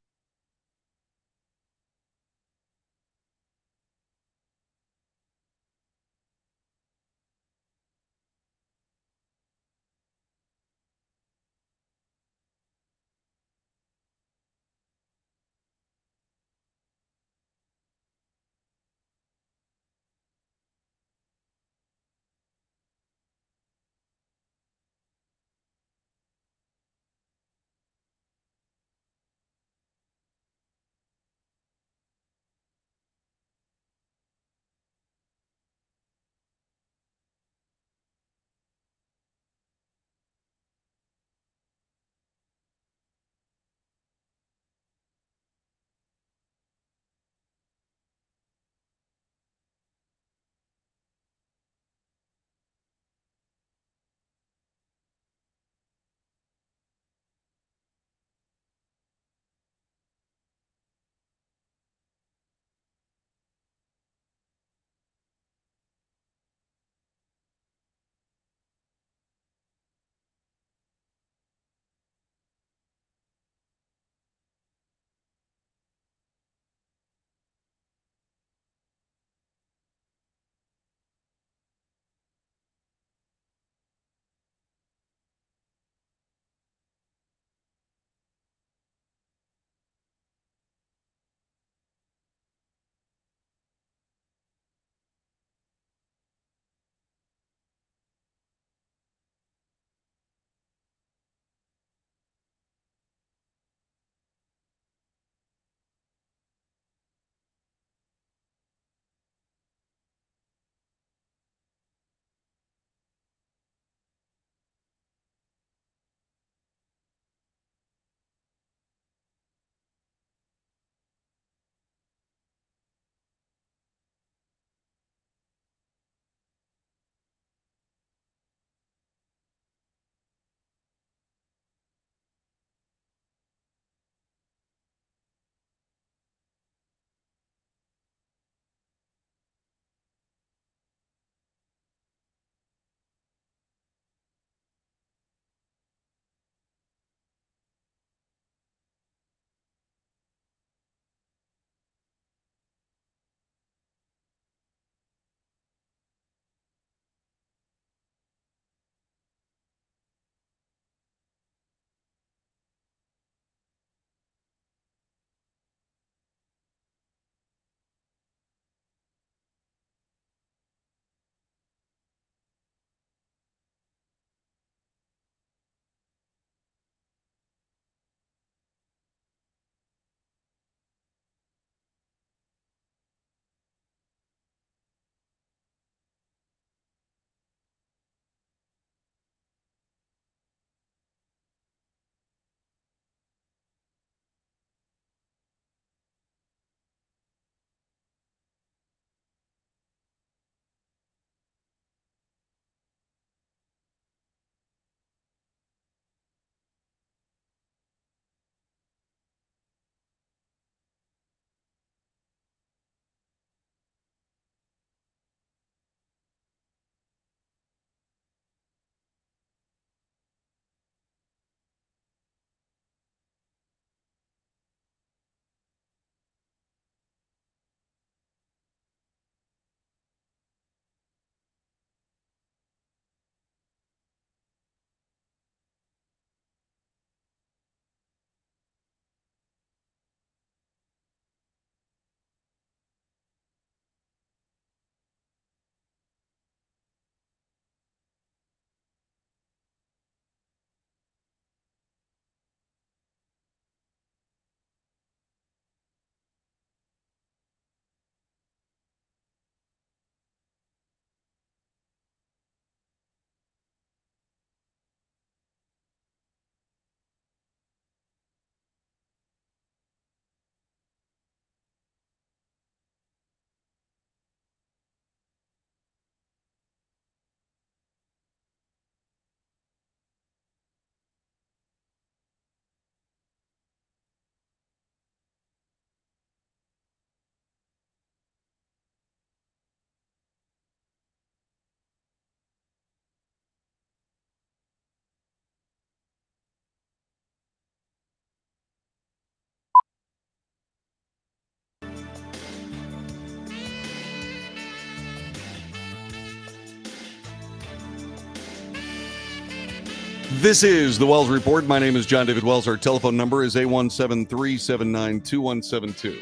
This is the Wells Report. My name is John David Wells. Our telephone number is 817-379-2172.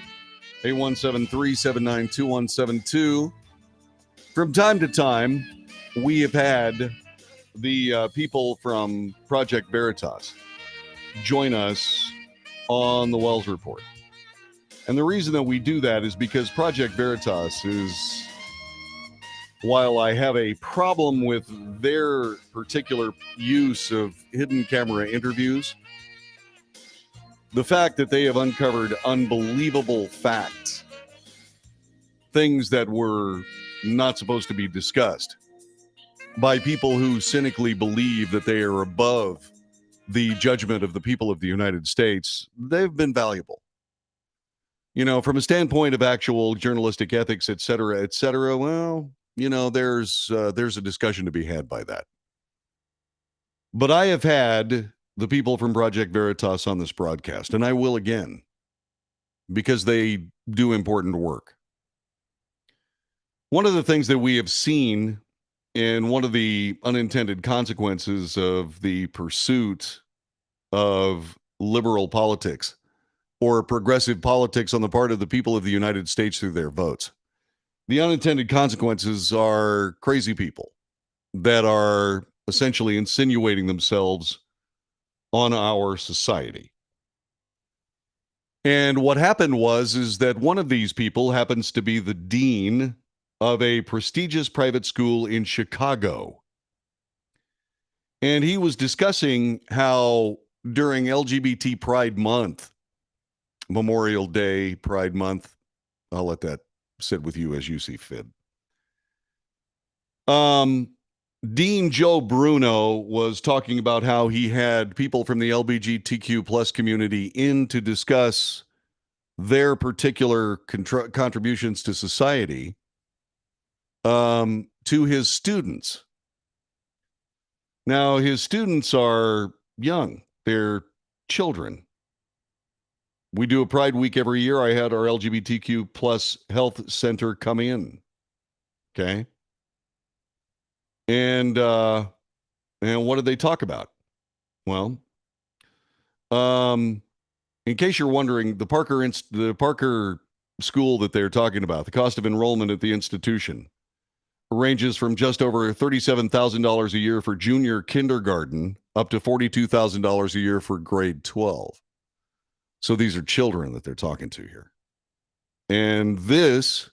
817-379-2172. From time to time, we have had the people from Project Veritas join us on the Wells Report. And the reason that we do that is because Project Veritas is, while I have a problem with their particular use of hidden camera interviews, the fact that they have uncovered unbelievable facts, things that were not supposed to be discussed by people who cynically believe that they are above the judgment of the people of the United States, they've been valuable. You know, from a standpoint of actual journalistic ethics, et cetera, well, you know, there's a discussion to be had by that. But I have had the people from Project Veritas on this broadcast, and I will again, because they do important work. One of the things that we have seen in one of the unintended consequences of the pursuit of liberal politics or progressive politics on the part of the people of the United States through their votes, the unintended consequences are crazy people that are essentially insinuating themselves on our society. And what happened is that one of these people happens to be the dean of a prestigious private school in Chicago. And he was discussing how during LGBT Pride Month, Memorial Day, Pride Month, I'll let that sit with you as you see fit. Dean Joe Bruno was talking about how he had people from the LGBTQ plus community in to discuss their particular contributions to society to his students. Now, his students are young. They're children. We do a Pride Week every year. I had our LGBTQ plus health center come in. Okay. And what did they talk about? Well, in case you're wondering, the Parker school that they're talking about, the cost of enrollment at the institution ranges from just over $37,000 a year for junior kindergarten up to $42,000 a year for grade 12. So these are children that they're talking to here. And this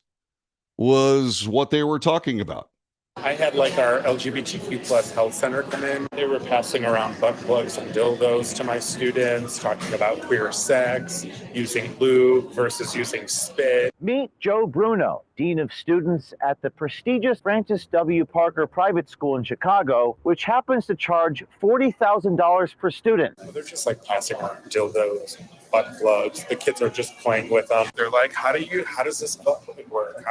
was what they were talking about. I had like our LGBTQ plus health center come in. They were passing around butt plugs and dildos to my students, talking about queer sex, using lube versus using spit. Meet Joe Bruno, Dean of Students at the prestigious Francis W. Parker Private School in Chicago, which happens to charge $40,000 per student. They're just like passing around dildos, butt plugs. The kids are just playing with them. They're like, how does this butt plug work?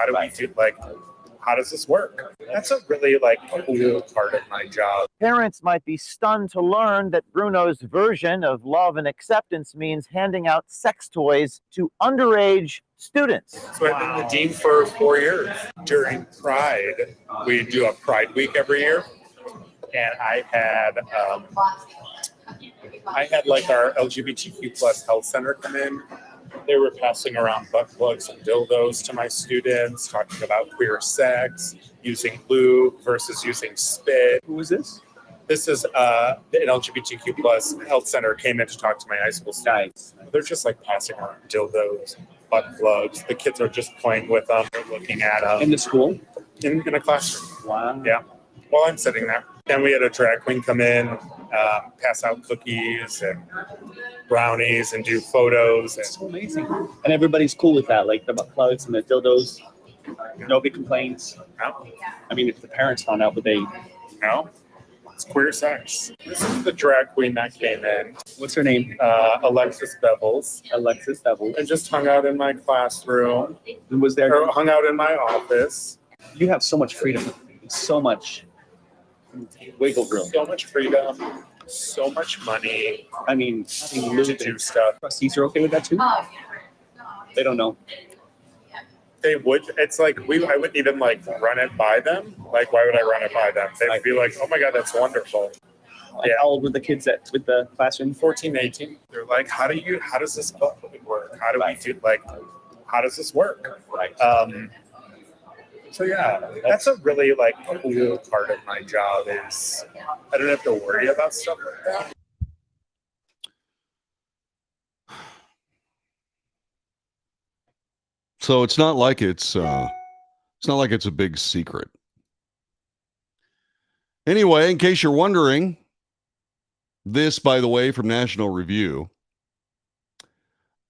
How does this work? That's a really cool part of my job. Parents might be stunned to learn that Bruno's version of love and acceptance means handing out sex toys to underage students. So I've been the dean for 4 years. During Pride, we do a Pride Week every year. And I had our LGBTQ plus health center come in. They were passing around butt plugs and dildos to my students, talking about queer sex, using lube versus using spit. Who was this? This is an LGBTQ plus health center came in to talk to my high school students. They're just passing around dildos, butt plugs. The kids are just playing with them. They're looking at them. In the school? In a classroom. Wow. Yeah. While I'm sitting there. Then we had a drag queen come in, pass out cookies and brownies and do photos. That's so amazing. And everybody's cool with that, like the butt plugs and the dildos. Nobody complains. No. I mean, if the parents found out, would they? No. It's queer sex. This is the drag queen that came in. What's her name? Alexis Bevels. Alexis Devil. And just hung out in my classroom. And was there? Or hung out in my office. You have so much freedom. So much wiggle room. So much freedom. So much money. I mean, To do stuff. trustees are okay with that too? They don't know. They would. It's I wouldn't even run it by them. Why would I run it by them? They'd be like, "Oh my God, that's wonderful." Like, how old were the kids with the classroom? 14, 18. They're like, how does this work? How do we do, like, how does this work? Right. So yeah, that's a really like cool part of my job is I don't have to worry about stuff like that. So it's not like it's a big secret. Anyway, in case you're wondering, this, by the way, from National Review.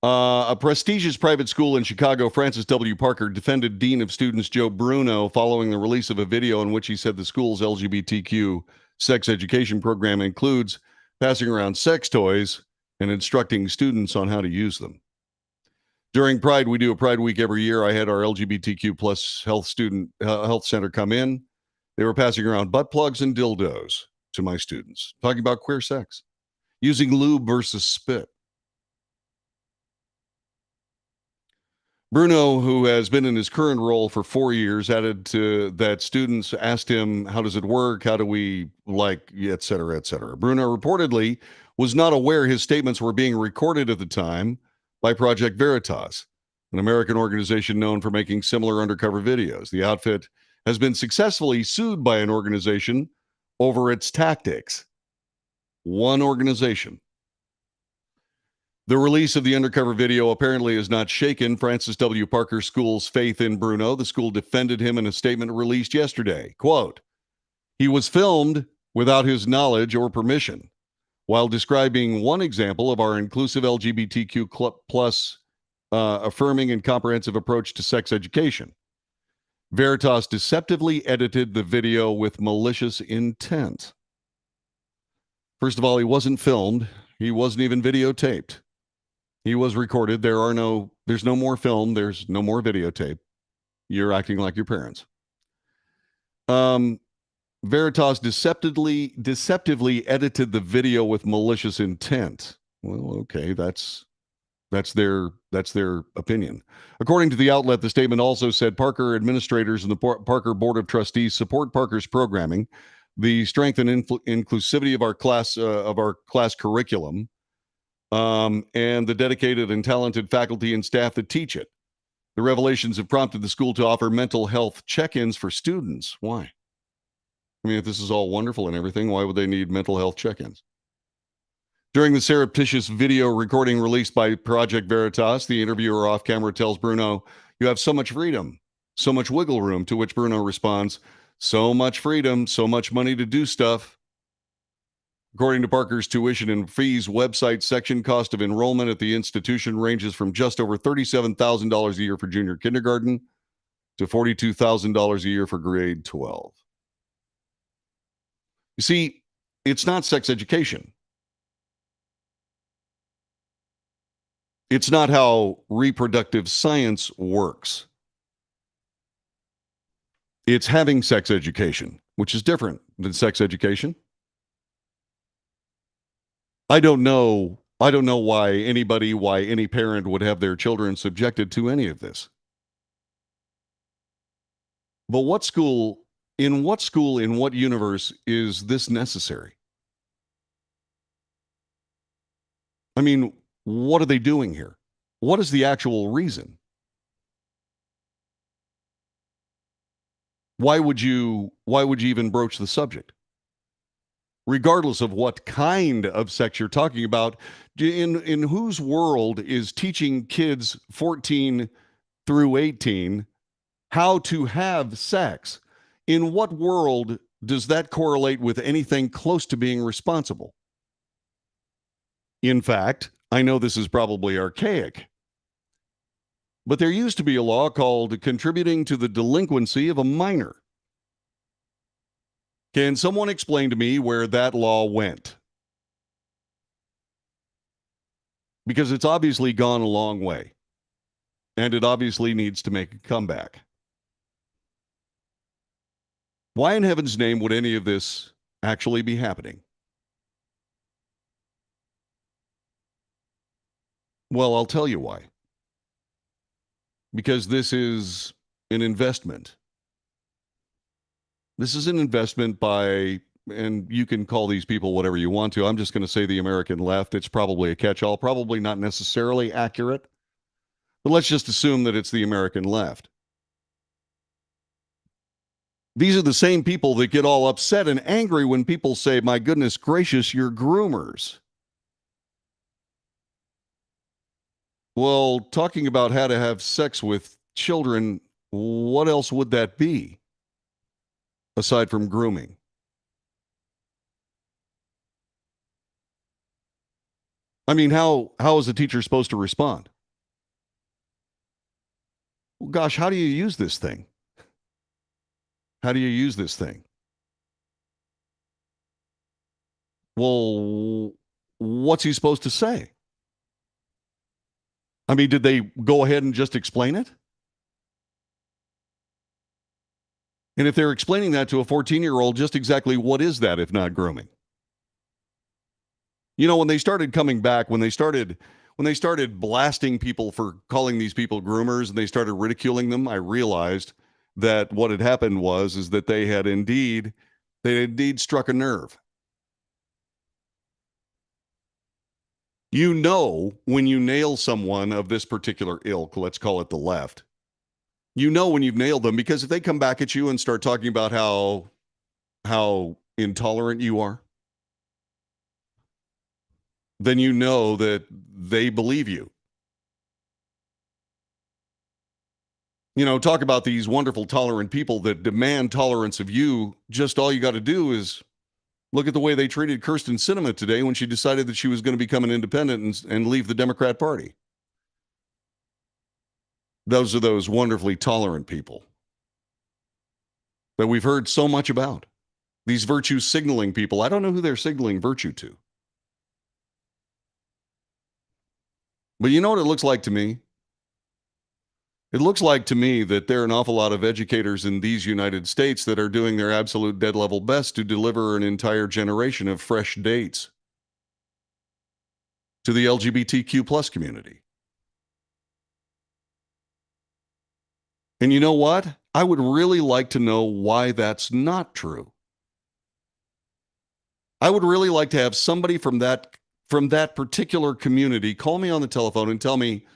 A prestigious private school in Chicago, Francis W. Parker, defended Dean of Students Joe Bruno following the release of a video in which he said the school's LGBTQ sex education program includes passing around sex toys and instructing students on how to use them. During Pride, we do a Pride Week every year. I had our LGBTQ plus health center come in. They were passing around butt plugs and dildos to my students, talking about queer sex, using lube versus spit. Bruno, who has been in his current role for 4 years, added to that students asked him, how does it work? How do we, like, et cetera, et cetera. Bruno reportedly was not aware his statements were being recorded at the time by Project Veritas, an American organization known for making similar undercover videos. The outfit has been successfully sued by an organization over its tactics. One organization. The release of the undercover video apparently has not shaken Francis W. Parker School's faith in Bruno. The school defended him in a statement released yesterday. Quote, he was filmed without his knowledge or permission, while describing one example of our inclusive LGBTQ plus affirming and comprehensive approach to sex education. Veritas deceptively edited the video with malicious intent. First of all, he wasn't filmed. He wasn't even videotaped. He was recorded. There's no more film. There's no more videotape. You're acting like your parents. Veritas deceptively edited the video with malicious intent. Well, okay, that's their opinion. According to the outlet, the statement also said Parker administrators and the Parker Board of Trustees support Parker's programming, the strength and inclusivity of our class curriculum, and the dedicated and talented faculty and staff that teach it. The revelations have prompted the school to offer mental health check-ins for students. Why? I mean, if this is all wonderful and everything, why would they need mental health check-ins? During the surreptitious video recording released by Project Veritas, the interviewer off camera tells Bruno, you have so much freedom, so much wiggle room, to which Bruno responds, so much freedom, so much money to do stuff. According to Parker's tuition and fees website section, cost of enrollment at the institution ranges from just over $37,000 a year for junior kindergarten to $42,000 a year for grade 12. You see, it's not sex education. It's not how reproductive science works. It's having sex education, which is different than sex education. I don't know why any parent would have their children subjected to any of this. But in what universe is this necessary? I mean, what are they doing here? What is the actual reason? Why would you even broach the subject? Regardless of what kind of sex you're talking about, in whose world is teaching kids 14 through 18 how to have sex? In what world does that correlate with anything close to being responsible? In fact, I know this is probably archaic, but there used to be a law called contributing to the delinquency of a minor. Can someone explain to me where that law went? Because it's obviously gone a long way, and it obviously needs to make a comeback. Why in heaven's name would any of this actually be happening? Well, I'll tell you why. Because this is an investment. This is an investment by and you can call these people whatever you want to. I'm just going to say the American left. It's probably a catch-all, probably not necessarily accurate, but let's just assume that it's the American left. These are the same people that get all upset and angry when people say, my goodness gracious, you're groomers. Well, talking about how to have sex with children, what else would that be aside from grooming? I mean, how is a teacher supposed to respond? Well, gosh, how do you use this thing? How do you use this thing? Well, what's he supposed to say? I mean, did they go ahead and just explain it? And if they're explaining that to a 14-year-old, just exactly what is that if not grooming? You know, when they started coming back, when they started blasting people for calling these people groomers and they started ridiculing them, I realized that what had happened is that they had indeed struck a nerve. You know, when you nail someone of this particular ilk, let's call it the left, you know when you've nailed them, because if they come back at you and start talking about how intolerant you are, then you know that they believe you. You know, talk about these wonderful, tolerant people that demand tolerance of you. Just all you got to do is look at the way they treated Kyrsten Sinema today when she decided that she was going to become an independent and leave the Democrat Party. Those are those wonderfully tolerant people that we've heard so much about. These virtue signaling people. I don't know who they're signaling virtue to. But you know what it looks like to me? It looks like to me that there are an awful lot of educators in these United States that are doing their absolute dead level best to deliver an entire generation of fresh dates to the LGBTQ plus community. And you know what? I would really like to know why that's not true. I would really like to have somebody from that particular community call me on the telephone and tell me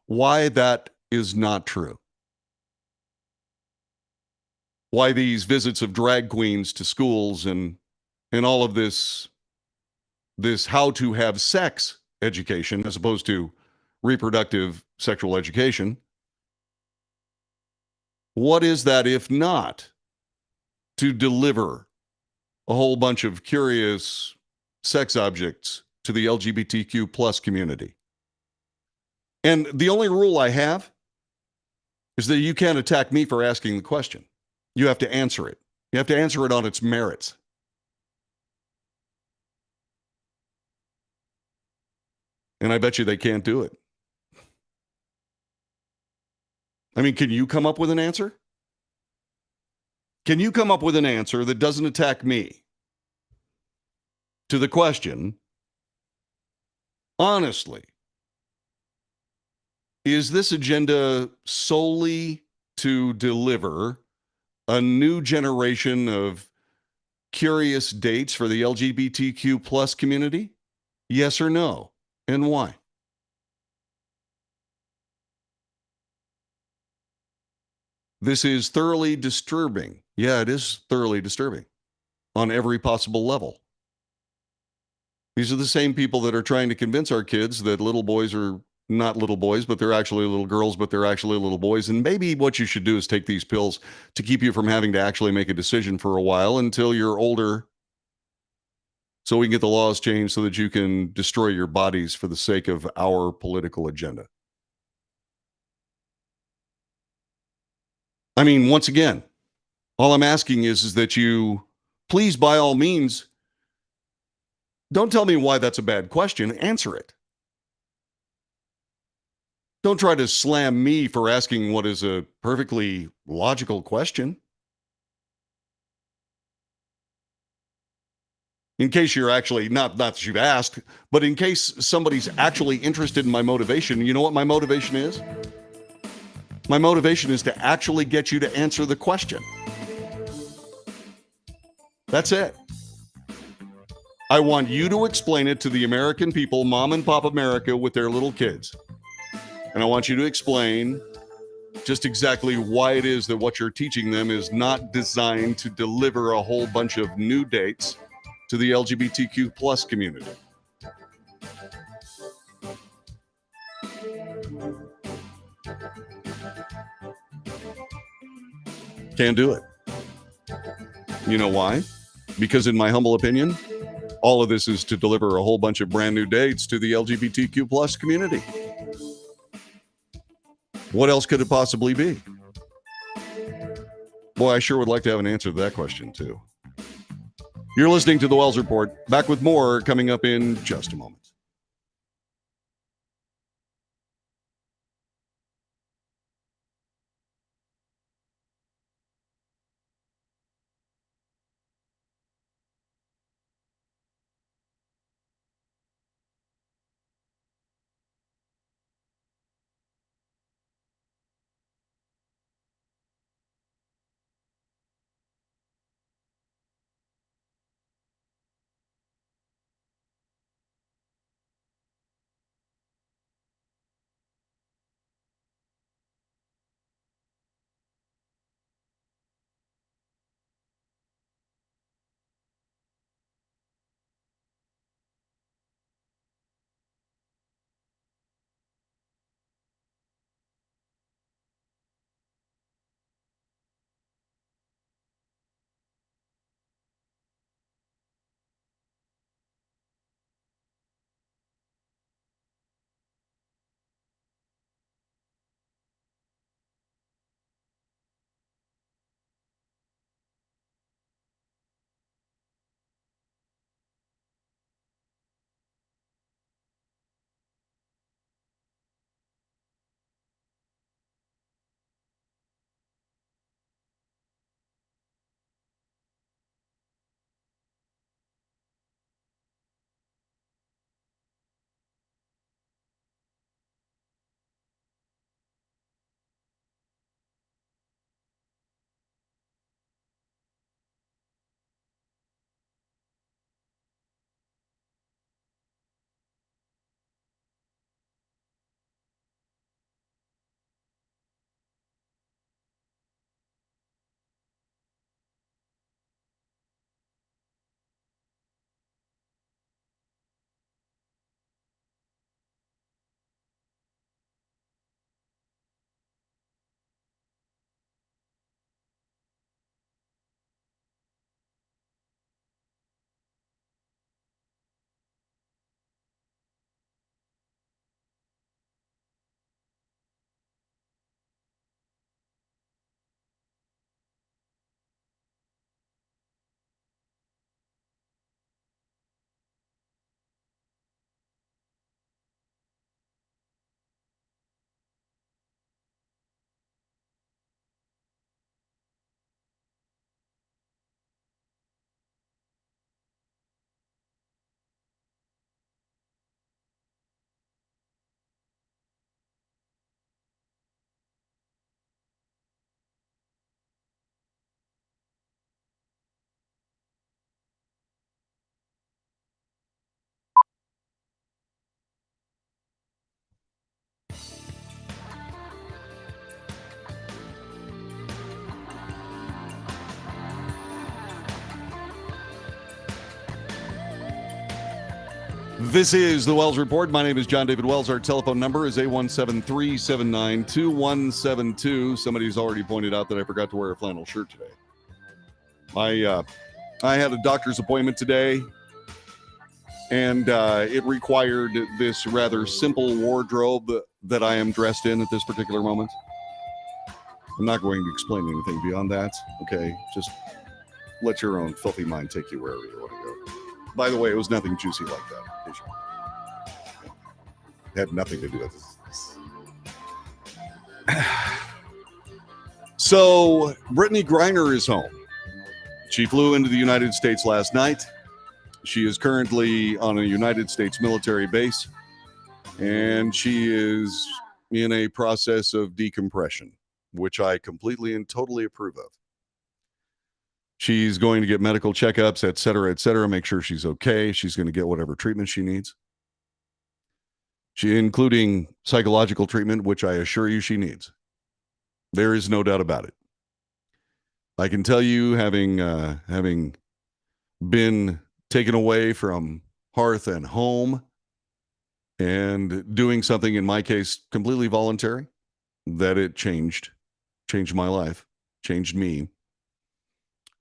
why that is not true. Why these visits of drag queens to schools and all of this how to have sex education as opposed to reproductive sexual education. What is that if not to deliver a whole bunch of curious sex objects to the LGBTQ plus community? And the only rule I have is that you can't attack me for asking the question. You have to answer it. You have to answer it on its merits. And I bet you they can't do it. I mean, can you come up with an answer? Can you come up with an answer that doesn't attack me to the question, honestly, is this agenda solely to deliver a new generation of curious dates for the LGBTQ plus community? Yes or no? And why? This is thoroughly disturbing. Yeah, it is thoroughly disturbing on every possible level. These are the same people that are trying to convince our kids that little boys are not little boys, but they're actually little girls, but they're actually little boys. And maybe what you should do is take these pills to keep you from having to actually make a decision for a while until you're older, so we can get the laws changed so that you can destroy your bodies for the sake of our political agenda. I mean, once again, all I'm asking is that you please, by all means, don't tell me why that's a bad question. Answer it. Don't try to slam me for asking what is a perfectly logical question. In case you're actually, not that you've asked, but in case somebody's actually interested in my motivation, you know what my motivation is? My motivation is to actually get you to answer the question. That's it. I want you to explain it to the American people, mom and pop America with their little kids. And I want you to explain just exactly why it is that what you're teaching them is not designed to deliver a whole bunch of new dates to the LGBTQ plus community. Can't do it. You know why? Because in my humble opinion, all of this is to deliver a whole bunch of brand new dates to the LGBTQ plus community. What else could it possibly be? Boy, I sure would like to have an answer to that question too. You're listening to The Wells Report. Back with more coming up in just a moment. This is The Wells Report. My name is John David Wells. Our telephone number is 817-379-2172. Somebody's already pointed out that I forgot to wear a flannel shirt today. I had a doctor's appointment today, and it required this rather simple wardrobe that I am dressed in at this particular moment. I'm not going to explain anything beyond that. Okay, just let your own filthy mind take you wherever you want to go. By the way, it was nothing juicy like that. It had nothing to do with this. So, Brittany Griner is home. She flew into the United States last night. She is currently on a United States military base, and she is in a process of decompression, which I completely and totally approve of. She's going to get medical checkups, et cetera, make sure she's okay. She's going to get whatever treatment she needs. Including psychological treatment, which I assure you she needs. There is no doubt about it. I can tell you, having been taken away from hearth and home and doing something, in my case, completely voluntary, that it changed my life, changed me.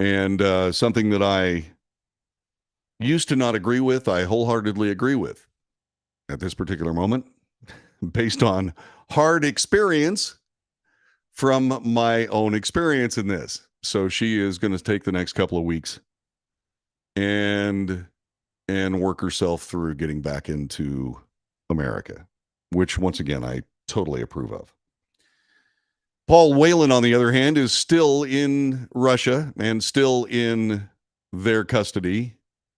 And something that I used to not agree with, I wholeheartedly agree with at this particular moment, based on hard experience from my own experience in this. So she is going to take the next couple of weeks and work herself through getting back into America, which, once again, I totally approve of. Paul Whelan, on the other hand, is still in Russia and still in their custody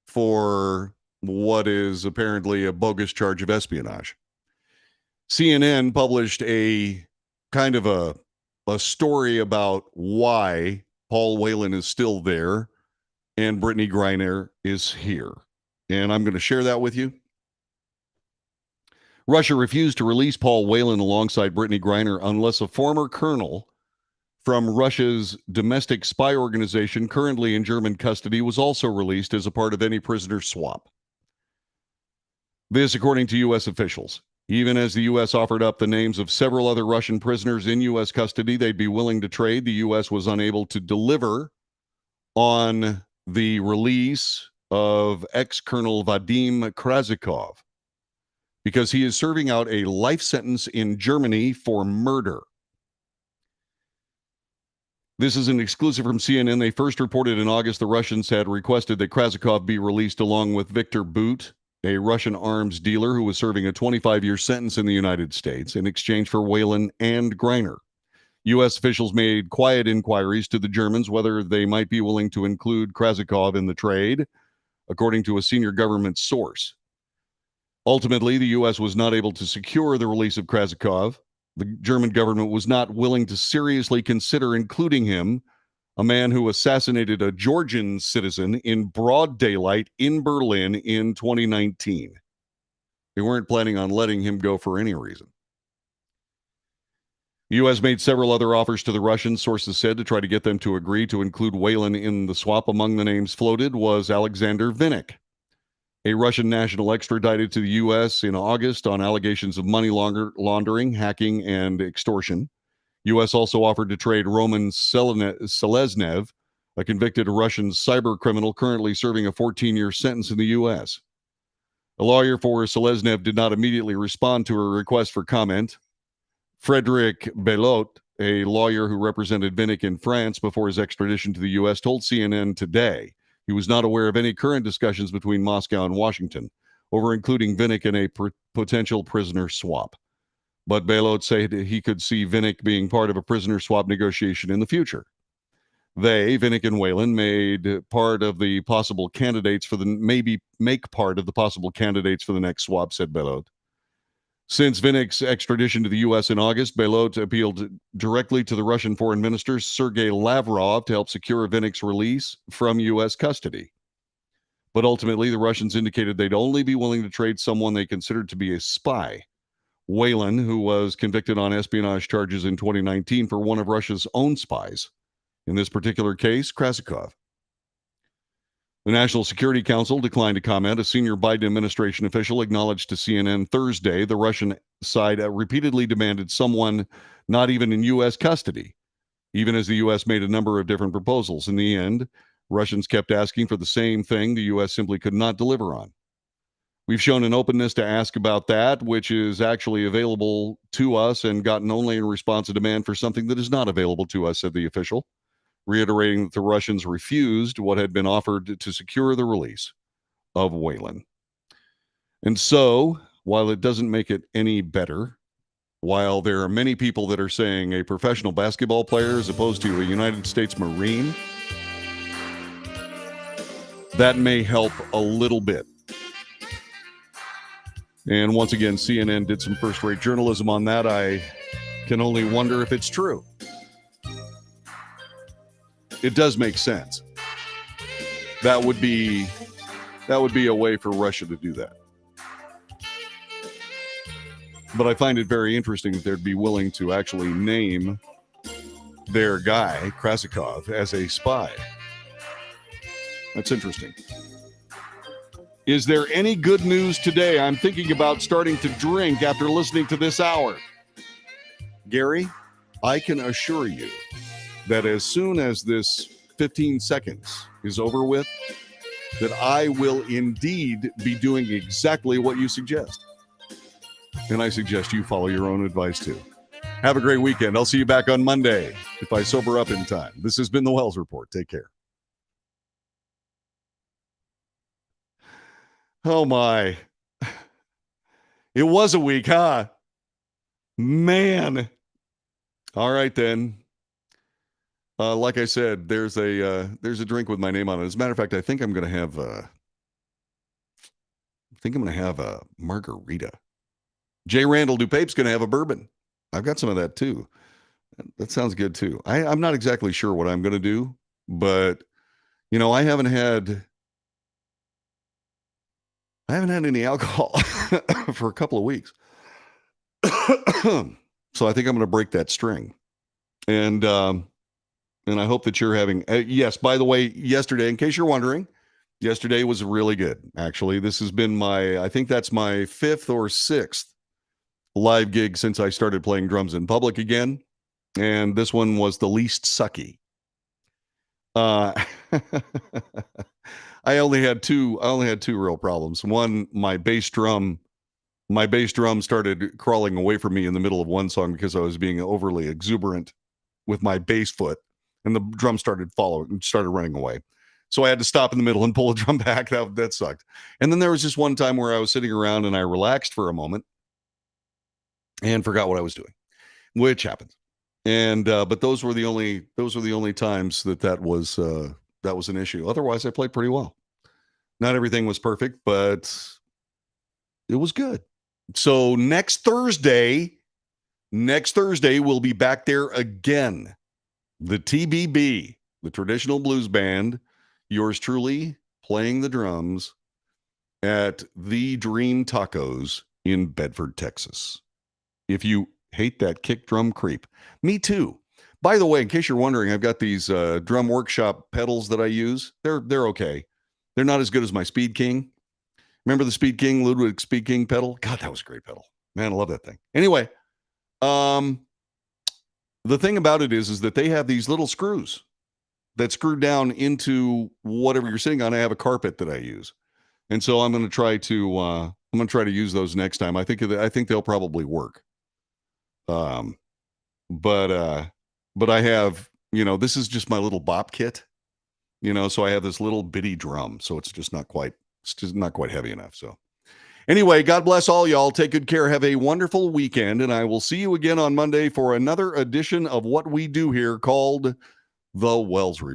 for what is apparently a bogus charge of espionage. CNN published a kind of a story about why Paul Whelan is still there and Brittney Griner is here. And I'm going to share that with you. Russia refused to release Paul Whelan alongside Brittney Griner unless a former colonel from Russia's domestic spy organization currently in German custody was also released as a part of any prisoner swap. This, according to U.S. officials. Even as the U.S. offered up the names of several other Russian prisoners in U.S. custody they'd be willing to trade, the U.S. was unable to deliver on the release of ex-Colonel Vadim Krasikov because he is serving out a life sentence in Germany for murder. This is an exclusive from CNN. They first reported in August the Russians had requested that Krasikov be released along with Viktor Bout, a Russian arms dealer who was serving a 25-year sentence in the United States in exchange for Whelan and Griner. U.S. officials made quiet inquiries to the Germans whether they might be willing to include Krasikov in the trade, according to a senior government source. Ultimately, the U.S. was not able to secure the release of Krasikov. The German government was not willing to seriously consider including him, a man who assassinated a Georgian citizen in broad daylight in Berlin in 2019. They weren't planning on letting him go for any reason. The U.S. made several other offers to the Russians, sources said, to try to get them to agree to include Whelan in the swap. Among the names floated was Alexander Vinnik, a Russian national extradited to the U.S. in August on allegations of money laundering, hacking, and extortion. U.S. also offered to trade Roman Seleznev, a convicted Russian cyber criminal currently serving a 14-year sentence in the U.S. A lawyer for Seleznev did not immediately respond to a request for comment. Frederic Belot, a lawyer who represented Vinnik in France before his extradition to the U.S., told CNN today he was not aware of any current discussions between Moscow and Washington over including Vinnik in a potential prisoner swap. But Belot said he could see Vinnik being part of a prisoner swap negotiation in the future. They, Vinnik and Whelan, made part of the possible candidates for the make part of the possible candidates for the next swap, said Belot. Since Vinnik's extradition to the U.S. in August, Belot appealed directly to the Russian Foreign Minister Sergei Lavrov to help secure Vinnik's release from U.S. custody. But ultimately, the Russians indicated they'd only be willing to trade someone they considered to be a spy. Whelan, who was convicted on espionage charges in 2019 for one of Russia's own spies. In this particular case, Krasikov. The National Security Council declined to comment. A senior Biden administration official acknowledged to CNN Thursday the Russian side repeatedly demanded someone not even in U.S. custody, even as the U.S. made a number of different proposals. In the end, Russians kept asking for the same thing the U.S. simply could not deliver on. We've shown an openness to ask about that, which is actually available to us and gotten only in response to demand for something that is not available to us, said the official, reiterating that the Russians refused what had been offered to secure the release of Whelan. And so, while it doesn't make it any better, while there are many people that are saying a professional basketball player as opposed to a United States Marine, that may help a little bit. And once again, CNN did some first-rate journalism on that. I can only wonder if it's true. It does make sense. That would be a way for Russia to do that. But I find it very interesting that they'd be willing to actually name their guy, Krasikov, as a spy. That's interesting. Is there any good news today? I'm thinking about starting to drink after listening to this hour. Gary, I can assure you that as soon as this 15 seconds is over with, that I will indeed be doing exactly what you suggest. And I suggest you follow your own advice too. Have a great weekend. I'll see you back on Monday if I sober up in time. This has been the Wells Report. Take care. Oh my. It was a week, huh? Man. All right then. Like I said, there's a drink with my name on it. As a matter of fact, I think I'm gonna have a margarita. Jay Randall DuPape's gonna have a bourbon. I've got some of that too. That sounds good too. I'm not exactly sure what I'm gonna do, but I haven't had any alcohol for a couple of weeks. So I think I'm gonna break that string. And I hope that you're having, yes, by the way, yesterday, in case you're wondering, yesterday was really good. Actually, this has been I think that's my 5th or 6th live gig since I started playing drums in public again. And this one was the least sucky. I only had two real problems. One, my bass drum started crawling away from me in the middle of one song because I was being overly exuberant with my bass foot, and the drum started running away. So I had to stop in the middle and pull the drum back. That sucked. And then there was just one time where I was sitting around and I relaxed for a moment and forgot what I was doing, which happens. And but those were the only times that was an issue. Otherwise, I played pretty well. Not everything was perfect, but it was good. So next Thursday, we'll be back there again. The TBB, the Traditional Blues Band, yours truly playing the drums at the Dream Tacos in Bedford, Texas. If you hate that kick drum creep, me too. By the way, in case you're wondering, I've got these Drum Workshop pedals that I use. They're okay. They're not as good as my Speed King. Remember the Speed King, Ludwig Speed King pedal? God, that was a great pedal. Man, I love that thing. Anyway, the thing about it is that they have these little screws that screw down into whatever you're sitting on. I have a carpet that I use, and so I'm going to try to use those next time. I think they'll probably work. But I have, this is just my little bop kit, so I have this little bitty drum, so it's just not quite heavy enough. So anyway, God bless all y'all. Take good care. Have a wonderful weekend. And I will see you again on Monday for another edition of what we do here called The Wells Report.